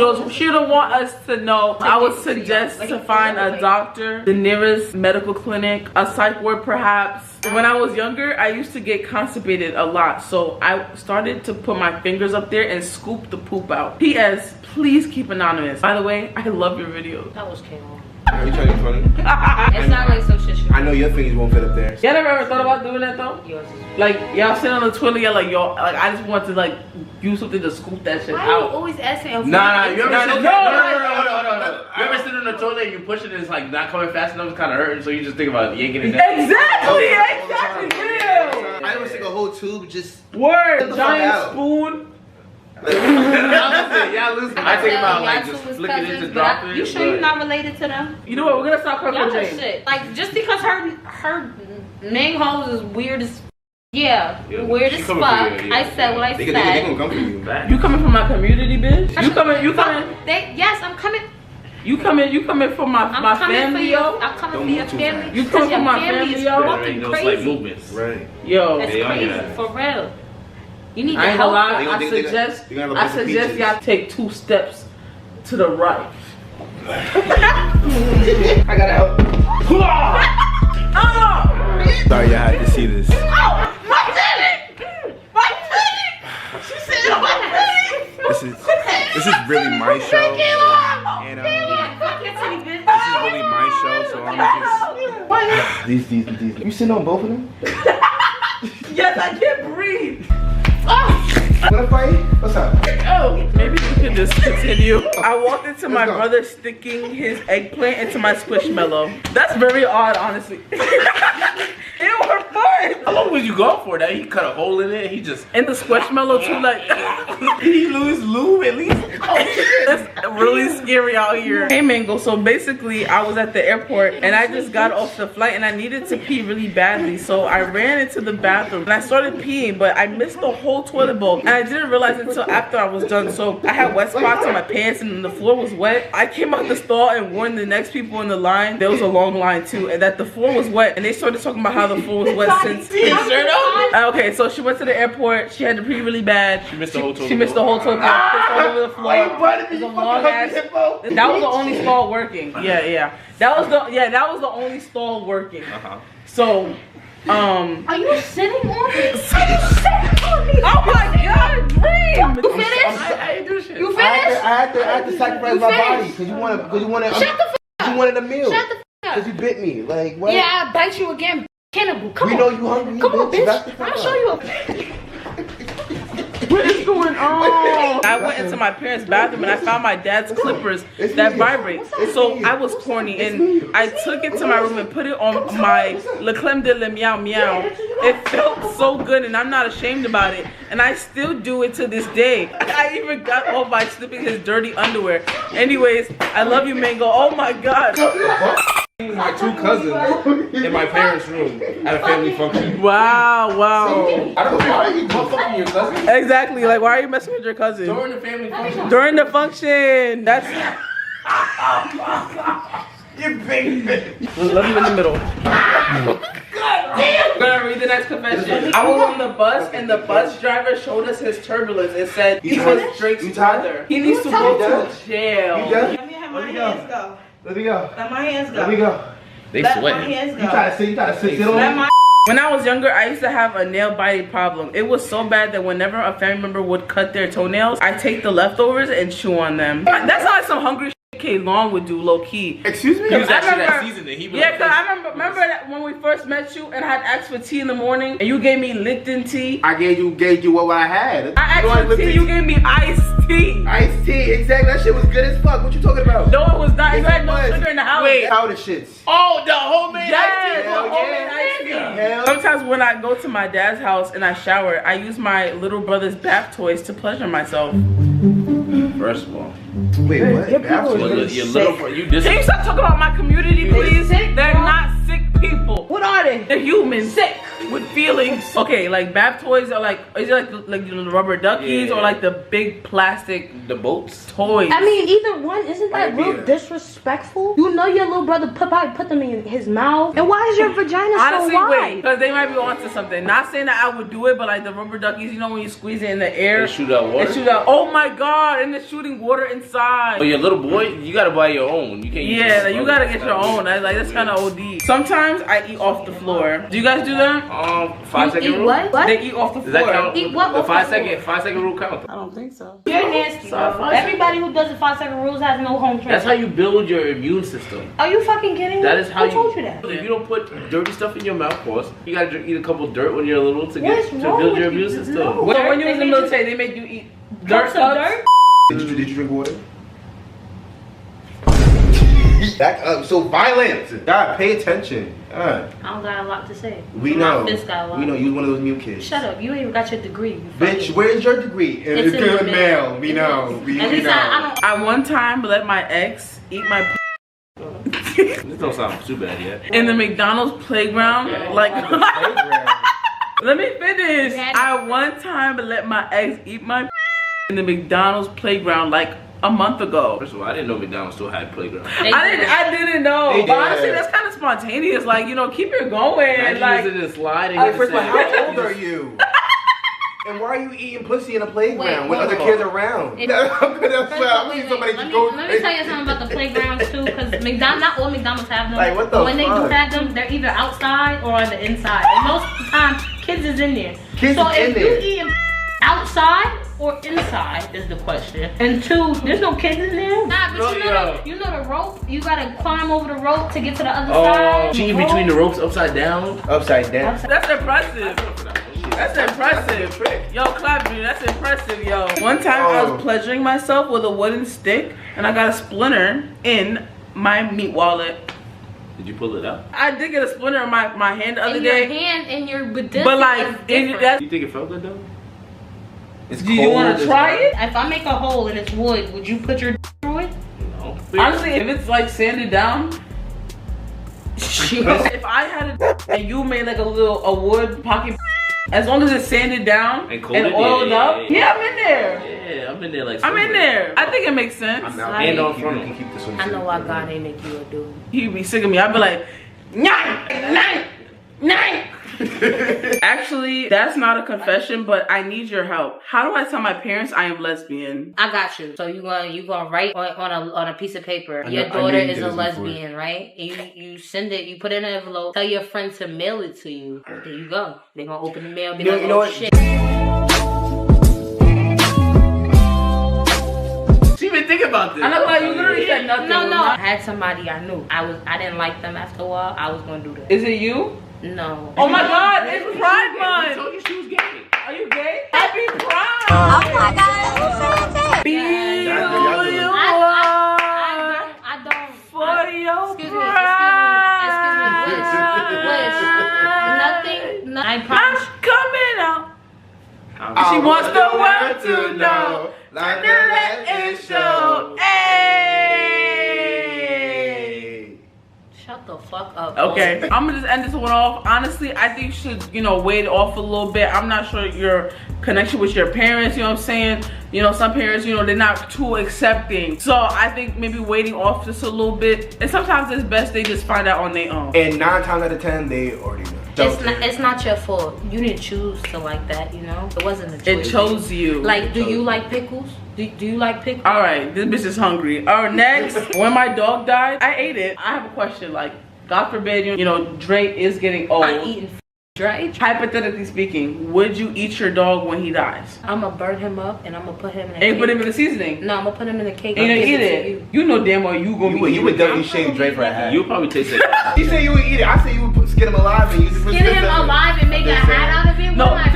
don't want us to know. I would suggest to find a doctor, the nearest medical clinic, a psych ward perhaps. When I was younger, I used to get constipated a lot, so I started to put my fingers up there and scoop the poop out. P.S. Please keep anonymous. By the way, I love your videos. That was Kayla. Are you trying to be funny? It's not like some shit. I know your fingers won't fit up there. Y'all never ever thought about doing that though? Yours is. Like y'all sit on the toilet, y'all like y'all like I just want to like use something to scoop that shit Why are you out. always asking? Nah, you ever No, sit no, no. You ever sit on the toilet and you push it and it's like not coming fast enough, it's kind of hurting, so you just think about yanking it down. Exactly, real. I ever stick a whole tube just. Word, Get the fuck giant out. spoon. Y'all lose. I think about like just was flicking it cousins, to but drop it. you sure you're not related to them? You know what? We're gonna stop her Y'all from are Dream. shit. Like just because her name hoes is weird as Yeah, weird she as coming fuck. for you, yeah. I said what I They said. gonna come for you. You coming from my community, bitch? You coming? Yes, I'm coming. You coming from my coming family, for you. yo? I'm coming Don't for your move too family. fast. You because come your from my family family, is yo? fucking Those like crazy. movements. Right. Yo, That's They on crazy that. for real. You need to I ain't gonna help. lie. They gonna- I they suggest gonna have a bunch of peaches. y'all take 2 steps to the right. I gotta help. Sorry, y'all had to see this. Oh, my titty! My titty! She said my titty! This is really my show. And this is really my show, so I'm just these. You sitting on both of them? Yes, I can't breathe. Wanna fight? What's up? Oh, maybe we can just continue. I walked into my Let's go. brother sticking his eggplant into my squishmallow. That's very odd, honestly. It was fun. How long was did you go for? That he cut a hole in it. He just And the Squishmallow too, like he lose lube at least. it's really scary out here. Hey Mango, so basically I was at the airport and I just got off the flight and I needed to pee really badly. So I ran into the bathroom and I started peeing, but I missed the whole toilet bowl and I didn't realize until after I was done. So I had wet spots on my pants and the floor was wet. I came out the stall and warned the next people in the line. There was a long line too, and that the floor was wet, and they started talking about how the floor was wet since. Okay, so she went to the airport. She had to pee really bad. She missed the whole toilet. She missed the whole toilet. Pissed all over the floor. It was a long ass. That was the only stall working. Yeah. That was the only stall working. So, Are you sitting on me? Oh my God, Dream! You finished? I do shit. You finished? I had to sacrifice my body because you wanted Shut the f you wanted a meal. Shut the f Because you bit me. Like what? Yeah, I bite you again, cannibal. Come We on. know you hungry. Come on, bitch. bitch. I'll show you a. What is going on? I went into my parents' bathroom and I found my dad's clippers that vibrate. So I was corny and I took it to my room and put it on my Le Creme de la Meow Meow. It felt so good and I'm not ashamed about it. And I still do it to this day. I even got off by slipping his dirty underwear. Anyways, I love you, Mango. Oh my God. My two cousins in my parents' room at a family function. Wow. I don't know why you fucking your cousin. Exactly. Like, why are you messing with your cousin? During the family function. During the function. That's. You big bitch. Love you in the middle. I'm gonna read the next confession. I was on the bus and the bus driver showed us his turbulence and said he was Drake's brother. He needs to go to jail. Let me have my hands go. Let me go. Let my hands go. Let me go. They Let my sweating. hands go. You try to sit on Let me? my When I was younger, I used to have a nail biting problem. It was so bad that whenever a family member would cut their toenails, I take the leftovers and chew on them. That's not like some hungry shit K Long would do, low key. Excuse me? He was I actually that remember- season. He Yeah, cause I remember that when we first met you and I had asked for tea in the morning and you gave me Lipton tea. I gave you what I had. I asked for tea, you gave me iced tea. Iced tea, exactly. That shit was good as fuck. What you talking about? No, it was not. You Yes, had it no was. sugar in the house. Wait, powder shits. Oh, the homemade Yes, Hell homemade yeah. iced tea. Hell. Sometimes when I go to my dad's house and I shower, I use my little brother's bath toys to pleasure myself. First of all, Wait, what? your little bro, you Can you stop talking about my community, please? sick, They're bro. not sick people. What are they? They're humans. Sick with feelings. Okay, like bath toys are like, is it like the rubber duckies Yeah. or like the big plastic the boats. toys? I mean, either one. Isn't that Idea. real disrespectful? You know your little brother probably put them in his mouth. And why is your vagina honestly, so wait, wide? because they might be onto something. Not saying that I would do it, but like the rubber duckies, you know when you squeeze it in the air, They shoot out water? They shoot out. Oh my god, and it's shooting water inside. But your little boy, you gotta buy your own. You can't. use Yeah, your like, you gotta get your own. That's kind of OD. Sometimes I eat off the floor. Do you guys do that? 5 second Eat rule. what? What? They eat off the Does floor. that count? Eat what The off the 5 floor? second 5 second rule count. I don't think so. You're nasty, bro. Everybody who does the 5 second rules has no home training. That's how you build your immune system. Are you fucking kidding me? That is how Who told you that? If you don't put dirty stuff in your mouth, boss, you gotta eat a couple dirt when you're little to What's get to wrong build with your you? immune system. No. So when you was in They the made military, they made you eat dirt Cups of dirt? Did you drink water? Back up. So violence. God, pay attention. I don't got a lot to say. We My know. fist got a lot. We know you was one of those new kids. Shut up. You ain't even got your degree. You Bitch, fucking- where's your degree? It's in good the mail. mail. We know. We At least know. I don't. I one time let my ex eat my This don't sound too bad yet. in the McDonald's playground. Like, let me finish. I one time let my ex eat my in the McDonald's playground like a month ago. First of all, I didn't know McDonald's still had playground. I didn't know. They But did. honestly, that's kind of spontaneous. Like, you know, keep it going. Imagine Like, using this slide and Like, you first of all, just how old are you? And why are you eating pussy in a playground with Wait, other hold kids around? It- I'm gonna First of all, wait, somebody let to me, go. let me tell you something about the playgrounds too, because McDonald's, not all McDonald's have them. Like, what the but when they do fuck? have them, they're either outside or on the inside. And most of the time, kids is in there. Kids so is if in you there. eating outside or inside is the question. And two, there's no kids in there. Nah, but you know the rope. You gotta climb over the rope to get to the other side. Oh, she in between the ropes upside down. Upside down. that's impressive. That's impressive. Yo, clap me. That's impressive, yo. One time I was pleasuring myself with a wooden stick and I got a splinter in my meat wallet. Did you pull it out? I did get a splinter on my hand the other In day. your hand and your badistic But like, is different. You think it felt good though? It's do you want to try it? If I make a hole and it's wood, would you put your through it? No. Honestly, if it's like sanded down, if I had a and you made like a wood pocket, as long as it's sanded down and oiled up, yeah, I'm in there. Yeah, I'm in there like. I'm in there. I think it makes sense. And on front. I know why God ain't make you a dude. He'd be sick of me. I'd be like, nine. Actually, that's not a confession, but I need your help. How do I tell my parents I am lesbian? I got you. So you gonna write on a piece of paper. Your daughter is a lesbian, right? And you send it. You put it in an envelope. Tell your friend to mail it to you. There you go. They gonna open the mail. Be like, you know what? Shit. She been thinking about this. I'm not like you literally said nothing. No. I had somebody I knew. I didn't like them after a while. I was gonna do that. Is it you? No. Oh my God! It's Pride Month. I told you she was gay. Are you gay? Happy Pride! Oh my God, Be who you are. I don't. For your Excuse me. Nothing. I promise. I'm coming out. She wants the world to know. Like let it show. Hey. Shut the fuck up. Okay, I'm gonna just end this one off. Honestly, I think you should, wait off a little bit. I'm not sure your connection with your parents, you know what I'm saying? Some parents, they're not too accepting. So I think maybe waiting off just a little bit. And sometimes it's best they just find out on their own. And 9 times out of 10, they already know. It's not your fault. You didn't choose to like that, It wasn't a choice. It chose you. Like, do you like pickles? Do you like pickles? All right, this bitch is hungry. All right, next. When my dog died, I ate it. I have a question. Like, God forbid, Dre is getting old. I'm eating Dre. Hypothetically speaking, would you eat your dog when he dies? I'm gonna burn him up and I'm gonna put him in a And cake. put him in the seasoning? No, I'm gonna put him in a cake. And you gonna eat it? You know damn well you gonna You would definitely shave Dre for a hat. You would probably taste it. You say you would eat it. I say you would skin him alive and use it for Skin him alive and make a hat out of it? No, I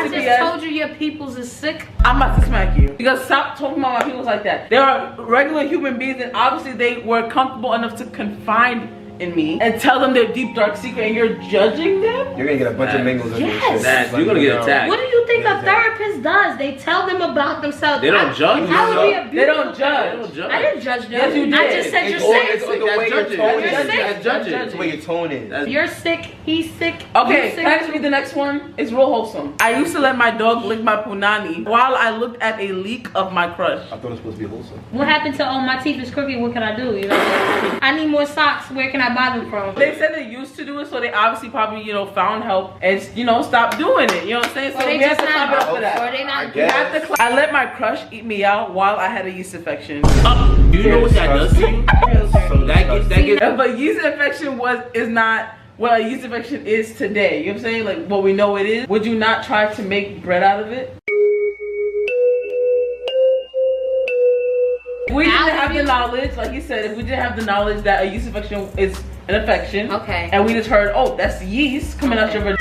CPS. told you your peoples is sick. I'm about to smack you. Because stop talking about my peoples like that. They are regular human beings and obviously they were comfortable enough to confide in me and tell them their deep dark secret and you're judging them? You're gonna get a bunch of mingles on your shit. You're gonna get attacked. What do you think a therapist does? They tell them about themselves. They don't judge. That would be a They don't beautiful judge. I didn't judge them. Yes, you did. I just said you're It's sick. the way your tone is. That's judging. That's the way your tone is. You're sick. He's sick. Okay, you're sick. can I just read the next one? It's real wholesome. I used to let my dog lick my punani while I looked at a leak of my crush. I thought it was supposed to be wholesome. What happened to, oh, my teeth is crooked, what can I do? I need more socks. Where can I buy them from? They said they used to do it, so they obviously probably, found help and, stopped doing it. You know what I'm saying? So Or they we have just to clap not, up for that. or they not. I let my crush eat me out while I had a yeast infection. Do you know what that does to you? So that gets. But yeast infection is not what a yeast infection is today. You know what I'm saying? Like what we know it is. Would you not try to make bread out of it? We didn't have the knowledge, like you said, if we didn't have the knowledge that a yeast infection is an infection, okay, and we just heard, oh, that's yeast coming out your vagina,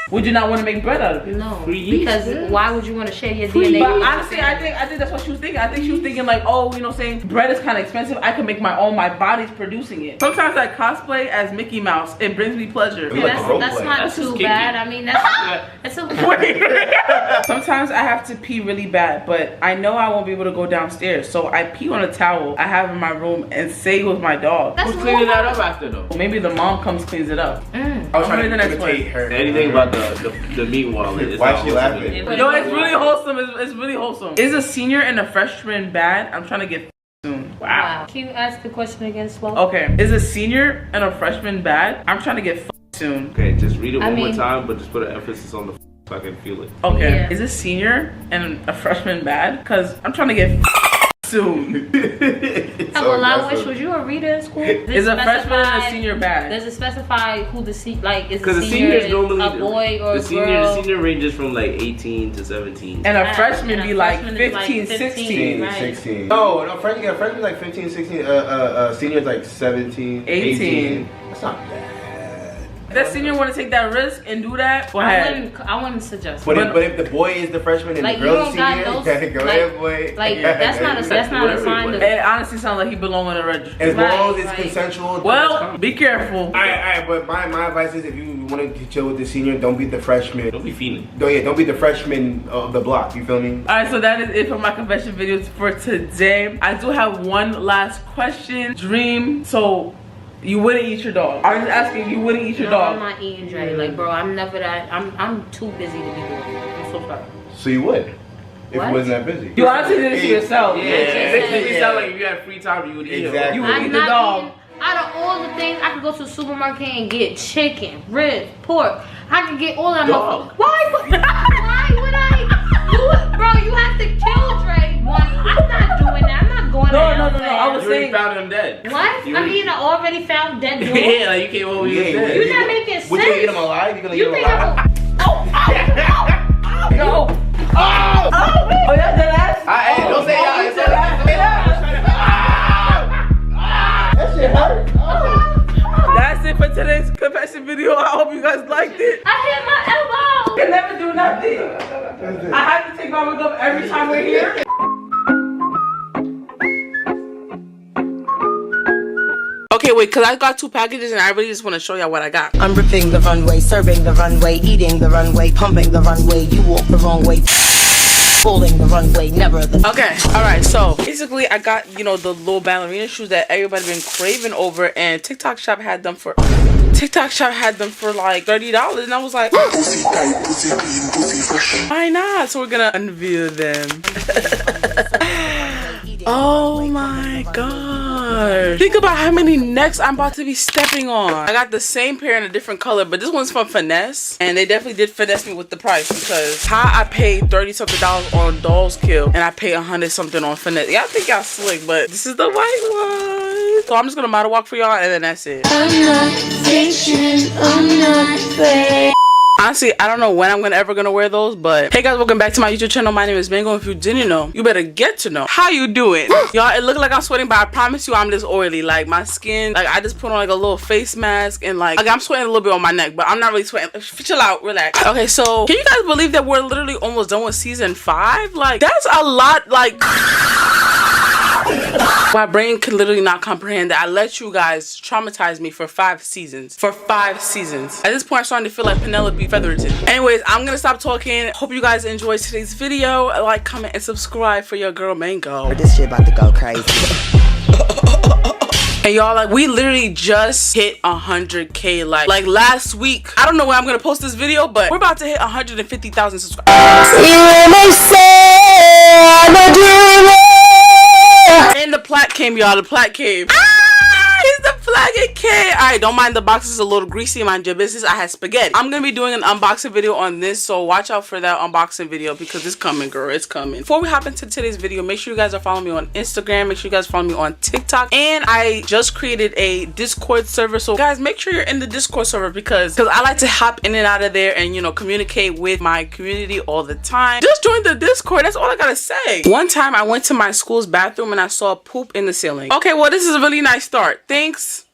would you not want to make bread out of it? No, because why would you want to share your DNA? But honestly, I think that's what she was thinking. I think she was thinking like, oh, saying bread is kind of expensive. I can make my own. My body's producing it. Sometimes I cosplay as Mickey Mouse. It brings me pleasure. That's not too bad. I mean, that's a Sometimes I have to pee really bad, but I know I won't be able to go downstairs, so I pee on a towel I have in my room and say it was my dog. Who's cleaning that up after though? Maybe the mom comes cleans it up. I was trying to imitate her. Anything about the meat wallet? Why is she laughing? No, it's really wholesome. It's really wholesome. Is a senior and a freshman bad? I'm trying to get soon. Wow. Can you ask the question again, slow? Okay. Is a senior and a freshman bad? I'm trying to get soon. Okay, just read it one more time, but just put an emphasis on the so I can feel it. Okay. Yeah. Is a senior and a freshman bad? Because I'm trying to get soon. Was you a reader in school? Is a freshman and a senior bad? Does it specify who the is because the senior is normally a boy or a girl? The senior ranges from like 18 to 17. And a freshman be like 15, 16. Right. 16. No, freshman is like 15, 16. Senior is like 17, 18. That's not bad. If that senior want to take that risk and do that, go ahead. I wouldn't suggest. But if the boy is the freshman and like, the girl is you don't senior, got those, go ahead, boy. Like that's not a sign of. It honestly sounds like he belong in a registry. As long as it's consensual. Well, be careful. Alright, but my advice is if you want to chill with the senior, don't be the freshman. Don't be feeling. Don't be the freshman of the block. You feel me? Alright, so that is it for my confession videos for today. I do have one last question. Dream, so you wouldn't eat your dog? I was just asking if you wouldn't eat your dog. I'm not eating Dre. Like, bro, I'm never that. I'm too busy to be doing it. I'm so sorry. So you would? If What? you wasn't that busy. You honestly did it to yourself. It sounds like if you had free time, you would eat Exactly. You would I'm eat the not dog. eating- out of all the things, I could go to the supermarket and get chicken, ribs, pork. I can get all that. Dog. Why would I do it? Bro, you have to kill Dre. One, I'm not doing that. I'm not going No. to I was You already saying. found him dead. What? You I mean, I already found dead dog. Yeah, like you came over here dead. You're not making sense. Would you eat him alive? You gonna eat You him think alive? No. Oh, yeah, that ass? Hey, don't say that. That shit hurt. That's it for today's confession video. I hope you guys liked it. I hit my elbow. You can never do nothing. I have to take my wig off every time we're here. Okay, wait, because I got 2 packages and I really just want to show y'all what I got. I'm ripping the runway, serving the runway, eating the runway, pumping the runway. You walk the wrong way. Pulling the runway, never the. Okay, alright, so basically I got, you know, the little ballerina shoes that everybody been craving over, and TikTok shop had them for like $30, and I was like, why not? So we're gonna unveil them. Oh my god. Think about how many necks I'm about to be stepping on. I got the same pair in a different color, but this one's from Finesse, and they definitely did finesse me with the price, because how I paid $30 something on Dolls Kill and I paid $100 something on Finesse. Y'all think y'all slick, but this is the white one. So I'm just gonna model walk for y'all, and then that's it. I'm not fiction, I'm not fake. Honestly, I don't know when I'm ever gonna wear those, but hey guys, welcome back to my YouTube channel. My name is Mango. If you didn't know, you better get to know. How you doing? Y'all, it look like I'm sweating, but I promise you I'm just oily. Like my skin, like I just put on like a little face mask, and like I'm sweating a little bit on my neck, but I'm not really sweating. Chill out, relax. Okay, so can you guys believe that we're literally almost done with season 5? Like that's a lot. Like my brain could literally not comprehend that I let you guys traumatize me for 5 seasons. For 5 seasons. At this point, I'm starting to feel like Penelope Featherton. Anyways, I'm gonna stop talking. Hope you guys enjoyed today's video. Like, comment, and subscribe for your girl Mango. This shit about to go crazy. And y'all, like, we literally just hit 100K like last week. I don't know when I'm gonna post this video, but we're about to hit 150,000 subscribers. And the plaque came, y'all. The plaque came. He's the plaque. It came. Alright, don't mind the box is a little greasy. Mind your business. I had spaghetti. I'm gonna be doing an unboxing video on this, so watch out for that unboxing video because it's coming, girl. It's coming. Before we hop into today's video, make sure you guys are following me on Instagram. Make sure you guys follow me on TikTok. And I just created a Discord server. So guys, make sure you're in the Discord server because I like to hop in and out of there and, you know, communicate with my community all the time. Just join the Discord. That's all I gotta say. One time I went to my school's bathroom and I saw poop in the ceiling. Okay, well, this is a really nice start. Thanks.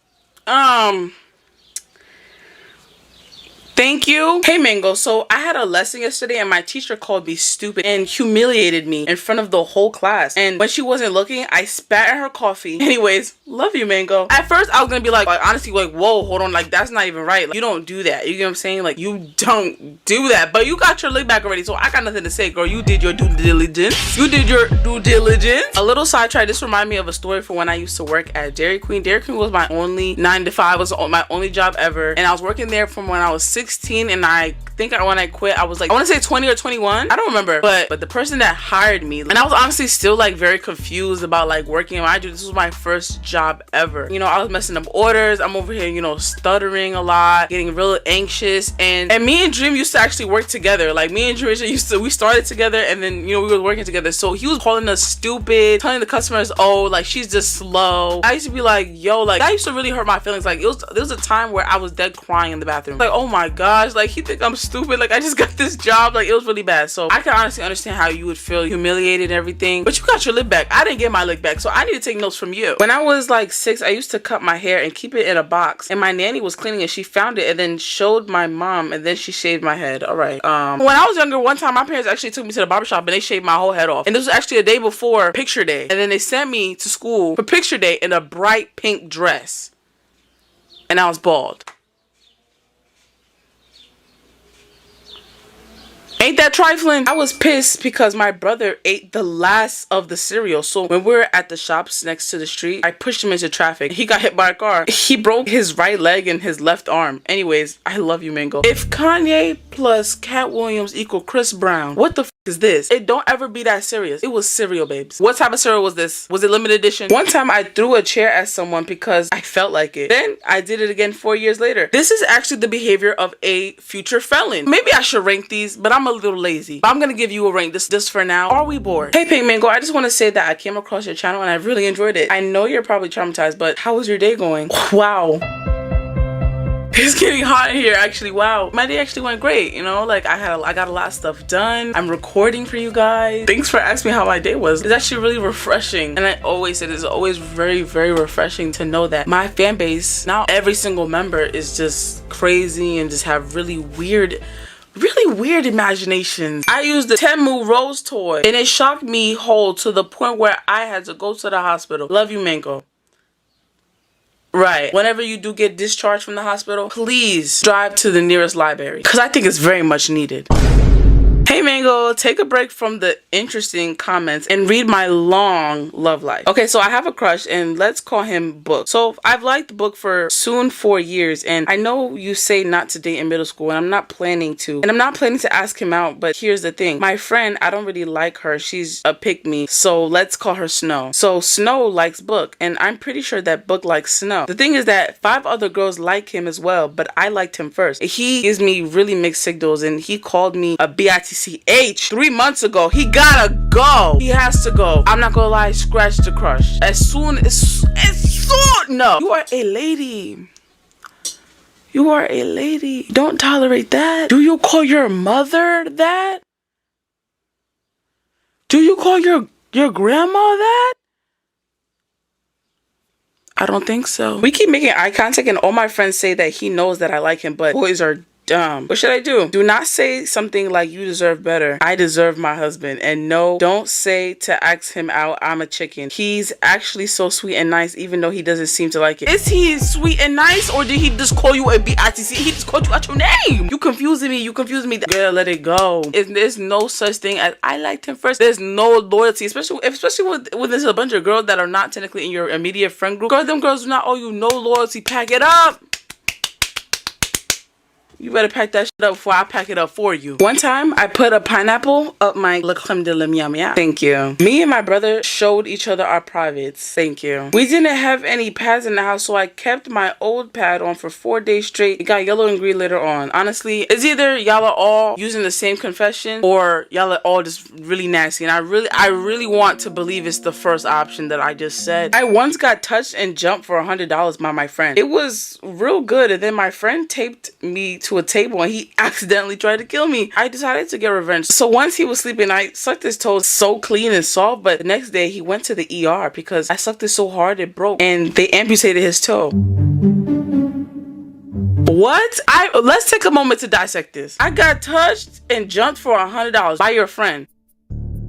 Thank you. Hey Mango, so I had a lesson yesterday and my teacher called me stupid and humiliated me in front of the whole class. And when she wasn't looking, I spat in her coffee. Anyways, love you, Mango. At first, I was gonna be like honestly, like, whoa, hold on, like, that's not even right. Like, you don't do that. You get what I'm saying? Like, you don't do that. But you got your lick back already, so I got nothing to say, girl. You did your due diligence. You did your due diligence. A little sidetrack, this reminded me of a story from when I used to work at Dairy Queen. Dairy Queen was my only 9 to 5, was my only job ever. And I was working there from when I was 16, and I think when I quit, I was like, I want to say 20 or 21. I don't remember. But the person that hired me, and I was honestly still like very confused about like working. Mind you, this was my first job ever. You know, I was messing up orders. I'm over here, you know, stuttering a lot, getting real anxious. And me and Dream used to actually work together. Like, me and Dream we started together, and then, you know, we were working together. So he was calling us stupid, telling the customers, oh, like, she's just slow. I used to be like, yo, like, that used to really hurt my feelings. Like, there was a time where I was dead crying in the bathroom. Like, oh my gosh, like he think I'm stupid. Like I just got this job. Like it was really bad. So I can honestly understand how you would feel humiliated and everything. But you got your lick back. I didn't get my lick back. So I need to take notes from you. When I was like 6, I used to cut my hair and keep it in a box. And my nanny was cleaning it. She found it and then showed my mom and then she shaved my head. All right. When I was younger, one time my parents actually took me to the barbershop and they shaved my whole head off. And this was actually a day before picture day. And then they sent me to school for picture day in a bright pink dress. And I was bald. Ain't that trifling? I was pissed because my brother ate the last of the cereal. So when we were at the shops next to the street, I pushed him into traffic. He got hit by a car. He broke his right leg and his left arm. Anyways, I love you, Mango. If Kanye plus Cat Williams equal Chris Brown, what the f is this? It don't ever be that serious. It was cereal, babes. What type of cereal was this? Was it limited edition? One time I threw a chair at someone because I felt like it. Then I did it again 4 years later. This is actually the behavior of a future felon. Maybe I should rank these, but I'm a little lazy. But I'm gonna give you a rank just for now. Are we bored? Hey Pink Mango, I just want to say that I came across your channel and I really enjoyed it. I know you're probably traumatized, but how was your day going? Wow. It's getting hot in here actually. Wow, my day actually went great, you know, like I got a lot of stuff done. I'm recording for you guys. Thanks for asking me how my day was. It's actually really refreshing, and I always say it's always very, very refreshing to know that my fan base, now every single member is just crazy and just have really weird imaginations. I used the Temu Rose toy and it shocked me whole to the point where I had to go to the hospital. Love you, Mango. Right. Whenever you do get discharged from the hospital, please drive to the nearest library because I think it's very much needed. Hey Mango, take a break from the interesting comments and read my long love life. Okay, so I have a crush and let's call him Book. So I've liked Book for soon 4 years and I know you say not to date in middle school and I'm not planning to. And I'm not planning to ask him out, but here's the thing. My friend, I don't really like her. She's a pick-me, so let's call her Snow. So Snow likes Book and I'm pretty sure that Book likes Snow. The thing is that 5 other girls like him as well, but I liked him first. He gives me really mixed signals and he called me a bitch 3 months ago. He gotta go. He has to go. I'm not gonna lie, scratch the crush. No. You are a lady. You are a lady. Don't tolerate that. Do you call your mother that? Do you call your grandma that? I don't think so. We keep making eye contact and all my friends say that he knows that I like him, but boys are dumb. What should I do? Do not say something like you deserve better. I deserve my husband. And no, don't say to ask him out, I'm a chicken. He's actually so sweet and nice even though he doesn't seem to like it. Is he sweet and nice or did he just call you a bitch? He just called you out your name. You confusing me. You confusing me. Girl, let it go. There's no such thing as I liked him first. There's no loyalty, especially when there's a bunch of girls that are not technically in your immediate friend group. Girl, them girls do not owe you no loyalty. Pack it up. You better pack that shit up before I pack it up for you. One time, I put a pineapple up my le creme de la miam miam. Thank you. Me and my brother showed each other our privates. Thank you. We didn't have any pads in the house, so I kept my old pad on for 4 days straight. It got yellow and green later on. Honestly, it's either y'all are all using the same confession or y'all are all just really nasty. And I really want to believe it's the first option that I just said. I once got touched and jumped for $100 by my friend. It was real good, and then my friend taped me to a table and he accidentally tried to kill me. I decided to get revenge. So once he was sleeping, I sucked his toes so clean and soft, but the next day he went to the ER because I sucked it so hard it broke and they amputated his toe. What? Let's take a moment to dissect this. I got touched and jumped for $100 by your friend.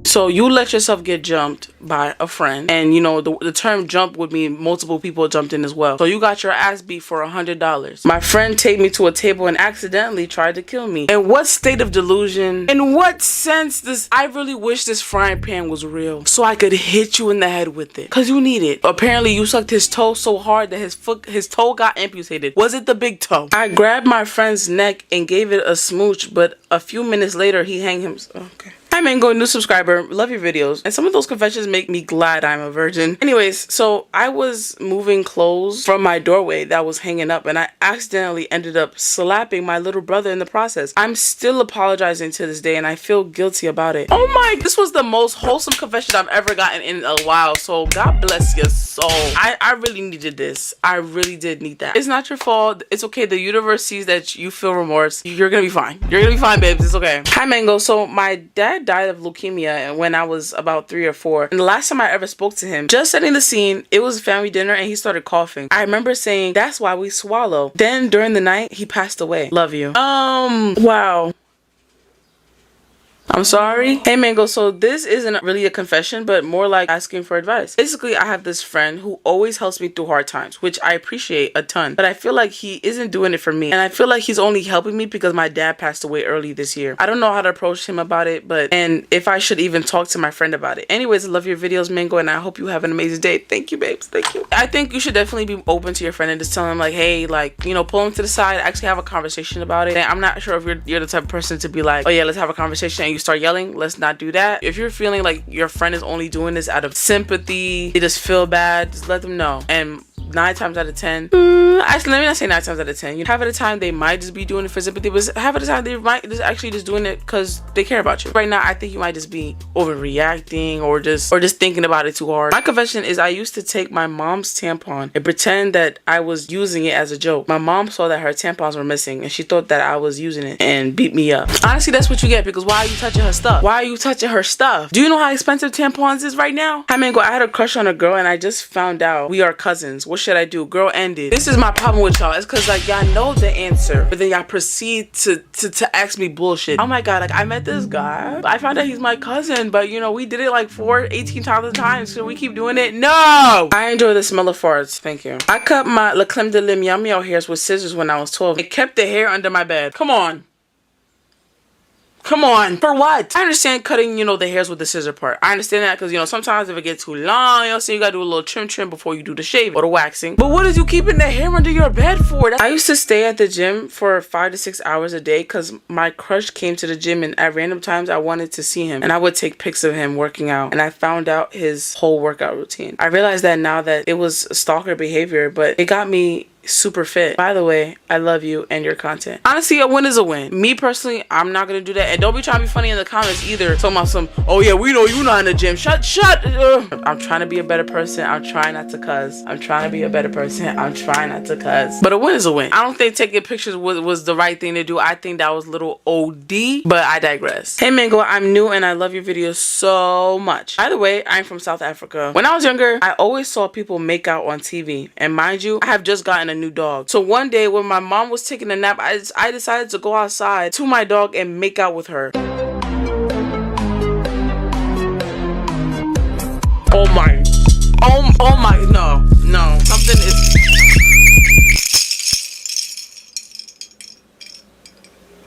So you let yourself get jumped by a friend, and you know the term jump would mean multiple people jumped in as well. So you got your ass beat for $100. My friend taped me to a table and accidentally tried to kill me. In what state of delusion? In what sense this? I really wish this frying pan was real so I could hit you in the head with it, cause you need it. Apparently you sucked his toe so hard that his toe got amputated. Was it the big toe? I grabbed my friend's neck and gave it a smooch, but a few minutes later he hanged himself. Okay. Hi Mango, new subscriber. Love your videos. And some of those confessions make me glad I'm a virgin. Anyways, so I was moving clothes from my doorway that was hanging up and I accidentally ended up slapping my little brother in the process. I'm still apologizing to this day and I feel guilty about it. Oh my, this was the most wholesome confession I've ever gotten in a while. So God bless your soul. I really needed this. I really did need that. It's not your fault. It's okay. The universe sees that you feel remorse. You're gonna be fine. You're gonna be fine, babes. It's okay. Hi Mango. So my dad died of leukemia when I was about 3 or 4. And the last time I ever spoke to him, just setting the scene, it was family dinner and he started coughing. I remember saying, "That's why we swallow." Then during the night, he passed away. Love you. Wow. I'm sorry. Hey Mango, so this isn't really a confession, but more like asking for advice. Basically, I have this friend who always helps me through hard times, which I appreciate a ton, but I feel like he isn't doing it for me. And I feel like he's only helping me because my dad passed away early this year. I don't know how to approach him about it, and if I should even talk to my friend about it. Anyways, I love your videos, Mango, and I hope you have an amazing day. Thank you, babes. Thank you. I think you should definitely be open to your friend and just tell him like, hey, like, you know, pull him to the side, actually have a conversation about it. And I'm not sure if you're the type of person to be like, oh yeah, let's have a conversation, and you start yelling. Let's not do that. If you're feeling like your friend is only doing this out of sympathy, they just feel bad, just let them know. And 9 times out of 10, actually let me not say 9 times out of 10, half of the time they might just be doing it for sympathy, but half of the time they might just actually just doing it because they care about you. Right now I think you might just be overreacting or just thinking about it too hard. My confession is I used to take my mom's tampon and pretend that I was using it as a joke. My mom saw that her tampons were missing and she thought that I was using it and beat me up. Honestly, that's what you get, because why are you touching her stuff? Why are you touching her stuff? Do you know how expensive tampons is right now? Hi Mango, I had a crush on a girl and I just found out we are cousins. What should I do? Girl ended. This is my problem with y'all. It's because like y'all know the answer, but then y'all proceed to ask me bullshit. Oh my god, like I met this guy. I found out he's my cousin, but you know, we did it like 18,000 times. So we keep doing it? No! I enjoy the smell of farts. Thank you. I cut my La Creme de la Meow Meow hairs with scissors when I was 12. It kept the hair under my bed. Come on. Come on, for what? I understand cutting, you know, the hairs with the scissor part. I understand that because, you know, sometimes if it gets too long, you know, so you gotta do a little trim before you do the shaving or the waxing. But what is you keeping the hair under your bed for? I used to stay at the gym for 5 to 6 hours a day because my crush came to the gym and at random times I wanted to see him and I would take pics of him working out and I found out his whole workout routine. I realized that now that it was stalker behavior, but it got me super fit. By the way, I love you and your content. Honestly, a win is a win. Me personally, I'm not gonna do that. And don't be trying to be funny in the comments either. Talking about some, oh yeah, we know you not in the gym. Shut. I'm trying to be a better person. I'm trying not to cuss. I'm trying to be a better person. I'm trying not to cuss. But a win is a win. I don't think taking pictures was the right thing to do. I think that was a little OD, but I digress. Hey Mango, I'm new and I love your videos so much. By the way, I'm from South Africa. When I was younger, I always saw people make out on TV. And mind you, I have just gotten a new dog. So one day when my mom was taking a nap, I decided to go outside to my dog and make out with her. Oh my, no, something is...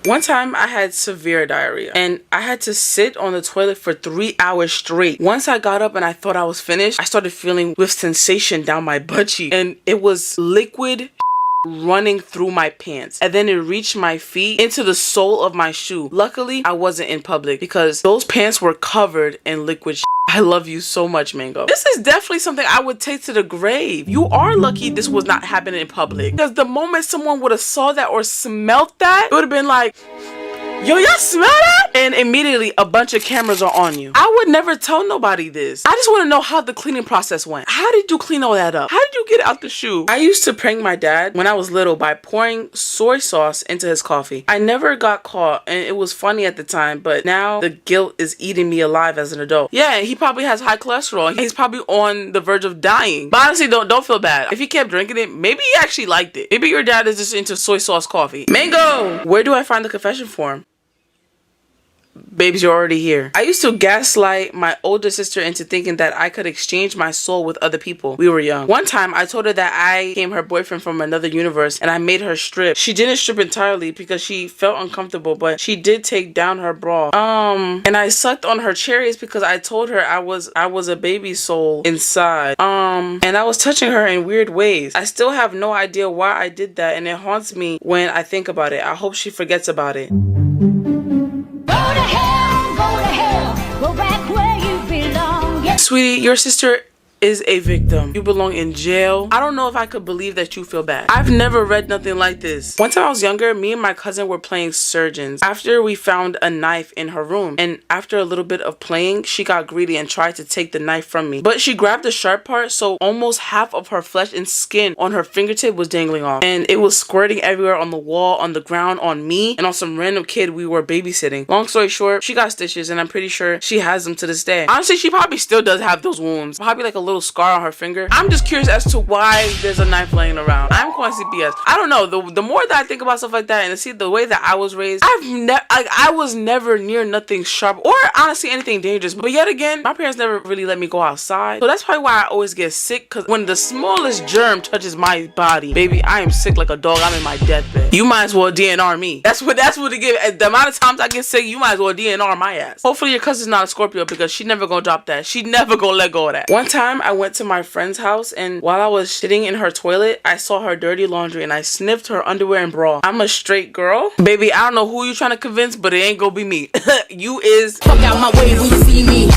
One time I had severe diarrhea and I had to sit on the toilet for 3 hours straight. Once I got up and I thought I was finished, I started feeling with sensation down my butt cheek and it was liquid running through my pants and then it reached my feet into the sole of my shoe. Luckily, I wasn't in public because those pants were covered in liquid shit. I love you so much, Mango. This is definitely something I would take to the grave. You are lucky this was not happening in public because the moment someone would have saw that or smelt that, it would have been like, yo, y'all smell that? And immediately a bunch of cameras are on you. I would never tell nobody this. I just want to know how the cleaning process went. How did you clean all that up? How did you get out the shoe? I used to prank my dad when I was little by pouring soy sauce into his coffee. I never got caught and it was funny at the time, but now the guilt is eating me alive as an adult. Yeah, he probably has high cholesterol. He's probably on the verge of dying. But honestly, don't feel bad. If he kept drinking it, maybe he actually liked it. Maybe your dad is just into soy sauce coffee. Mango! Where do I find the confession form? Babes, you're already here. I used to gaslight my older sister into thinking that I could exchange my soul with other people. We were young. One time, I told her that I became her boyfriend from another universe and I made her strip. She didn't strip entirely because she felt uncomfortable, but she did take down her bra. And I sucked on her cherries because I told her I was a baby soul inside. And I was touching her in weird ways. I still have no idea why I did that and it haunts me when I think about it. I hope she forgets about it. Go to hell, go to hell. Sweetie, your sister is a victim. You belong in jail. I don't know if I could believe that you feel bad. I've never read nothing like this. One time I was younger, me and my cousin were playing surgeons after we found a knife in her room, and after a little bit of playing, she got greedy and tried to take the knife from me, but she grabbed the sharp part, so almost half of her flesh and skin on her fingertip was dangling off, and it was squirting everywhere on the wall, on the ground, on me, and on some random kid we were babysitting. Long story short, she got stitches, and I'm pretty sure she has them to this day. Honestly, she probably still does have those wounds, probably like a little scar on her finger. I'm just curious as to why there's a knife laying around. I'm calling CPS. I don't know. The more that I think about stuff like that and to see the way that I was raised, I was never near nothing sharp or honestly anything dangerous. But yet again, my parents never really let me go outside. So that's probably why I always get sick, because when the smallest germ touches my body, baby, I am sick like a dog. I'm in my deathbed. You might as well DNR me. That's what it give. The amount of times I get sick, you might as well DNR my ass. Hopefully your cousin's not a Scorpio, because she never gonna drop that. She never gonna let go of that. One time I went to my friend's house, and while I was shitting in her toilet, I saw her dirty laundry and I sniffed her underwear and bra. I'm a straight girl. Baby, I don't know who you trying to convince, but it ain't gonna be me. You is. Fuck out my way when you see me.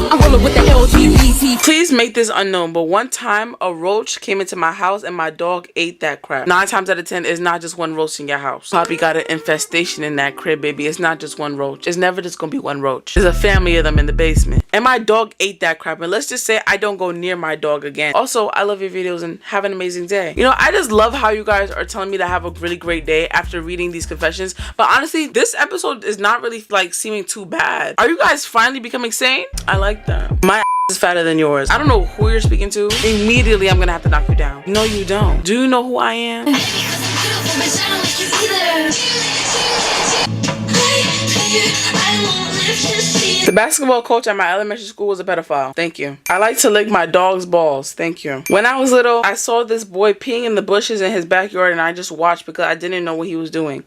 I'm rolling with the LGBT. Please make this unknown, but one time a roach came into my house and my dog ate that crap. 9 times out of 10, it's not just one roach in your house. Poppy got an infestation in that crib, baby. It's not just one roach. It's never just gonna be one roach. There's a family of them in the basement. And my dog ate that crap. And let's just say I don't go near my dog again. Also, I love your videos and have an amazing day. You know, I just love how you guys are telling me to have a really great day after reading these confessions. But honestly, this episode is not really like seeming too bad. Are you guys finally becoming sane? I like that. My is fatter than yours. I don't know who you're speaking to. Immediately, I'm gonna have to knock you down. No, you don't. Do you know who I am? The basketball coach at my elementary school was a pedophile. Thank you. I like to lick my dog's balls. Thank you. When I was little, I saw this boy peeing in the bushes in his backyard, and I just watched because I didn't know what he was doing.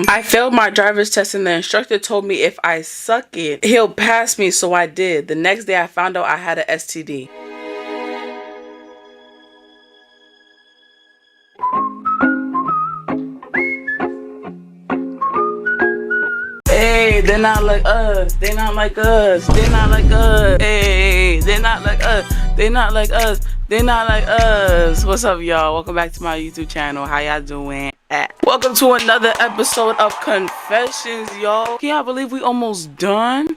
I failed my driver's test, and the instructor told me if I suck it, he'll pass me, so I did. The next day I found out I had an STD. Hey, they're not like us. They're not like us. They're not like us. Hey, they're not like us. They're not like us. They're not like us. What's up, y'all? Welcome back to my YouTube channel. How y'all doing? Welcome to another episode of Confessions, y'all. Can y'all believe we almost done?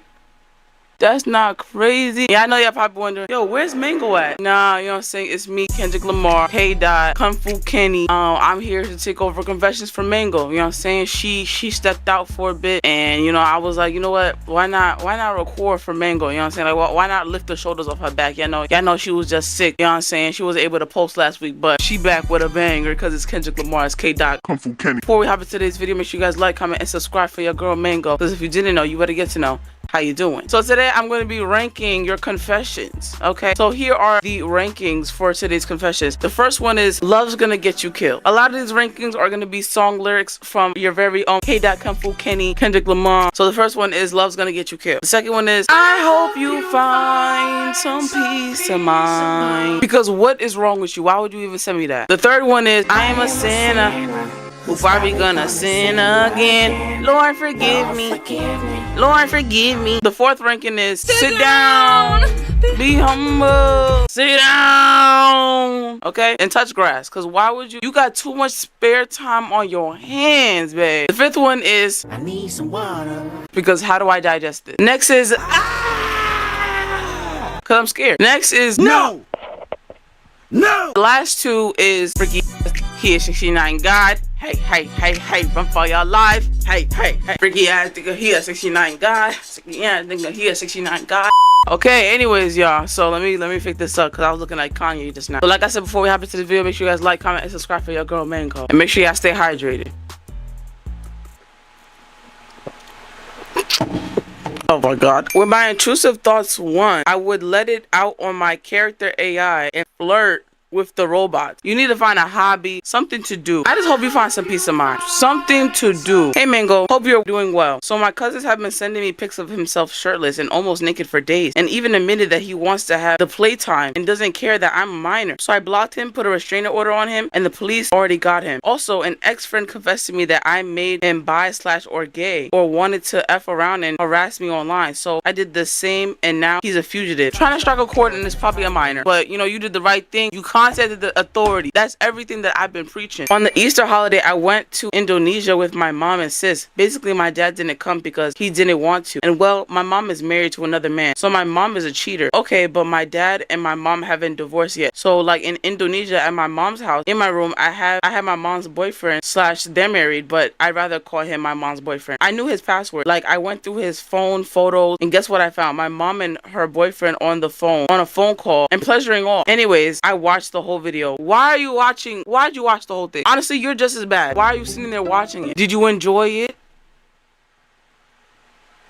That's not crazy. Yeah, I know y'all probably wondering, yo, where's Mango at? Nah, you know what I'm saying? It's me, Kendrick Lamar, K Dot, Kung Fu Kenny. I'm here to take over Confessions for Mango. You know what I'm saying? She stepped out for a bit, and you know, I was like, you know what? Why not record for Mango? You know what I'm saying? Like, why not lift the shoulders off her back? Y'all know she was just sick. You know what I'm saying? She wasn't able to post last week, but she back with a banger because it's Kendrick Lamar, it's K Dot, Kung Fu Kenny. Before we hop into today's video, make sure you guys like, comment, and subscribe for your girl Mango. Because if you didn't know, you better get to know. How you doing? So today I'm going to be ranking your confessions. Okay, so here are the rankings for today's confessions. The first one is Love's Gonna Get You Killed. A lot of these rankings are going to be song lyrics from your very own K Dot, Kung Fu Kenny, Kendrick Lamar. So the first one is Love's Gonna Get You Killed. The second one is I hope you find some peace of mind. Because what is wrong with you? Why would you even send me that? The third one is I am a sinner who probably gonna sin again. Lord, forgive me. Lord, forgive me. The fourth ranking is sit down. Be humble. Sit down. Okay? And touch grass. Because why would you? You got too much spare time on your hands, babe. The fifth one is I need some water. Because how do I digest it? Next is because I'm scared. Next is no. The last two is freaky. He is 69 God. Hey, run for your life. Hey, freaky ass nigga, he a 69 God. Yeah, nigga, he a 69 God. Okay, anyways, y'all, so let me fix this up because I was looking like Kanye just now. So like I said before we hop into the video, make sure you guys like, comment, and subscribe for your girl Mango. And make sure y'all stay hydrated. Oh my god. With my intrusive thoughts 1, I would let it out on my character AI and flirt with the robots. You need to find a hobby, something to do. I just hope you find some peace of mind. Something to do. Hey Mango, hope you're doing well. So my cousins have been sending me pics of himself shirtless and almost naked for days, and even admitted that he wants to have the playtime and doesn't care that I'm a minor. So I blocked him, put a restraining order on him, and the police already got him. Also, an ex-friend confessed to me that I made him bi/or gay, or wanted to F around and harass me online. So I did the same, and now he's a fugitive. Trying to strike a court, and it's probably a minor. But you know, you did the right thing. You contacted the authority. That's everything that I've been preaching. On the Easter holiday, I went to Indonesia with my mom and sis. Basically, my dad didn't come because he didn't want to. And well, my mom is married to another man, so my mom is a cheater. Okay, but my dad and my mom haven't divorced yet. So like in Indonesia, at my mom's house, in my room, I have my mom's boyfriend / they're married, but I'd rather call him my mom's boyfriend. I knew his password. Like I went through his phone photos, and guess what I found? My mom and her boyfriend on the phone, on a phone call, and pleasuring all. Anyways, I watched the whole video. Why'd you watch the whole thing? Honestly, you're just as bad. Why are you sitting there watching it? Did you enjoy it?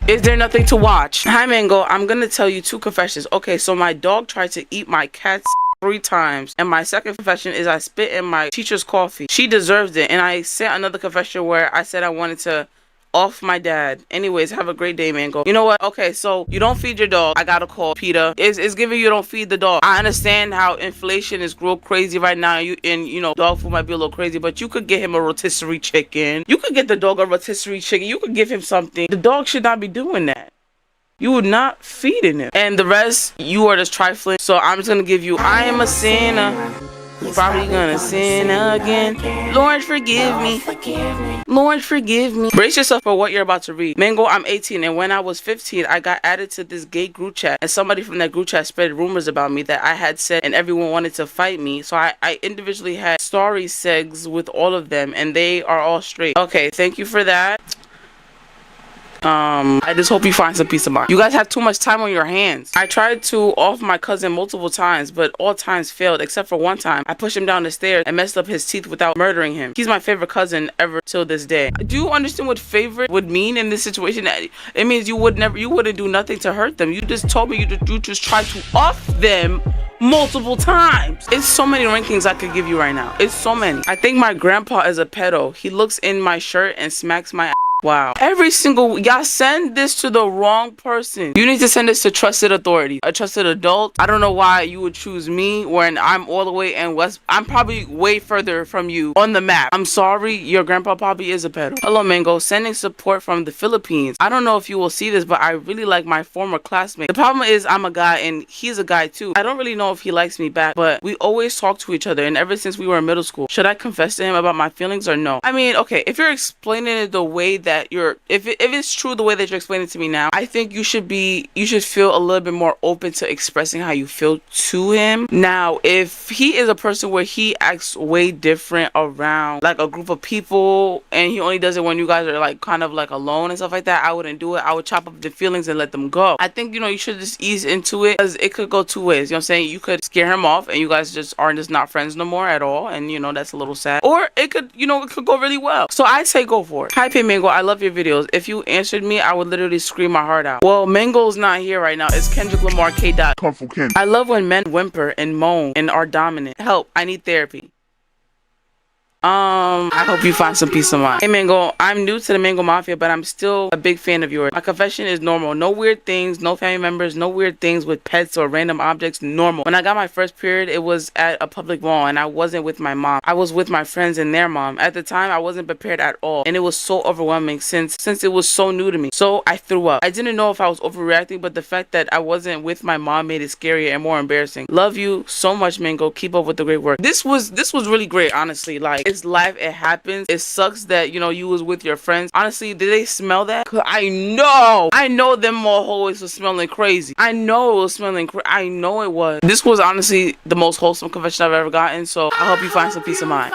Is there nothing to watch? Hi Mango, I'm gonna tell you 2 confessions. Okay, so my dog tried to eat my cat's 3 times, and my second confession is I spit in my teacher's coffee. She deserves it. And I sent another confession where I said I wanted to off my dad. Anyways, have a great day, Mango. You know what? Okay, so you don't feed your dog. I gotta call PETA. It's giving you don't feed the dog. I understand how inflation is real crazy right now. You know, dog food might be a little crazy, but you could get him a rotisserie chicken. You could get the dog a rotisserie chicken. You could give him something. The dog should not be doing that. You would not feed him. And the rest, you are just trifling. So I'm just gonna give you, I am a sinner. Probably gonna sin again. Lord, forgive me. Lord, forgive me. Brace yourself for what you're about to read. Mango, I'm 18, and when I was 15, I got added to this gay group chat, and somebody from that group chat spread rumors about me that I had said, and everyone wanted to fight me. So I individually had story segs with all of them, and they are all straight. Okay, thank you for that. I just hope you find some peace of mind. You guys have too much time on your hands. I tried to off my cousin multiple times, but all times failed except for one time. I pushed him down the stairs and messed up his teeth without murdering him. He's my favorite cousin ever till this day. Do you understand what favorite would mean in this situation? It means you wouldn't do nothing to hurt them. You just told me you just tried to off them multiple times. It's so many rankings I could give you right now. It's so many. I think my grandpa is a pedo. He looks in my shirt and smacks my ass. Wow. Every single, y'all send this to the wrong person. You need to send this to trusted authority, a trusted adult. I don't know why you would choose me when I'm all the way in West. I'm probably way further from you on the map. I'm sorry, your grandpa probably is a pedo. Hello Mango, sending support from the Philippines. I don't know if you will see this, but I really like my former classmate. The problem is I'm a guy and he's a guy too. I don't really know if he likes me back, but we always talk to each other, and ever since we were in middle school. Should I confess to him about my feelings or no? I mean, okay, if you're explaining it the way that if it's true the way that you're explaining it to me now, I think you should feel a little bit more open to expressing how you feel to him. Now, if he is a person where he acts way different around like a group of people, and he only does it when you guys are like kind of like alone and stuff like that, I wouldn't do it. I would chop up the feelings and let them go. I think, you know, you should just ease into it, because it could go 2 ways. You know what I'm saying? You could scare him off and you guys just aren't just not friends no more at all, and you know, that's a little sad. Or it could, you know, it could go really well. So I'd say go for it. Hi P Mango, I love your videos. If you answered me, I would literally scream my heart out. Well, Mango's not here right now. It's Kendrick Lamar K. Dot. I love when men whimper and moan and are dominant. Help, I need therapy. I hope you find some peace of mind. Hey Mango, I'm new to the Mango Mafia, but I'm still a big fan of yours. My confession is normal. No weird things, no family members, no weird things with pets or random objects. Normal. When I got my first period, it was at a public mall, and I wasn't with my mom. I was with my friends and their mom. At the time, I wasn't prepared at all, and it was so overwhelming since it was so new to me. So I threw up. I didn't know if I was overreacting, but the fact that I wasn't with my mom made it scarier and more embarrassing. Love you so much, Mango. Keep up with the great work. This was really great, honestly. Like, it's life, it happens. It sucks that, you know, you was with your friends. Honestly, did they smell that? 'Cause I know them mall hallways was smelling crazy. I know it was smelling I know it was. This was honestly the most wholesome confession I've ever gotten, so I hope you find some peace of mind.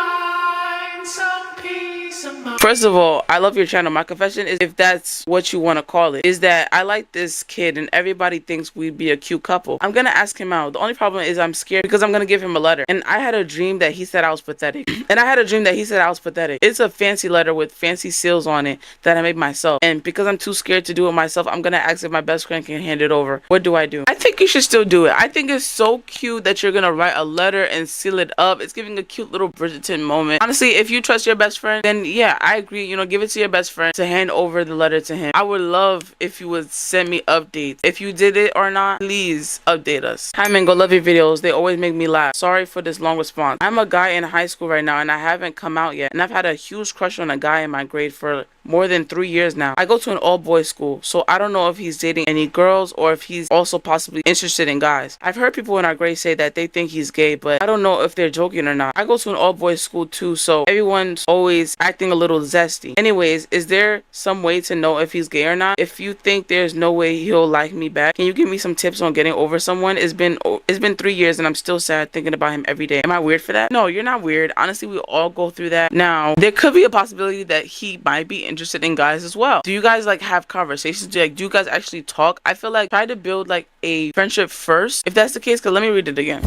First of all, I love your channel. My confession is, if that's what you want to call it, is that I like this kid and everybody thinks we'd be a cute couple. I'm gonna ask him out. The only problem is I'm scared because I'm gonna give him a letter. And I had a dream that he said I was pathetic. And I had a dream that he said I was pathetic. It's a fancy letter with fancy seals on it that I made myself. And because I'm too scared to do it myself, I'm gonna ask if my best friend can hand it over. What do I do? I think you should still do it. I think it's so cute that you're gonna write a letter and seal it up. It's giving a cute little Bridgerton moment. Honestly, if you trust your best friend, then yeah, I agree. You know, give it to your best friend to hand over the letter to him. I would love if you would send me updates. If you did it or not, please update us. Hi Mango, love your videos. They always make me laugh. Sorry for this long response. I'm a guy in high school right now and I haven't come out yet. And I've had a huge crush on a guy in my grade for more than 3 years now. I go to an all-boys school, so I don't know if he's dating any girls or if he's also possibly interested in guys. I've heard people in our grade say that they think he's gay, but I don't know if they're joking or not. I go to an all-boys school too, so everyone's always acting a little zesty. Anyways, is there some way to know if he's gay or not? If you think there's no way he'll like me back, can you give me some tips on getting over someone? It's been 3 years and I'm still sad thinking about him every day. Am I weird for that? No, you're not weird. Honestly, we all go through that. Now, there could be a possibility that he might be interested in guys as well. Do you guys like have conversations? Do you guys actually talk? I feel like try to build like a friendship first. If that's the case, because let me read it again.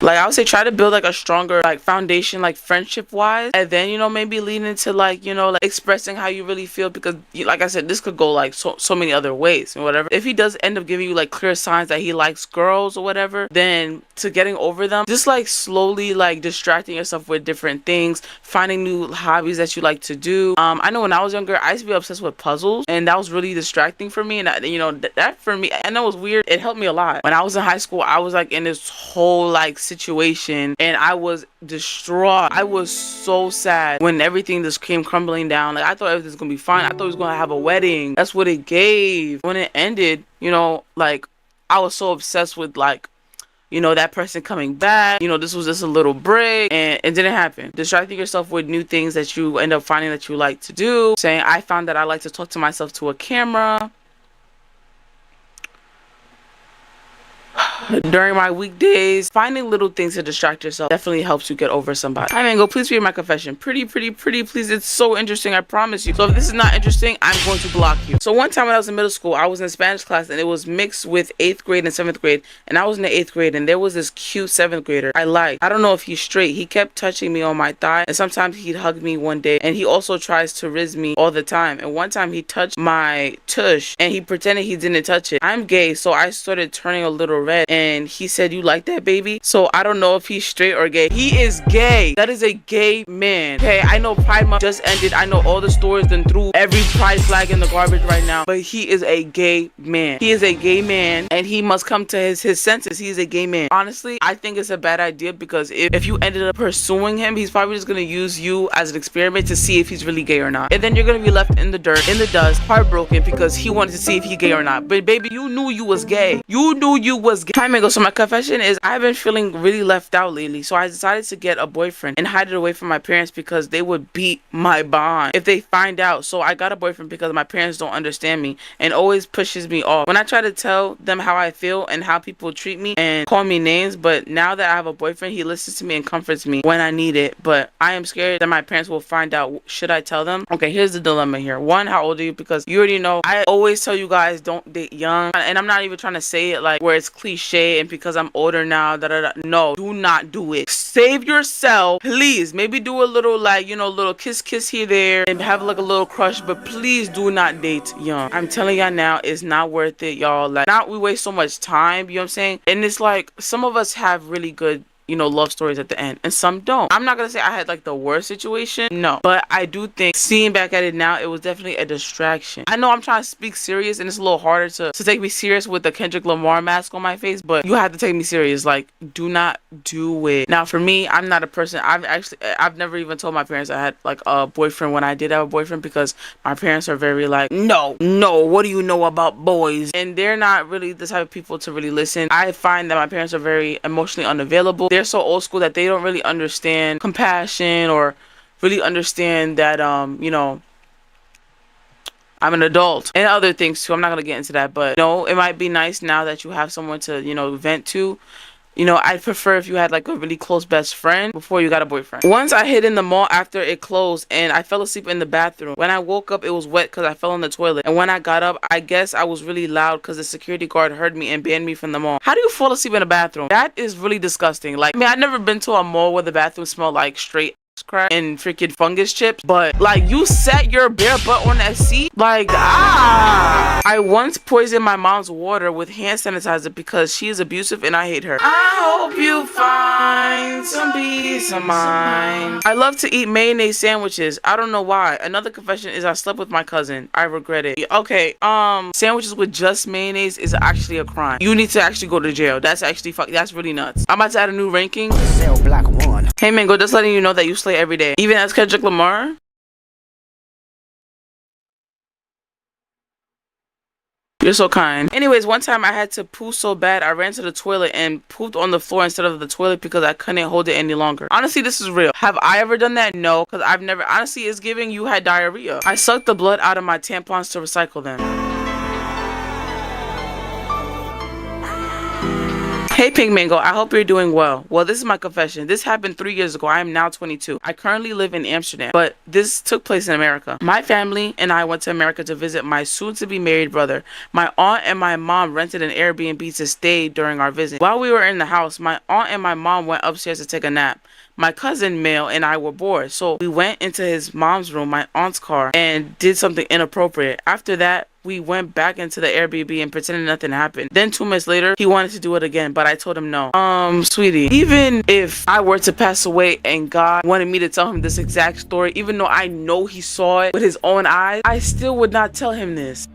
Like, I would say try to build like a stronger like foundation, like friendship wise, and then, you know, maybe lead into like, you know, like expressing how you really feel, because like I said, this could go like so many other ways and whatever. If he does end up giving you like clear signs that he likes girls or whatever, then to getting over them, just like slowly like distracting yourself with different things, finding new hobbies that you like to do. I know when I was younger, I used to be obsessed with puzzles, and that was really distracting for me. And you know, that for me, I know it was weird, it helped me a lot. When I was in high school, I was like in this whole like situation and I was distraught. I was so sad when everything just came crumbling down. Like, I thought everything's gonna be fine. I thought we was gonna have a wedding. That's what it gave. When it ended, you know, like I was so obsessed with like, you know, that person coming back. You know, this was just a little break and it didn't happen. Distracting yourself with new things that you end up finding that you like to do. Saying, I found that I like to talk to myself to a camera during my weekdays. Finding little things to distract yourself definitely helps you get over somebody. Hi Mango, please read my confession. Pretty please. It's so interesting, I promise you. So if this is not interesting, I'm going to block you. So one time when I was in middle school, I was in Spanish class and it was mixed with 8th grade and 7th grade, and I was in the 8th grade and there was this cute 7th grader I liked. I don't know if he's straight. He kept touching me on my thigh and sometimes he'd hug me one day, and he also tries to riz me all the time. And one time he touched my tush and he pretended he didn't touch it. I'm gay, so I started turning a little red, and he said, you like that, baby? So I don't know if he's straight or gay. He is gay. That is a gay man. Okay, I know Pride Month just ended. I know all the stores done threw every pride flag in the garbage right now, but he is a gay man. He is a gay man and he must come to his senses. He is a gay man. Honestly, I think it's a bad idea, because if you ended up pursuing him, he's probably just gonna use you as an experiment to see if he's really gay or not, and then you're gonna be left in the dirt, in the dust, heartbroken because he wanted to see if he's gay or not. But baby, you knew you was gay. You knew you was gay. Hi Mango, so my confession is I've been feeling really left out lately, so I decided to get a boyfriend and hide it away from my parents because they would beat my bond if they find out. So I got a boyfriend because my parents don't understand me and always pushes me off when I try to tell them how I feel and how people treat me and call me names. But now that I have a boyfriend, he listens to me and comforts me when I need it. But I am scared that my parents will find out. Should I tell them? Okay, here's the dilemma here. One, how old are you? Because you already know I always tell you guys don't date young, and I'm not even trying to say it like where it's cliche and because I'm older now, no, do not do it. Save yourself, please. Maybe do a little like, you know, little kiss here there and have like a little crush, but please do not date young. I'm telling y'all now, it's not worth it, y'all. Like, not we waste so much time, you know what I'm saying? And it's like some of us have really good, you know, love stories at the end and some don't. I'm not gonna say I had like the worst situation, no, but I do think seeing back at it now, it was definitely a distraction. I know I'm trying to speak serious and it's a little harder to take me serious with the Kendrick Lamar mask on my face, but you have to take me serious. Like, do not do it. Now for me, I'm not a person, I've never even told my parents I had like a boyfriend when I did have a boyfriend, because my parents are very like, no, what do you know about boys? And they're not really the type of people to really listen. I find that my parents are very emotionally unavailable. They're so old school that they don't really understand compassion or really understand that, you know, I'm an adult and other things too. I'm not going to get into that, but no, it might be nice now that you have someone to, you know, vent to. You know, I'd prefer if you had like a really close best friend before you got a boyfriend. Once I hid in the mall after it closed and I fell asleep in the bathroom. When I woke up, it was wet because I fell in the toilet. And when I got up, I guess I was really loud because the security guard heard me and banned me from the mall. How do you fall asleep in a bathroom? That is really disgusting. Like, I mean, I've never been to a mall where the bathroom smelled like straight crack and freaking fungus chips, but like you sat your bare butt on that seat, like I once poisoned my mom's water with hand sanitizer because she is abusive and I hate her. I hope you find some peace of mind. I love to eat mayonnaise sandwiches. I don't know why. Another confession is I slept with my cousin. I regret it. Okay, sandwiches with just mayonnaise is actually a crime. You need to actually go to jail. That's actually that's really nuts. I'm about to add a new ranking. Cell Block 1. Hey Mango, just letting you know that you slay every day. Even as Kendrick Lamar. You're so kind. Anyways, one time I had to poo so bad I ran to the toilet and pooped on the floor instead of the toilet because I couldn't hold it any longer. Honestly, this is real. Have I ever done that? No, because I've never. Honestly, it's giving you had diarrhea. I sucked the blood out of my tampons to recycle them. Hey Pink Mango, I hope you're doing well. Well, this is my confession. This happened 3 years ago. I am now 22. I currently live in Amsterdam, but this took place in America. My family and I went to America to visit my soon-to-be married brother. My aunt and my mom rented an Airbnb to stay during our visit. While we were in the house, my aunt and my mom went upstairs to take a nap. My cousin Mel and I were bored, so we went into his mom's room, my aunt's car, and did something inappropriate. After that, we went back into the Airbnb and pretended nothing happened. Then 2 minutes later, he wanted to do it again, but I told him no. Sweetie, even if I were to pass away and God wanted me to tell him this exact story, even though I know he saw it with his own eyes, I still would not tell him this.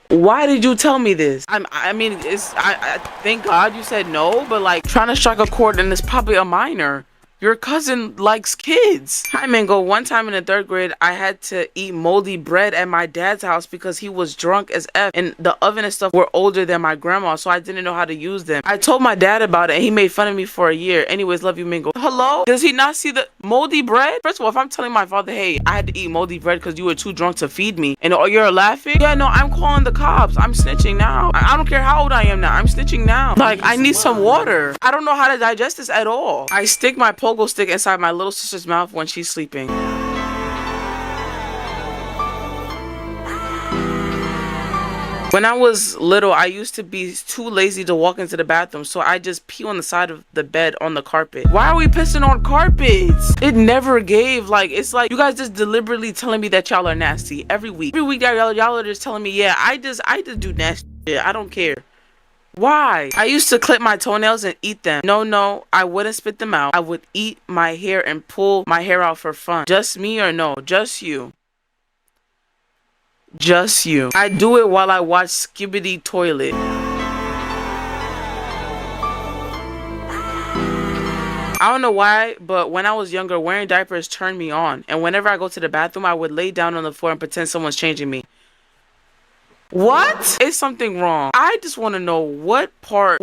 Why did you tell me this? I mean, I thank God you said no, but like trying to strike a chord and it's probably a minor. Your cousin likes kids. Hi Mango, one time in the 3rd grade, I had to eat moldy bread at my dad's house because he was drunk as F and the oven and stuff were older than my grandma, so I didn't know how to use them. I told my dad about it and he made fun of me for a year. Anyways, love you Mango. Hello? Does he not see the moldy bread? First of all, if I'm telling my father, hey, I had to eat moldy bread because you were too drunk to feed me, and you're laughing? Yeah, no, I'm calling the cops. I'm snitching now. I don't care how old I am now. I'm snitching now. Like, I need some water. I don't know how to digest this at all. I stick my pogo stick inside my little sister's mouth when she's sleeping. When I was little, I used to be too lazy to walk into the bathroom, so I just pee on the side of the bed on the carpet. Why are we pissing on carpets? It never gave. Like, it's like you guys just deliberately telling me that y'all are nasty every week. Every week y'all are just telling me, yeah, I just do nasty shit. I don't care. Why? I used to clip my toenails and eat them. No, I wouldn't spit them out. I would eat my hair and pull my hair out for fun. Just me or no? Just you. Just you. I do it while I watch Skibidi Toilet. I don't know why, but when I was younger, wearing diapers turned me on. And whenever I go to the bathroom, I would lay down on the floor and pretend someone's changing me. What? Is something wrong? I just want to know what part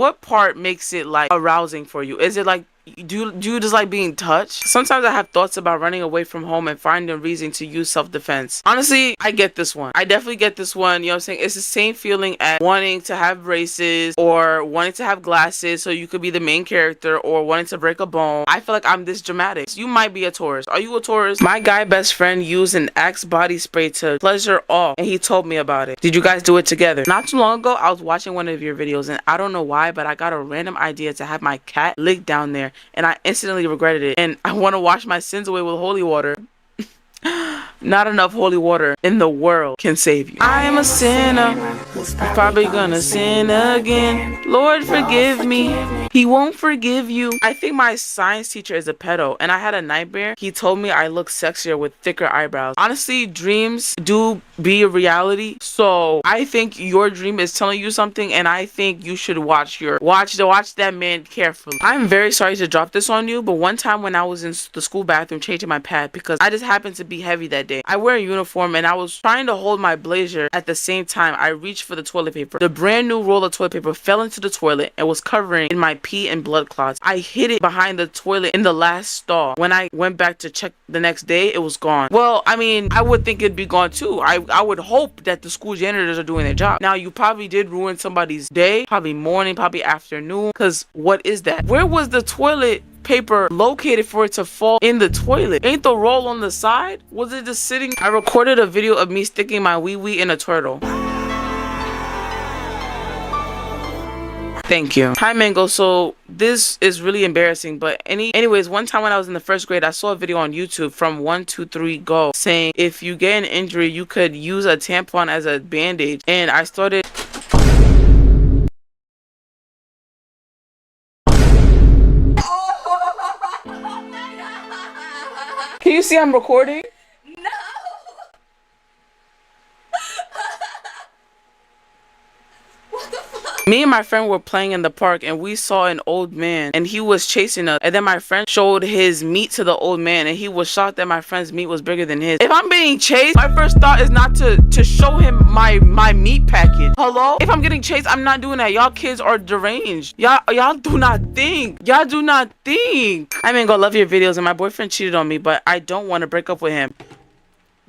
makes it like arousing for you. Is it like do you just like being touched? Sometimes I have thoughts about running away from home and finding a reason to use self-defense. Honestly, I get this one. I definitely get this one. You know what I'm saying? It's the same feeling as wanting to have braces or wanting to have glasses so you could be the main character or wanting to break a bone. I feel like I'm this dramatic. You might be a Taurus. Are you a Taurus? My guy best friend used an Axe body spray to pleasure off and he told me about it. Did you guys do it together? Not too long ago, I was watching one of your videos and I don't know why, but I got a random idea to have my cat lick down there. And I instantly regretted it. And I want to wash my sins away with holy water. Not enough holy water in the world can save you. I am a sinner, probably gonna sin again. Lord, forgive me. He won't forgive you. I think my science teacher is a pedo, and I had a nightmare. He told me I look sexier with thicker eyebrows. Honestly, dreams do be a reality, so I think your dream is telling you something, and I think you should watch that man carefully. I'm very sorry to drop this on you, but one time when I was in the school bathroom changing my pad because I just happened to be heavy that day, day. I wear a uniform and I was trying to hold my blazer. At the same time, I reached for the toilet paper. The brand new roll of toilet paper fell into the toilet and was covering in my pee and blood clots. I hid it behind the toilet in the last stall. When I went back to check the next day, it was gone. Well, I mean, I would think it'd be gone too. I would hope that the school janitors are doing their job. Now, you probably did ruin somebody's day, probably morning, probably afternoon, because what is that? Where was the toilet paper located for it to fall in the toilet? Ain't the roll on the side? Was it just sitting? I recorded a video of me sticking my wee-wee in a turtle. Thank you. Hi, Mango. So this is really embarrassing, but anyways, one time when I was in the first grade, I saw a video on YouTube from 123 Go saying if you get an injury, you could use a tampon as a band-aid. And I started... Can you see I'm recording? No. Me and my friend were playing in the park and we saw an old man and he was chasing us. And then my friend showed his meat to the old man and he was shocked that my friend's meat was bigger than his. If I'm being chased, my first thought is not to show him my meat package. Hello? If I'm getting chased, I'm not doing that. Y'all kids are deranged. Y'all do not think. Y'all do not think. I mean, go love your videos and my boyfriend cheated on me, but I don't want to break up with him.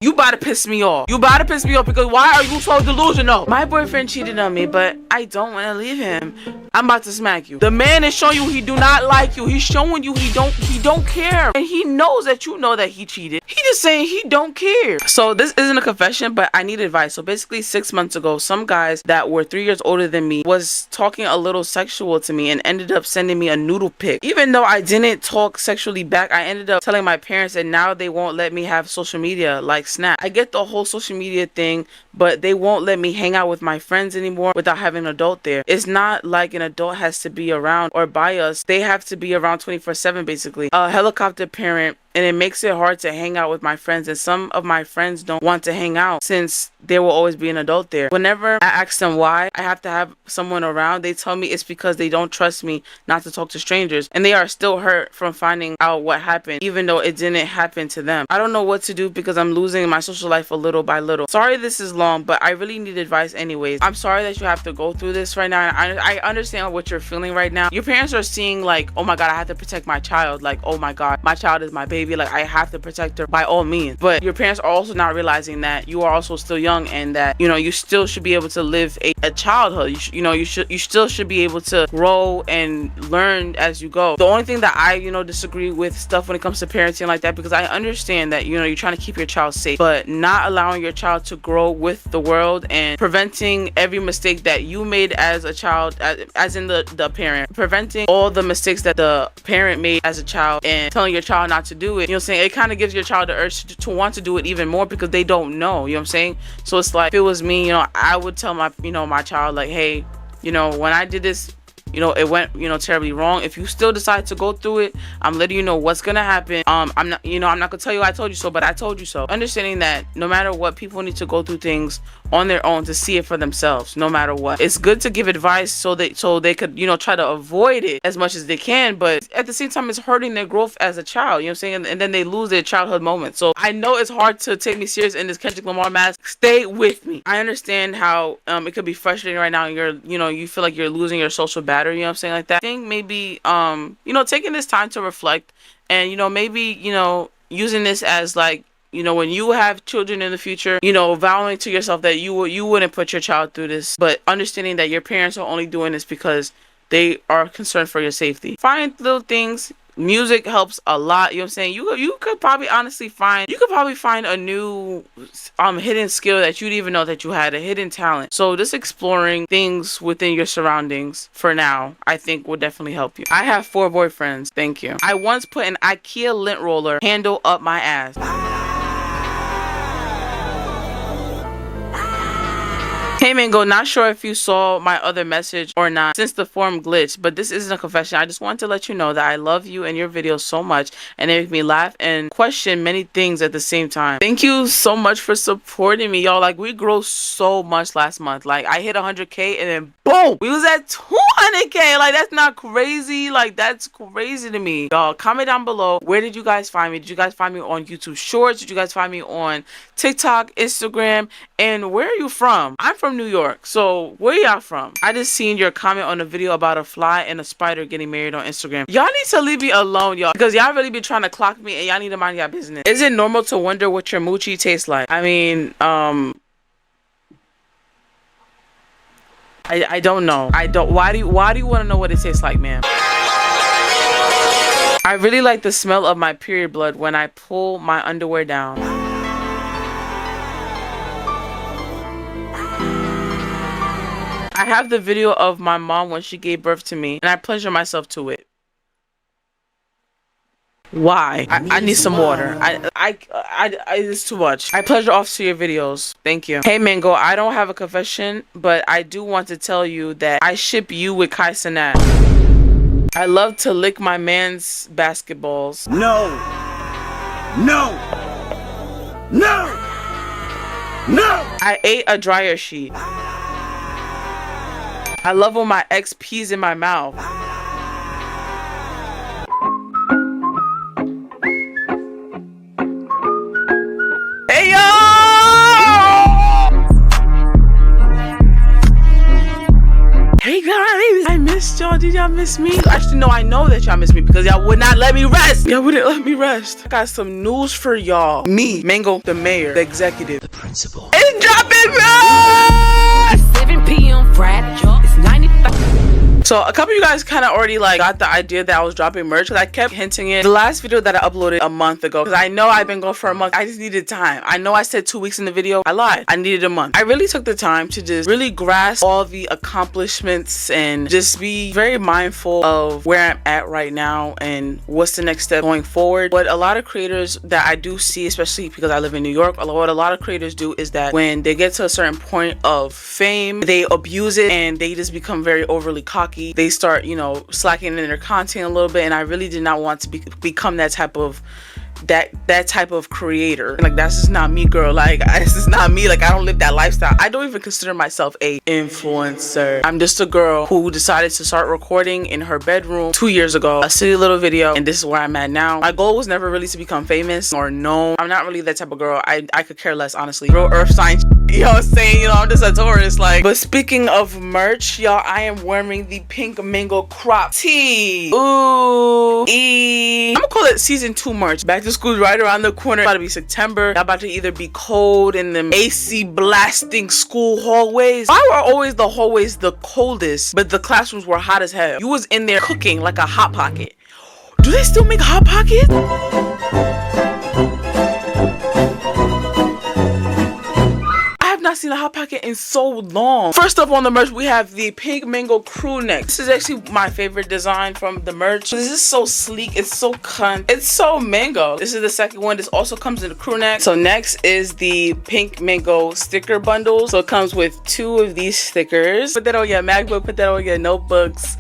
You about to piss me off. You about to piss me off because why are you so delusional? My boyfriend cheated on me, but I don't want to leave him. I'm about to smack you. The man is showing you he do not like you. He's showing you he don't care. And he knows that you know that he cheated. He just saying he don't care. So this isn't a confession, but I need advice. So basically 6 months ago, some guys that were 3 years older than me was talking a little sexual to me and ended up sending me a noodle pic. Even though I didn't talk sexually back, I ended up telling my parents that now they won't let me have social media like Snap. I get the whole social media thing, but they won't let me hang out with my friends anymore without having an adult there. It's not like an adult has to be around or by us. They have to be around 24/7 basically. A helicopter parent, and it makes it hard to hang out with my friends, and some of my friends don't want to hang out since there will always be an adult there. Whenever I ask them why I have to have someone around, they tell me it's because they don't trust me not to talk to strangers, and they are still hurt from finding out what happened even though it didn't happen to them. I don't know what to do because I'm losing my social life a little by little. Sorry this is long, but I really need advice anyways. I'm sorry that you have to go through this right now. I understand what you're feeling right now. Your parents are seeing like, oh my god, I have to protect my child. Like, oh my god, my child is my baby. Like, I have to protect her by all means. But your parents are also not realizing that you are also still young and that, you know, you still should be able to live a childhood. You still should be able to grow and learn as you go. The only thing that I, disagree with stuff when it comes to parenting like that, because I understand that, you're trying to keep your child safe, but not allowing your child to grow with the world and preventing every mistake that you made as a child, as in the parent, preventing all the mistakes that the parent made as a child and telling your child not to do it. It kind of gives your child the urge to want to do it even more because they don't know. You know what I'm saying? So it's like, if it was me, I would tell my my child like, hey, when I did this, it went terribly wrong. If you still decide to go through it, I'm letting you know what's gonna happen. I'm not gonna tell you I told you so, but I told you so. Understanding that no matter what, people need to go through things on their own to see it for themselves, no matter what. It's good to give advice so they could try to avoid it as much as they can, but at the same time it's hurting their growth as a child. You know what I'm saying? And then they lose their childhood moment. So I know it's hard to take me serious in this Kendrick Lamar mask. Stay with me. I understand how it could be frustrating right now. You feel like you're losing your social battery. You know what I'm saying? Like that. I think maybe taking this time to reflect and maybe using this as like, when you have children in the future, vowing to yourself that you wouldn't put your child through this, but understanding that your parents are only doing this because they are concerned for your safety. Find little things. Music helps a lot. You know what I'm saying? You could probably honestly find a new hidden skill that you didn't even know that you had, a hidden talent. So just exploring things within your surroundings for now, I think will definitely help you. I have 4 boyfriends. Thank you. I once put an IKEA lint roller handle up my ass. Hey Mango, not sure if you saw my other message or not since the form glitched, but this isn't a confession. I just want to let you know that I love you and your videos so much, and they make me laugh and question many things at the same time. Thank you so much for supporting me, y'all. Like, we grew so much last month. Like, I hit 100K and then boom, we was at 200K. Like, that's not crazy. Like, that's crazy to me. Y'all, comment down below, where did you guys find me? Did you guys find me on YouTube Shorts? Did you guys find me on TikTok, Instagram? And where are you from? I'm from New York, so where y'all from? I just seen your comment on a video about a fly and a spider getting married on Instagram. Y'all need to leave me alone, y'all, because y'all really be trying to clock me and y'all need to mind y'all business. Is it normal to wonder what your moochie tastes like? I mean, I don't know. Why do you want to know what it tastes like, ma'am? I really like the smell of my period blood when I pull my underwear down. I have the video of my mom when she gave birth to me, and I pleasure myself to it. Why? I need some water. It's too much. I pleasure off to your videos. Thank you. Hey Mango, I don't have a confession, but I do want to tell you that I ship you with Kai Cenat. I love to lick my man's basketballs. No. No. No. No. I ate a dryer sheet. I love when my ex pees in my mouth. Hey yo! Hey guys, I missed y'all. Did y'all miss me? Actually, no, I know that y'all missed me because y'all would not let me rest. Y'all wouldn't let me rest. I got some news for y'all. Me, Mango, the mayor, the executive, the principal. It's dropping me! 7 p.m. Friday. It's 95. So a couple of you guys kind of already like got the idea that I was dropping merch, because I kept hinting it. The last video that I uploaded a month ago, because I know I've been going for a month. I just needed time. I know I said 2 weeks in the video. I lied. I needed a month. I really took the time to just really grasp all the accomplishments and just be very mindful of where I'm at right now and what's the next step going forward. What a lot of creators that I do see, especially because I live in New York, what a lot of creators do is that when they get to a certain point of fame, they abuse it and they just become very overly cocky. They start, you know, slacking in their content a little bit, and I really did not want to become that type of creator. Like, that's just not me, girl. Like, this is not me. Like, I don't live that lifestyle. I don't even consider myself a influencer. I'm just a girl who decided to start recording in her bedroom 2 years ago, a silly little video, and this is where I'm at now. My goal was never really to become famous or known. I'm not really that type of girl. I could care less, honestly. Real earth sign, you know what I'm saying? You know, I'm just a Taurus. Like, but speaking of merch, y'all, I am wearing the Pink Mango crop tee. Ooh, I'm gonna call it season 2 merch. Back to school's right around the corner. It's about to be September. Y'all about to either be cold in the AC blasting school hallways. Why were always the hallways the coldest, but the classrooms were hot as hell? You was in there cooking like a Hot Pocket. Do they still make Hot Pockets? Not seen a Hot Pocket in so long. First up on the merch, we have the Pink Mango crew neck. This is actually my favorite design from the merch. This is so sleek. It's so cunt. It's so mango. This is the second one. This also comes in the crew neck. So next is the Pink Mango sticker bundle. So it comes with 2 of these stickers. Put that on your MacBook. Put that on your notebooks.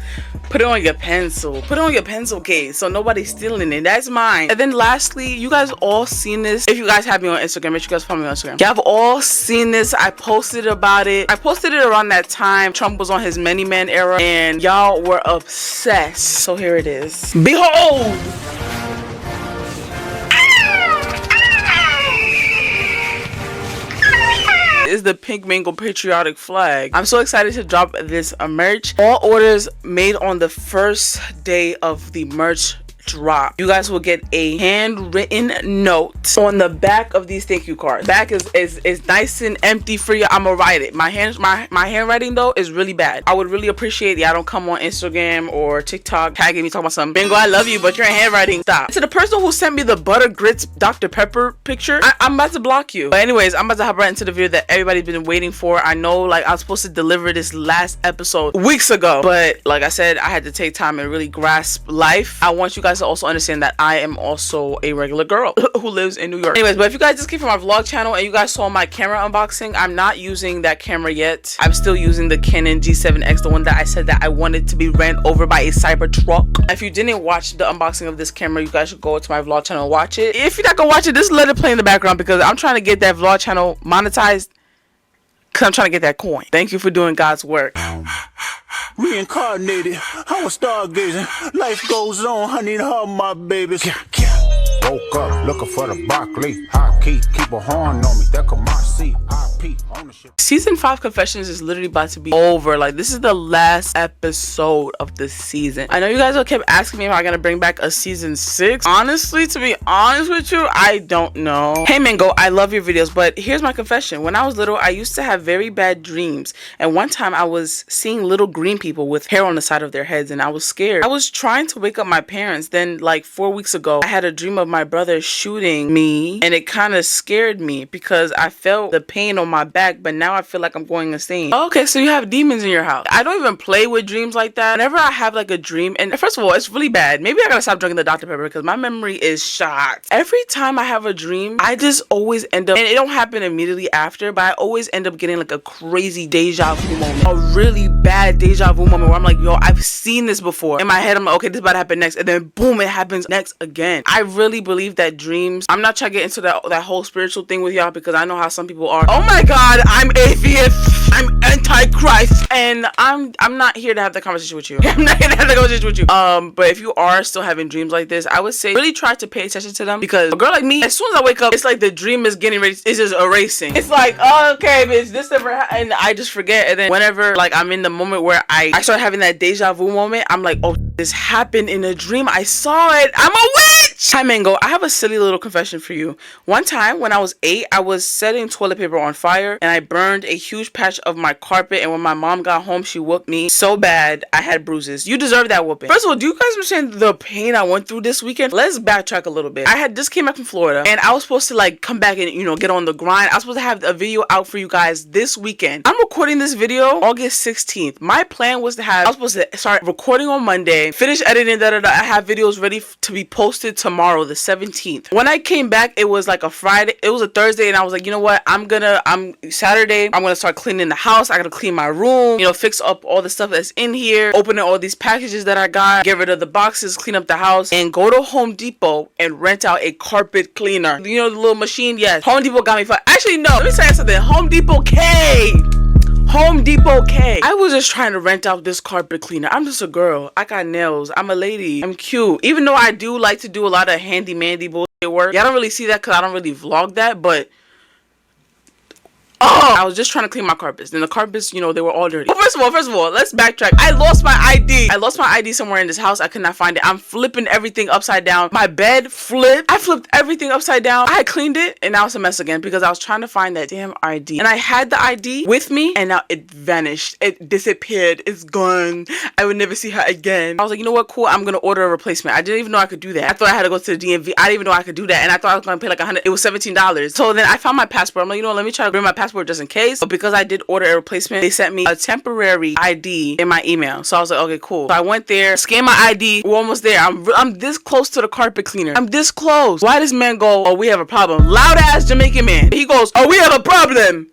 Put it on your pencil. Put it on your pencil case so nobody's stealing it. That's mine. And then lastly, you guys all seen this. If you guys have me on Instagram, make sure you guys follow me on Instagram. You have all seen this. I posted about it. I posted it around that time Trump was on his many man era and y'all were obsessed. So here it is. Behold! Is the Pink Mango patriotic flag. I'm so excited to drop this merch. All orders made on the first day of the merch drop, you guys will get a handwritten note on the back of these thank you cards. Back is nice and empty for you. I'ma write it. My handwriting though is really bad. I would really appreciate y'all don't come on Instagram or TikTok tagging me talking about something. Mango, I love you, but your handwriting, stop. To the person who sent me the butter grits Dr. Pepper picture, I'm about to block you. But anyways, I'm about to hop right into the video that everybody's been waiting for. I know, like, I was supposed to deliver this last episode weeks ago, but like I said, I had to take time and really grasp life. I want you guys guys to also understand that I am also a regular girl who lives in New York. Anyways, but if you guys just came from my vlog channel and you guys saw my camera unboxing, I'm not using that camera yet. I'm still using the Canon G7X, the one that I said that I wanted to be ran over by a cyber truck. If you didn't watch the unboxing of this camera, you guys should go to my vlog channel and watch it. If you're not gonna watch it, just let it play in the background because I'm trying to get that vlog channel monetized because I'm trying to get that coin. Thank you for doing God's work. Reincarnated, I was stargazing. Life goes on, I need all my babies. Woke up looking for the Barkley. High key, keep a horn on me. That could my seat. IP ownership. Season 5 Confessions is literally about to be over. Like, this is the last episode of the season. I know you guys all kept asking me if I'm gonna bring back a season 6. Honestly, to be honest with you, I don't know. Hey Mango, I love your videos, but here's my confession. When I was little, I used to have very bad dreams. And one time I was seeing little green people with hair on the side of their heads and I was scared. I was trying to wake up my parents. Then like 4 weeks ago, I had a dream of my brother shooting me and it kind of scared me because I felt the pain on my back, but now I feel like I'm going insane. Okay, so you have demons in your house. I don't even play with dreams like that. Whenever I have like a dream, and first of all, it's really bad. Maybe I gotta stop drinking the Dr. Pepper because my memory is shot. Every time I have a dream, I just always end up, and it don't happen immediately after, but I always end up getting like a crazy deja vu moment. A really bad deja vu moment where I'm like, yo, I've seen this before. In my head, I'm like, okay, this is about to happen next. And then boom, it happens next again. I really believe that dreams, I'm not trying to get into that whole spiritual thing with y'all because I know how some people are. Oh my God, I'm atheist. I'm antichrist. And I'm not here to have that conversation with you. I'm not here to have that conversation with you. But if you are still having dreams like this, I would say really try to pay attention to them because a girl like me, as soon as I wake up, it's like the dream is getting ready. It's just erasing. It's like, oh, okay, bitch, this never happened. And I just forget. And then whenever like I'm in the moment where I start having that deja vu moment, I'm like, oh, this happened in a dream. I saw it. I'm a witch. Hi Mango, I have a silly little confession for you. One time when I was 8, I was setting toilet paper on fire and I burned a huge patch of my carpet, and when my mom got home, she whooped me so bad I had bruises. You deserve that whooping. First of all, do you guys understand the pain I went through this weekend? Let's backtrack a little bit. I had just came back from Florida and I was supposed to like come back and, you know, get on the grind. I was supposed to have a video out for you guys this weekend. I'm recording this video August 16th. My plan was I was supposed to start recording on Monday, finish editing, I have videos ready to be posted tomorrow, the 17th. When I came back, it was like a Friday, it was a Thursday, and I was like, you know what, Saturday, I'm gonna start cleaning the house. I gotta clean my room, you know, fix up all the stuff that's in here, opening all these packages that I got, get rid of the boxes, clean up the house, and go to Home Depot and rent out a carpet cleaner. You know the little machine? Yes. Home Depot got me for, actually no, let me tell you something. Home Depot K. I was just trying to rent out this carpet cleaner. I'm just a girl. I got nails. I'm a lady. I'm cute. Even though I do like to do a lot of handy-mandy bullshit work. Y'all don't really see that because I don't really vlog that, but I was just trying to clean my carpets. And the carpets, you know, they were all dirty. Well, first of all, let's backtrack. I lost my ID. I lost my ID somewhere in this house. I could not find it. I'm flipping everything upside down. My bed flipped. I flipped everything upside down. I cleaned it and now it's a mess again because I was trying to find that damn ID. And I had the ID with me and now it vanished. It disappeared. It's gone. I would never see her again. I was like, you know what? Cool. I'm going to order a replacement. I didn't even know I could do that. I thought I had to go to the DMV. I didn't even know I could do that. And I thought I was going to pay like $100. It was $17. So then I found my passport. I'm like, you know what? Let me try to bring my passport just in case. But because I did order a replacement, they sent me a temporary ID in my email. So I was like, okay, cool. So I went there, scanned my ID. We're almost there. I'm this close to the carpet cleaner. I'm this close. Why does man go, oh, we have a problem? Loud ass Jamaican man. He goes, oh, we have a problem.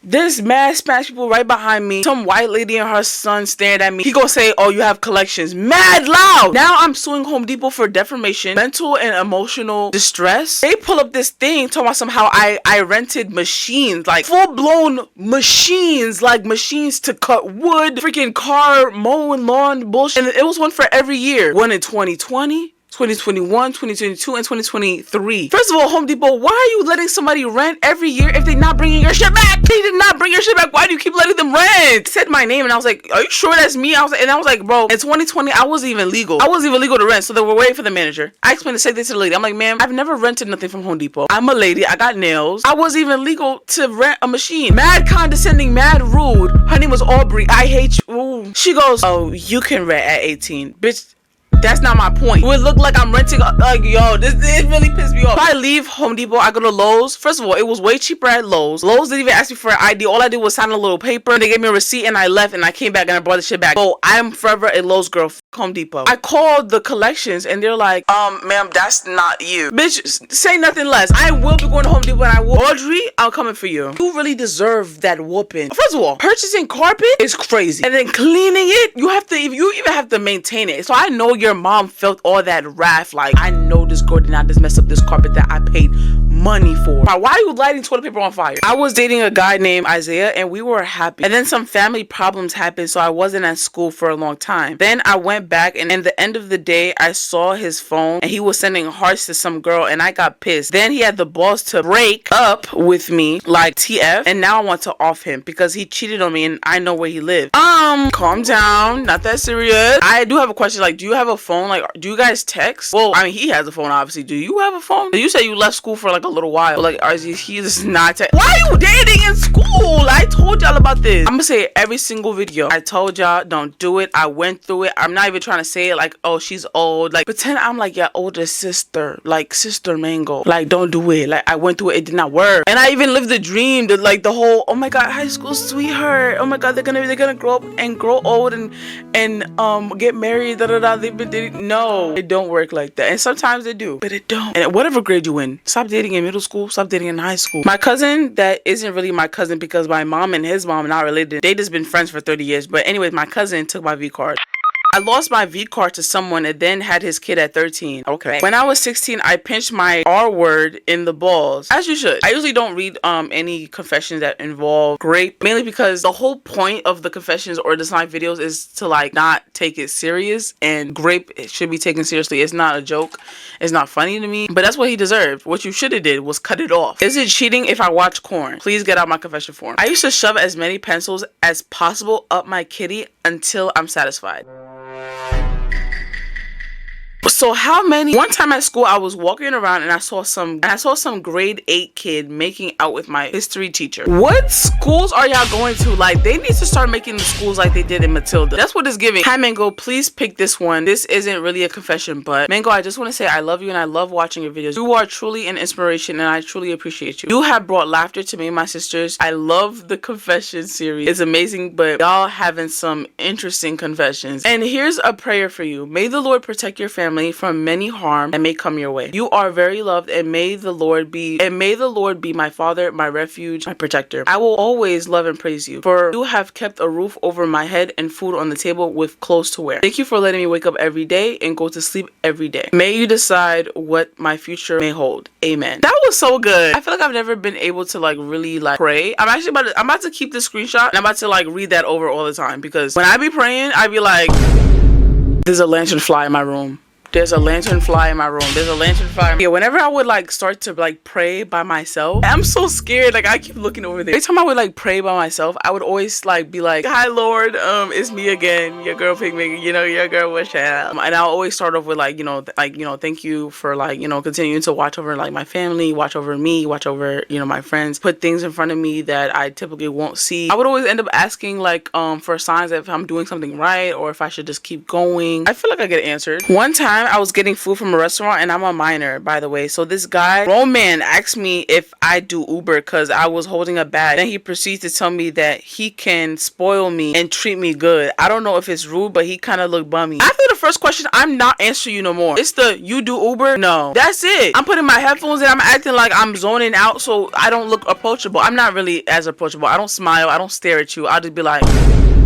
There's mad Spanish people right behind me. Some white lady and her son stared at me. He gonna say, oh, you have collections. Mad loud. Now I'm suing Home Depot for defamation, mental and emotional distress. They pull up this thing talking about somehow I rented machines, like full-blown machines, like machines to cut wood, freaking car mowing lawn bullshit. And it was one for every year. One in 2020. 2021, 2022, and 2023. First of all, Home Depot, why are you letting somebody rent every year if they're not bringing your shit back? They did not bring your shit back. Why do you keep letting them rent? It said my name and I was like, are you sure that's me? I was like, bro, in 2020, I wasn't even legal. I wasn't even legal to rent, so they were waiting for the manager. I explained the same thing to the lady. I'm like, ma'am, I've never rented nothing from Home Depot. I'm a lady. I got nails. I wasn't even legal to rent a machine. Mad condescending, mad rude. Her name was Aubrey. I hate you. Ooh. She goes, oh, you can rent at 18. Bitch, That's not my point. It would look like I'm renting. Like, yo, this really pissed me off. If I leave Home Depot, I go to Lowe's. First of all, it was way cheaper at Lowe's. Lowe's didn't even ask me for an ID. All I did was sign a little paper. And they gave me a receipt, and I left, and I came back, and I brought the shit back. So I'm forever a Lowe's girl. Home Depot. I called the collections, and they're like, ma'am, that's not you. Bitch, say nothing less. I will be going to Home Depot, and I will. Audrey, I'm coming for you. You really deserve that whooping. First of all, purchasing carpet is crazy, and then cleaning it, you even have to maintain it. So I know your mom felt all that wrath. Like, I know this girl did not just mess up this carpet that I paid money for. Why are you lighting toilet paper on fire? I was dating a guy named Isaiah, and we were happy. And then some family problems happened, so I wasn't at school for a long time. Then I went back, and at the end of the day, I saw his phone, and he was sending hearts to some girl, and I got pissed. Then he had the balls to break up with me, like TF, and now I want to off him because he cheated on me, and I know where he lived. Calm down, not that serious. I do have a question. Like, do you have a phone? Like, do you guys text? Well, I mean, he has a phone, obviously. Do you have a phone? You said you left school for like a little while. Like, he is not. Why are you dating in school? I told y'all about this. I'm gonna say it every single video. I told y'all, don't do it. I went through it. I'm not even trying to say it like, oh, she's old. Like, pretend I'm like your older sister, like Sister Mango. Like, don't do it. Like, I went through it. It did not work. And I even lived the dream that, like, the whole, oh my God, high school sweetheart. Oh my God, they're gonna grow up and grow old and get married. Da da da. No, it don't work like that. And sometimes they do, but it don't. And whatever grade you in, stop dating in middle school. Stop dating in high school. My cousin, that isn't really my cousin because my mom and his mom are not related. They just been friends for 30 years. But anyways, my cousin took my V card. I lost my V card to someone and then had his kid at 13. Okay. When I was 16, I pinched my R word in the balls. As you should. I usually don't read any confessions that involve grape, mainly because the whole point of the confessions or the Islamic videos is to like not take it serious, and grape should be taken seriously. It's not a joke. It's not funny to me, but that's what he deserved. What you should have did was cut it off. Is it cheating if I watch corn? Please get out my confession form. I used to shove as many pencils as possible up my kitty until I'm satisfied. So how many? One time at school, I was walking around and I saw some grade 8 kid making out with my history teacher. What schools are y'all going to? Like, they need to start making the schools like they did in Matilda. That's what it's giving. Hi Mango, please pick this one. This isn't really a confession, but Mango, I just want to say I love you and I love watching your videos. You are truly an inspiration and I truly appreciate you. You have brought laughter to me and my sisters. I love the confession series. It's amazing, but y'all having some interesting confessions. And here's a prayer for you. May the Lord protect your family from many harm and may come your way. You are very loved, and may the Lord be my father, my refuge, my protector. I will always love and praise you, for you have kept a roof over my head and food on the table with clothes to wear. Thank you for letting me wake up every day and go to sleep every day. May you decide what my future may hold. Amen. That was so good. I feel like I've never been able to like really like pray. I'm about to keep this screenshot and I'm about to like read that over all the time, because when I be praying, I be like, there's a lantern fly in my room. There's a lantern fly in my room. There's a lantern fly. Yeah, whenever I would like start to like pray by myself, I'm so scared. Like, I keep looking over there. Every time I would like pray by myself, I would always like be like, hi Lord, it's me again, your girl Pigman, you know, your girl Wish. And I'll always start off with like, thank you for like, continuing to watch over like my family, watch over me, watch over, my friends, put things in front of me that I typically won't see. I would always end up asking like for signs if I'm doing something right or if I should just keep going. I feel like I get answered. One time I was getting food from a restaurant, and I'm a minor, by the way. So this guy, grown man, asked me if I do Uber because I was holding a bag. Then he proceeds to tell me that he can spoil me and treat me good. I don't know if it's rude, but he kind of looked bummy. After the first question, I'm not answering you no more. It's the, you do Uber? No. That's it. I'm putting my headphones in. I'm acting like I'm zoning out so I don't look approachable. I'm not really as approachable. I don't smile. I don't stare at you. I'll just be like...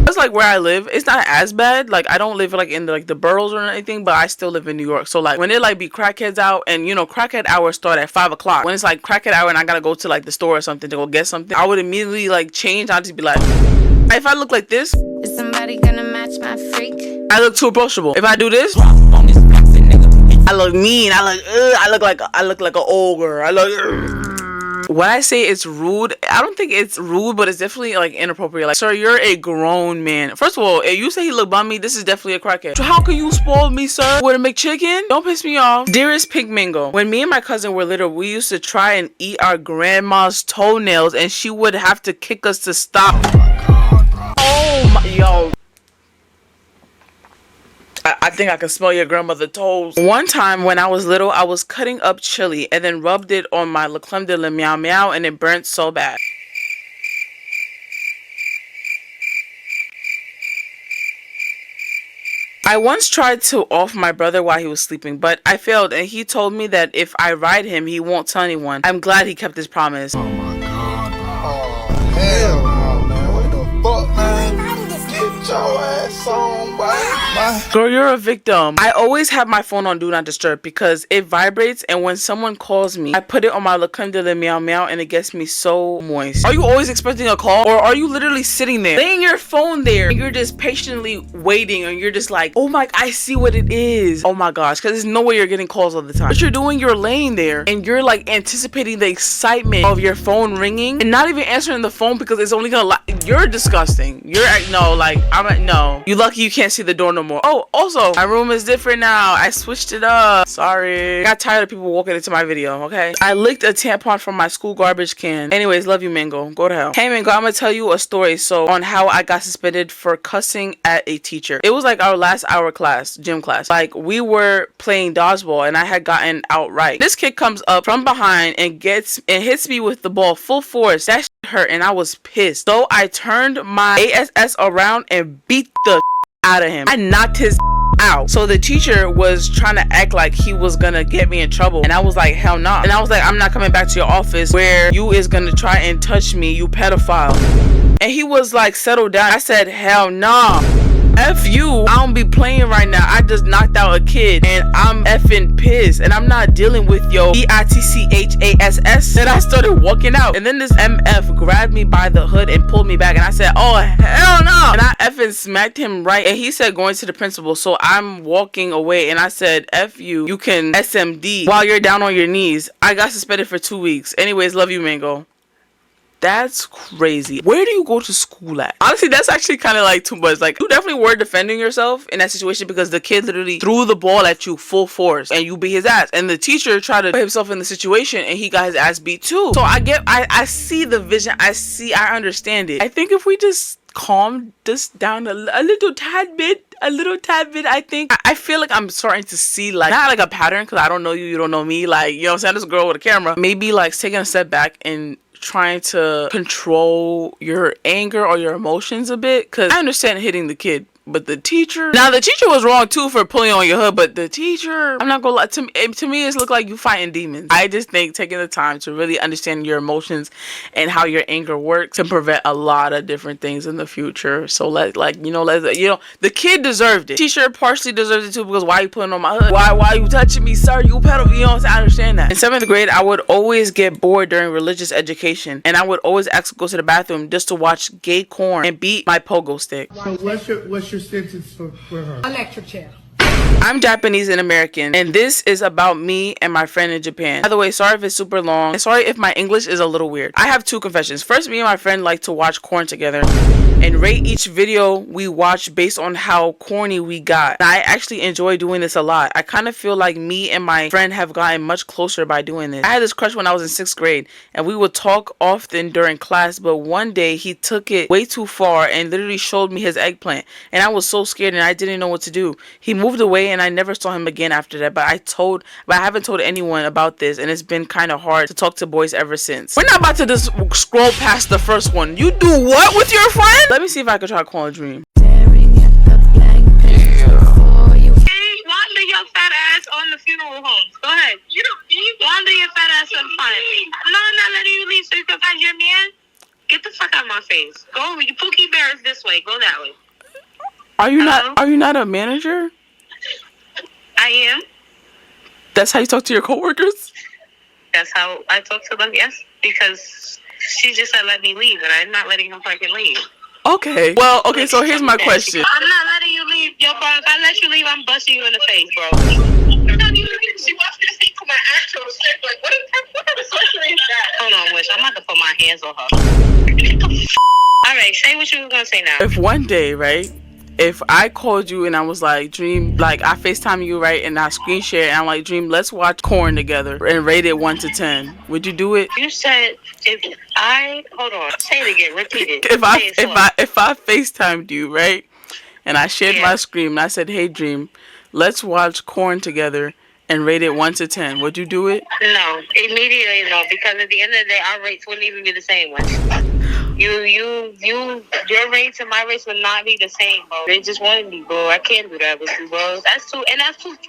It's like where I live, it's not as bad. Like, I don't live like in the boroughs or anything, but I still live in New York. So like when it like be crackheads out, and crackhead hours start at 5 o'clock. When it's like crackhead hour and I gotta go to like the store or something to go get something, I would immediately like change. I'll just be like, if I look like this, is somebody gonna match my freak? I look too approachable. If I do this, I look mean. I look like an ogre. I look. When I say it's rude, I don't think it's rude, but it's definitely like inappropriate. Like, sir, you're a grown man. First of all, if you say he look bummy, this is definitely a crackhead. So how can you spoil me, sir? With a McChicken? Don't piss me off. Dearest Pink Mingo, when me and my cousin were little, we used to try and eat our grandma's toenails, and she would have to kick us to stop. Oh my, yo. I think I can smell your grandmother's toes. One time when I was little, I was cutting up chili and then rubbed it on my La Creme de la Meow Meow and it burnt so bad. I once tried to off my brother while he was sleeping, but I failed and he told me that if I ride him, he won't tell anyone. I'm glad he kept his promise. Oh my god. Oh, hell no, man. What the fuck, man? Get your ass on, boy. Girl, you're a victim. I always have my phone on Do Not Disturb because it vibrates, and when someone calls me, I put it on my La Creme de la Meow Meow and it gets me so moist. Are you always expecting a call, or are you literally sitting there, laying your phone there, and you're just patiently waiting, and you're just like, oh my, I see what it is. Oh my gosh, because there's no way you're getting calls all the time. What you're doing, you're laying there, and you're like anticipating the excitement of your phone ringing, and not even answering the phone because it's only gonna you're disgusting. You're no, like, no. You lucky you can't see the door no more. Oh, also, my room is different now. I switched it up. Sorry. I got tired of people walking into my video, okay? I licked a tampon from my school garbage can. Anyways, love you, Mango. Go to hell. Hey, Mango, I'm gonna tell you a story. So, on how I got suspended for cussing at a teacher. It was like our last hour class, gym class. Like, we were playing dodgeball and I had gotten outright. This kid comes up from behind and hits me with the ball full force. That hurt and I was pissed. So, I turned my ASS around and beat the out of him. I knocked his out. So the teacher was trying to act like he was gonna get me in trouble, and I was like, hell no. And I was like, I'm not coming back to your office where you is gonna try and touch me, you pedophile. And he was like, settle down. I said, hell no. F you. I don't be playing right now. I just knocked out a kid and I'm effing pissed and I'm not dealing with your BITCHASS. Then I started walking out and then this MF grabbed me by the hood and pulled me back and I said, oh hell no. And I effing smacked him right and he said going to the principal. So I'm walking away and I said, F you. You can SMD while you're down on your knees. I got suspended for 2 weeks. Anyways, love you, Mango. That's crazy. Where do you go to school at? Honestly, that's actually kind of like too much. Like, you definitely were defending yourself in that situation because the kid literally threw the ball at you full force and you beat his ass. And the teacher tried to put himself in the situation and he got his ass beat too. So I see the vision. I understand it. I think if we just calm this down a little tad bit, I feel like I'm starting to see like, not like a pattern because I don't know you, you don't know me. Like, you know what I'm saying? This girl with a camera. Maybe like taking a step back and trying to control your anger or your emotions a bit, because I understand hitting the kid, but the teacher, now the teacher was wrong too for pulling on your hood, but the teacher, I'm not gonna lie, to me it's looked like you fighting demons. I just think taking the time to really understand your emotions and how your anger works can prevent a lot of different things in the future. So the kid deserved it. Teacher partially deserves it too, because why you putting on my hood? Why you touching me, sir? You pedo. You know what I'm saying? I understand that. In 7th grade, I would always get bored during religious education, and I would always ask to go to the bathroom just to watch gay corn and beat my pogo stick. So what's your sentence for her? Electric chair. I'm Japanese and American, and this is about me and my friend in Japan. By the way, sorry if it's super long, and sorry if my English is a little weird. I have 2 confessions. First, me and my friend like to watch corn together and rate each video we watch based on how corny we got. And I actually enjoy doing this a lot. I kind of feel like me and my friend have gotten much closer by doing this. I had this crush when I was in 6th grade, and we would talk often during class, but one day he took it way too far and literally showed me his eggplant, and I was so scared and I didn't know what to do. He moved away and I never saw him again after that, but I haven't told anyone about this, and it's been kind of hard to talk to boys ever since. We're not about to just scroll past the first one. You do what with your friend? Let me see if I can try calling Dream. Wander your fat ass on the funeral homes. Go ahead. You don't wander your fat ass in front of me. No, I'm not letting you leave so you can find your man. Get the fuck out of my face. Go, you Pookie Bear is this way. Go that way. Are you not a manager? I am. That's how you talk to your coworkers? That's how I talk to them, yes. Because she just said let me leave, and I'm not letting him fucking leave. Okay. Well, okay, so here's my question. I'm not letting you leave. Yo, bro, if I let you leave, I'm busting you in the face, bro. She wants me to speak to my actual shit. Like, what type of sorcery is that? Hold on, Wish. I'm about to put my hands on her. Alright, say what you were gonna say now. If one day, right, if I called you and I was like, Dream, like I FaceTime you, right, and I screen share and I'm like, Dream, let's watch corn together and rate it 1 to 10. Would you do it? You said hold on, say it again, repeat it. If I FaceTimed you, right, and I shared my screen. And I said, "Hey, Dream, let's watch Corn together and rate it 1 to 10. Would you do it?" No, immediately no, because at the end of the day, our rates wouldn't even be the same one. Your rates and my rates would not be the same, bro. They just wanted me, bro. I can't do that with you, bro. That's too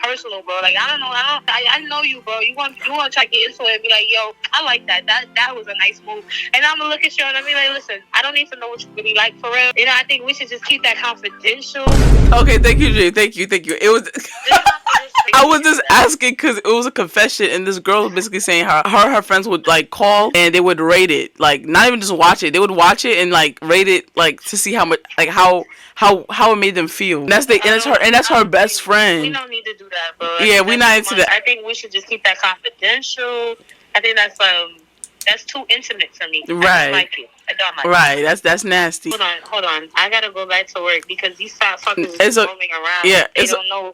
personal, bro. Like, I don't know. I know you, bro. You want to try to get into it and be like, yo, I like that. That was a nice move. And I'm gonna look at you and I'm be like, listen, I don't need to know what you really like for real. You know, I think we should just keep that confidential. Okay, thank you, Jay. Thank you. It was. I was just asking because it was a confession, and this girl was basically saying how her friends would like call and they would rate it, like not even just watch it. They would watch it and like rate it, like to see how much, like how it made them feel. And that's her best friend. We don't need to do that, bro. Yeah, we're not into that. I think we should just keep that confidential. I think that's too intimate for me. Right. I don't like it. I don't like it. Right. That's nasty. Hold on. I gotta go back to work because these fat fuckers is roaming around. Yeah. They don't know.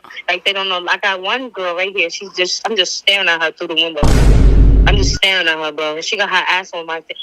I got one girl right here. I'm just staring at her through the window. I'm just staring at her, bro. And she got her ass on my face.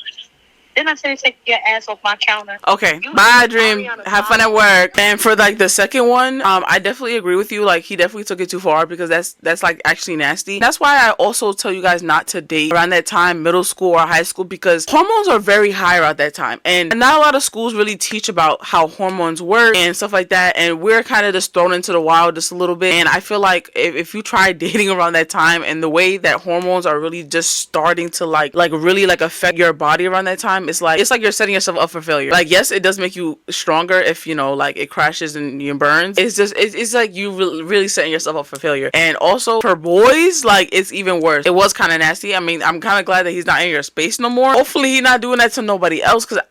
Didn't I say take your ass off my counter? Okay. Bye, Dream. Have fun at work. And for like the second one, I definitely agree with you. Like he definitely took it too far because that's like actually nasty. That's why I also tell you guys not to date around that time, middle school or high school, because hormones are very high around that time. And not a lot of schools really teach about how hormones work and stuff like that. And we're kind of just thrown into the wild just a little bit. And I feel like if you try dating around that time and the way that hormones are really just starting to like really like affect your body around that time, it's like you're setting yourself up for failure. Like, yes, it does make you stronger if you know, like it crashes and you burns. It's like you really setting yourself up for failure. And also for boys, like it's even worse. It was kind of nasty. I mean, I'm kind of glad that he's not in your space no more. Hopefully he's not doing that to nobody else, because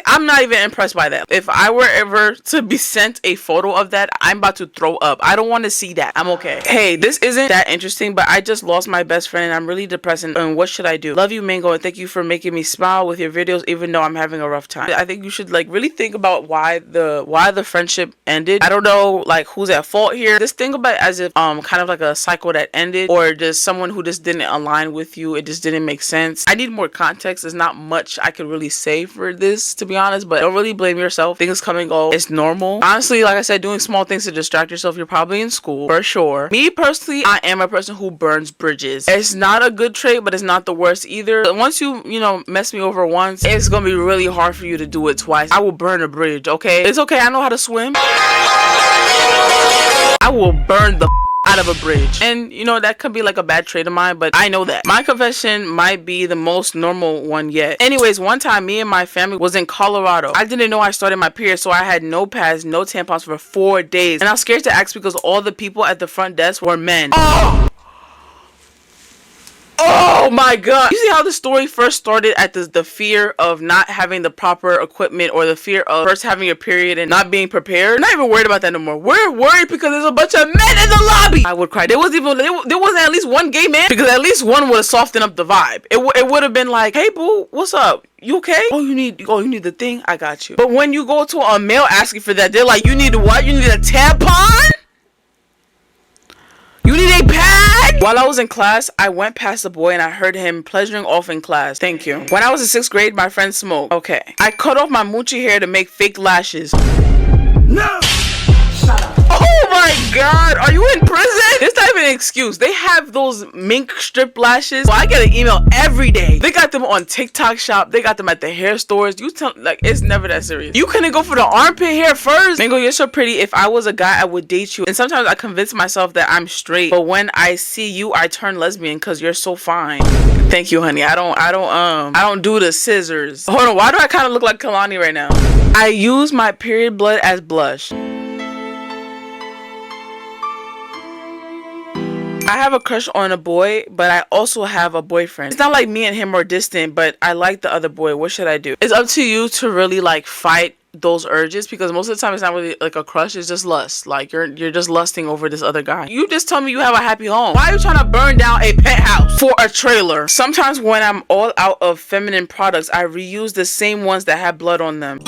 I'm not even impressed by that. If I were ever to be sent a photo of that, I'm about to throw up. I don't want to see that. I'm okay. Hey, this isn't that interesting, but I just lost my best friend and I'm really depressed, and what should I do? Love you, Mango, and thank you for making me smile with your videos even though I'm having a rough time. I think you should like really think about why the friendship ended. I don't know like who's at fault here. Just think about it as if kind of like a cycle that ended, or just someone who just didn't align with you. It just didn't make sense. I need more context. There's not much I could really say for this, to be honest, but don't really blame yourself. Things come and go. It's normal. Honestly, like I said, doing small things to distract yourself. You're probably in school for sure. Me personally, I am a person who burns bridges. It's not a good trait, but it's not the worst either. But once you mess me over once, it's gonna be really hard for you to do it twice. I will burn a bridge, okay? It's okay, I know how to swim. I will burn the out of a bridge. And that could be like a bad trait of mine, but I know that. My confession might be the most normal one yet. Anyways, one time me and my family was in Colorado. I didn't know I started my period, so I had no pads, no tampons for 4 days. And I was scared to ask because all the people at the front desk were men. Oh my god. You see how the story first started at the fear of not having the proper equipment, or the fear of first having a period and not being prepared? We're not even worried about that no more. We're worried because there's a bunch of men in the lobby. I would cry. There wasn't at least one gay man, because at least one would have softened up the vibe. It would have been like, hey boo, what's up? You okay? You need the thing? I got you. But when you go to a male asking for that, they're like, you need what? You need a tampon? You need a pad? While I was in class, I went past a boy and I heard him pleasuring off in class. Thank you. When I was in 6th grade, my friend smoked. Okay. I cut off my moochie hair to make fake lashes. No! Shut up. Oh my god, are you in prison? It's not even an excuse. They have those mink strip lashes. So I get an email every day. They got them on TikTok shop. They got them at the hair stores. It's never that serious. You couldn't go for the armpit hair first? Mango, you're so pretty. If I was a guy, I would date you. And sometimes I convince myself that I'm straight, but when I see you, I turn lesbian because you're so fine. Thank you, honey. I don't do the scissors. Hold on, why do I kind of look like Kalani right now? I use my period blood as blush. I have a crush on a boy, but I also have a boyfriend. It's not like me and him are distant, but I like the other boy. What should I do? It's up to you to really like fight those urges, because most of the time it's not really like a crush. It's just lust. Like you're just lusting over this other guy. You just tell me you have a happy home. Why are you trying to burn down a penthouse for a trailer? Sometimes when I'm all out of feminine products, I reuse the same ones that have blood on them.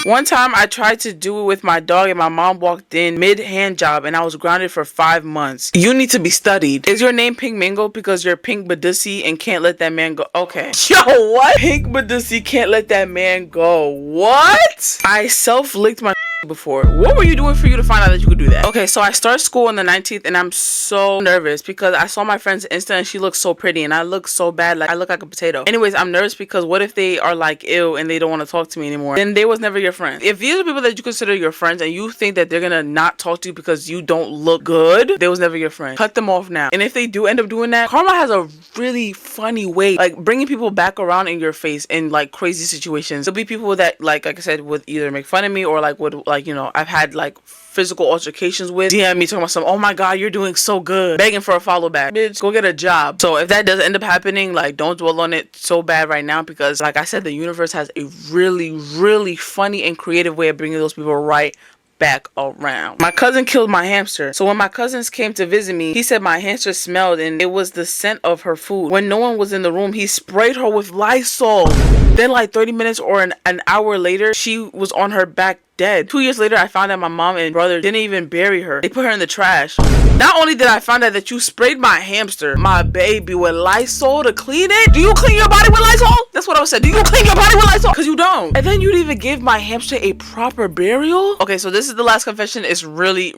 One time I tried to do it with my dog and my mom walked in mid-hand job and I was grounded for 5 months. You need to be studied. Is your name Pink Mango because you're Pink Badusi and can't let that man go? Okay. Yo, what? Pink Badusi can't let that man go. What? I self-licked my before. What were you doing for you to find out that you could do that? Okay, so I start school on the 19th and I'm so nervous because I saw my friend's Insta and she looks so pretty and I look so bad, like I look like a potato. Anyways, I'm nervous because what if they are like ill and they don't want to talk to me anymore? Then they was never your friend. If these are people that you consider your friends and you think that they're gonna not talk to you because you don't look good, they was never your friend. Cut them off now. And if they do end up doing that, karma has a really funny way, like bringing people back around in your face in like crazy situations. There'll be people that like I said would either make fun of me or like would like, you know, I've had like physical altercations with, DM me talking about some, oh my god, you're doing so good, begging for a follow back. Bitch, go get a job. So if that does end up happening, like don't dwell on it so bad right now because like I said, the universe has a really funny and creative way of bringing those people right back around. My cousin killed my hamster. So when my cousins came to visit me, he said my hamster smelled and it was the scent of her food. When no one was in the room, he sprayed her with Lysol. Then like 30 minutes or an hour later, she was on her back dead. 2 years later, I found out my mom and brother didn't even bury her. They put her in the trash. Not only did I find out that you sprayed my hamster, my baby, with Lysol to clean it. Do you clean your body with Lysol? That's what I was saying. Do you clean your body with Lysol? Because you don't. And then you'd even give my hamster a proper burial? Okay, so this is the last confession. It's really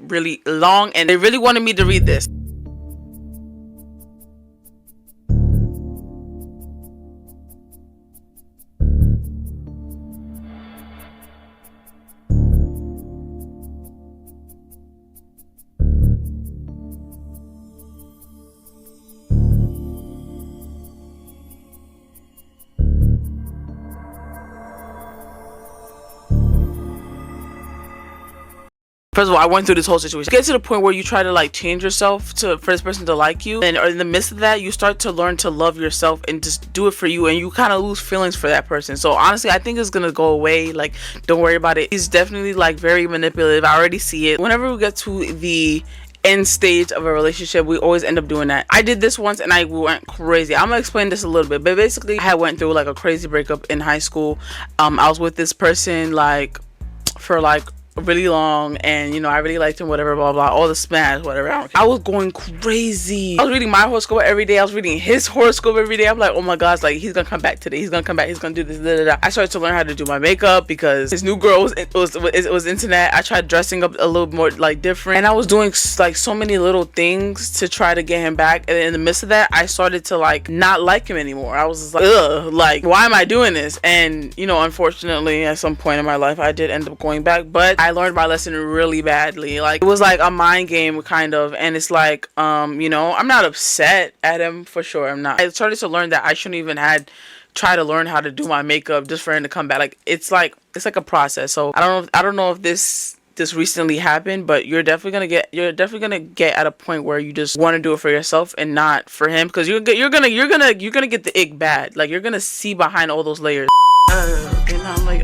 long and they really wanted me to read this. First of all, I went through this whole situation. Get to the point where you try to like change yourself for this person to like you, and in the midst of that, you start to learn to love yourself and just do it for you, and you kind of lose feelings for that person. So honestly, I think it's gonna go away. Like, don't worry about it. He's definitely like very manipulative. I already see it. Whenever we get to the end stage of a relationship, we always end up doing that. I did this once and I went crazy. I'm gonna explain this a little bit, but basically I went through like a crazy breakup in high school. I was with this person like for like really long, and you know, I really liked him, whatever, blah blah, all the smash, whatever. I was going crazy. I was reading my horoscope every day. I was reading his horoscope every day. I'm like, oh my gosh, like he's gonna come back today, he's gonna come back, he's gonna do this, da, da, da. I started to learn how to do my makeup because his new girl was internet. I tried dressing up a little more like different, and I was doing like so many little things to try to get him back. And in the midst of that, I started to like not like him anymore. I was just like, ugh, like why am I doing this? And you know, unfortunately at some point in my life I did end up going back, but I learned my lesson really badly. Like it was like a mind game kind of, and it's like you know, I'm not upset at him for sure. I'm not. I started to learn that I shouldn't even try to learn how to do my makeup just for him to come back. Like it's like a process. So I don't know if this recently happened, but you're definitely gonna get at a point where you just want to do it for yourself and not for him, because you're gonna get the ick bad. Like you're gonna see behind all those layers. And I'm like,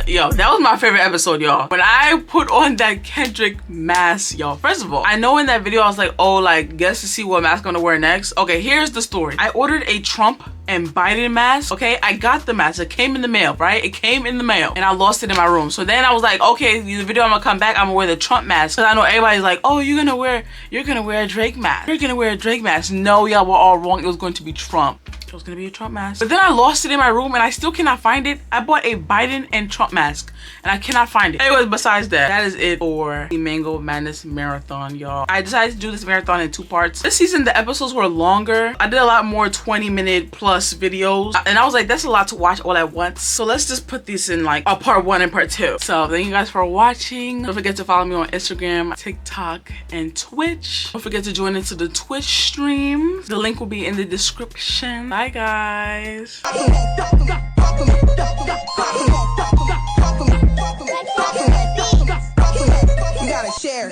yo, that was my favorite episode, y'all. When I put on that Kendrick mask, y'all. First of all, I know in that video I was like, oh, like, guess to see what mask I'm gonna wear next. Okay, here's the story. I ordered a Trump and Biden mask. Okay, I got the mask. It came in the mail, right? It came in the mail, and I lost it in my room. So then I was like, okay, the video I'm gonna come back, I'm gonna wear the Trump mask, because I know everybody's like, oh, you're gonna wear a Drake mask. You're gonna wear a Drake mask. No, y'all were all wrong. It was going to be Trump. It was gonna be a Trump mask. But then I lost it in my room and I still cannot find it. I bought a Biden and Trump mask and I cannot find it. Anyways, besides that, that is it for the Mango Madness Marathon, y'all. I decided to do this marathon in 2 parts. This season, the episodes were longer. I did a lot more 20-minute plus videos. And I was like, that's a lot to watch all at once. So let's just put these in like a part 1 and part 2. So thank you guys for watching. Don't forget to follow me on Instagram, TikTok, and Twitch. Don't forget to join into the Twitch stream. The link will be in the description. Bye guys. You gotta share.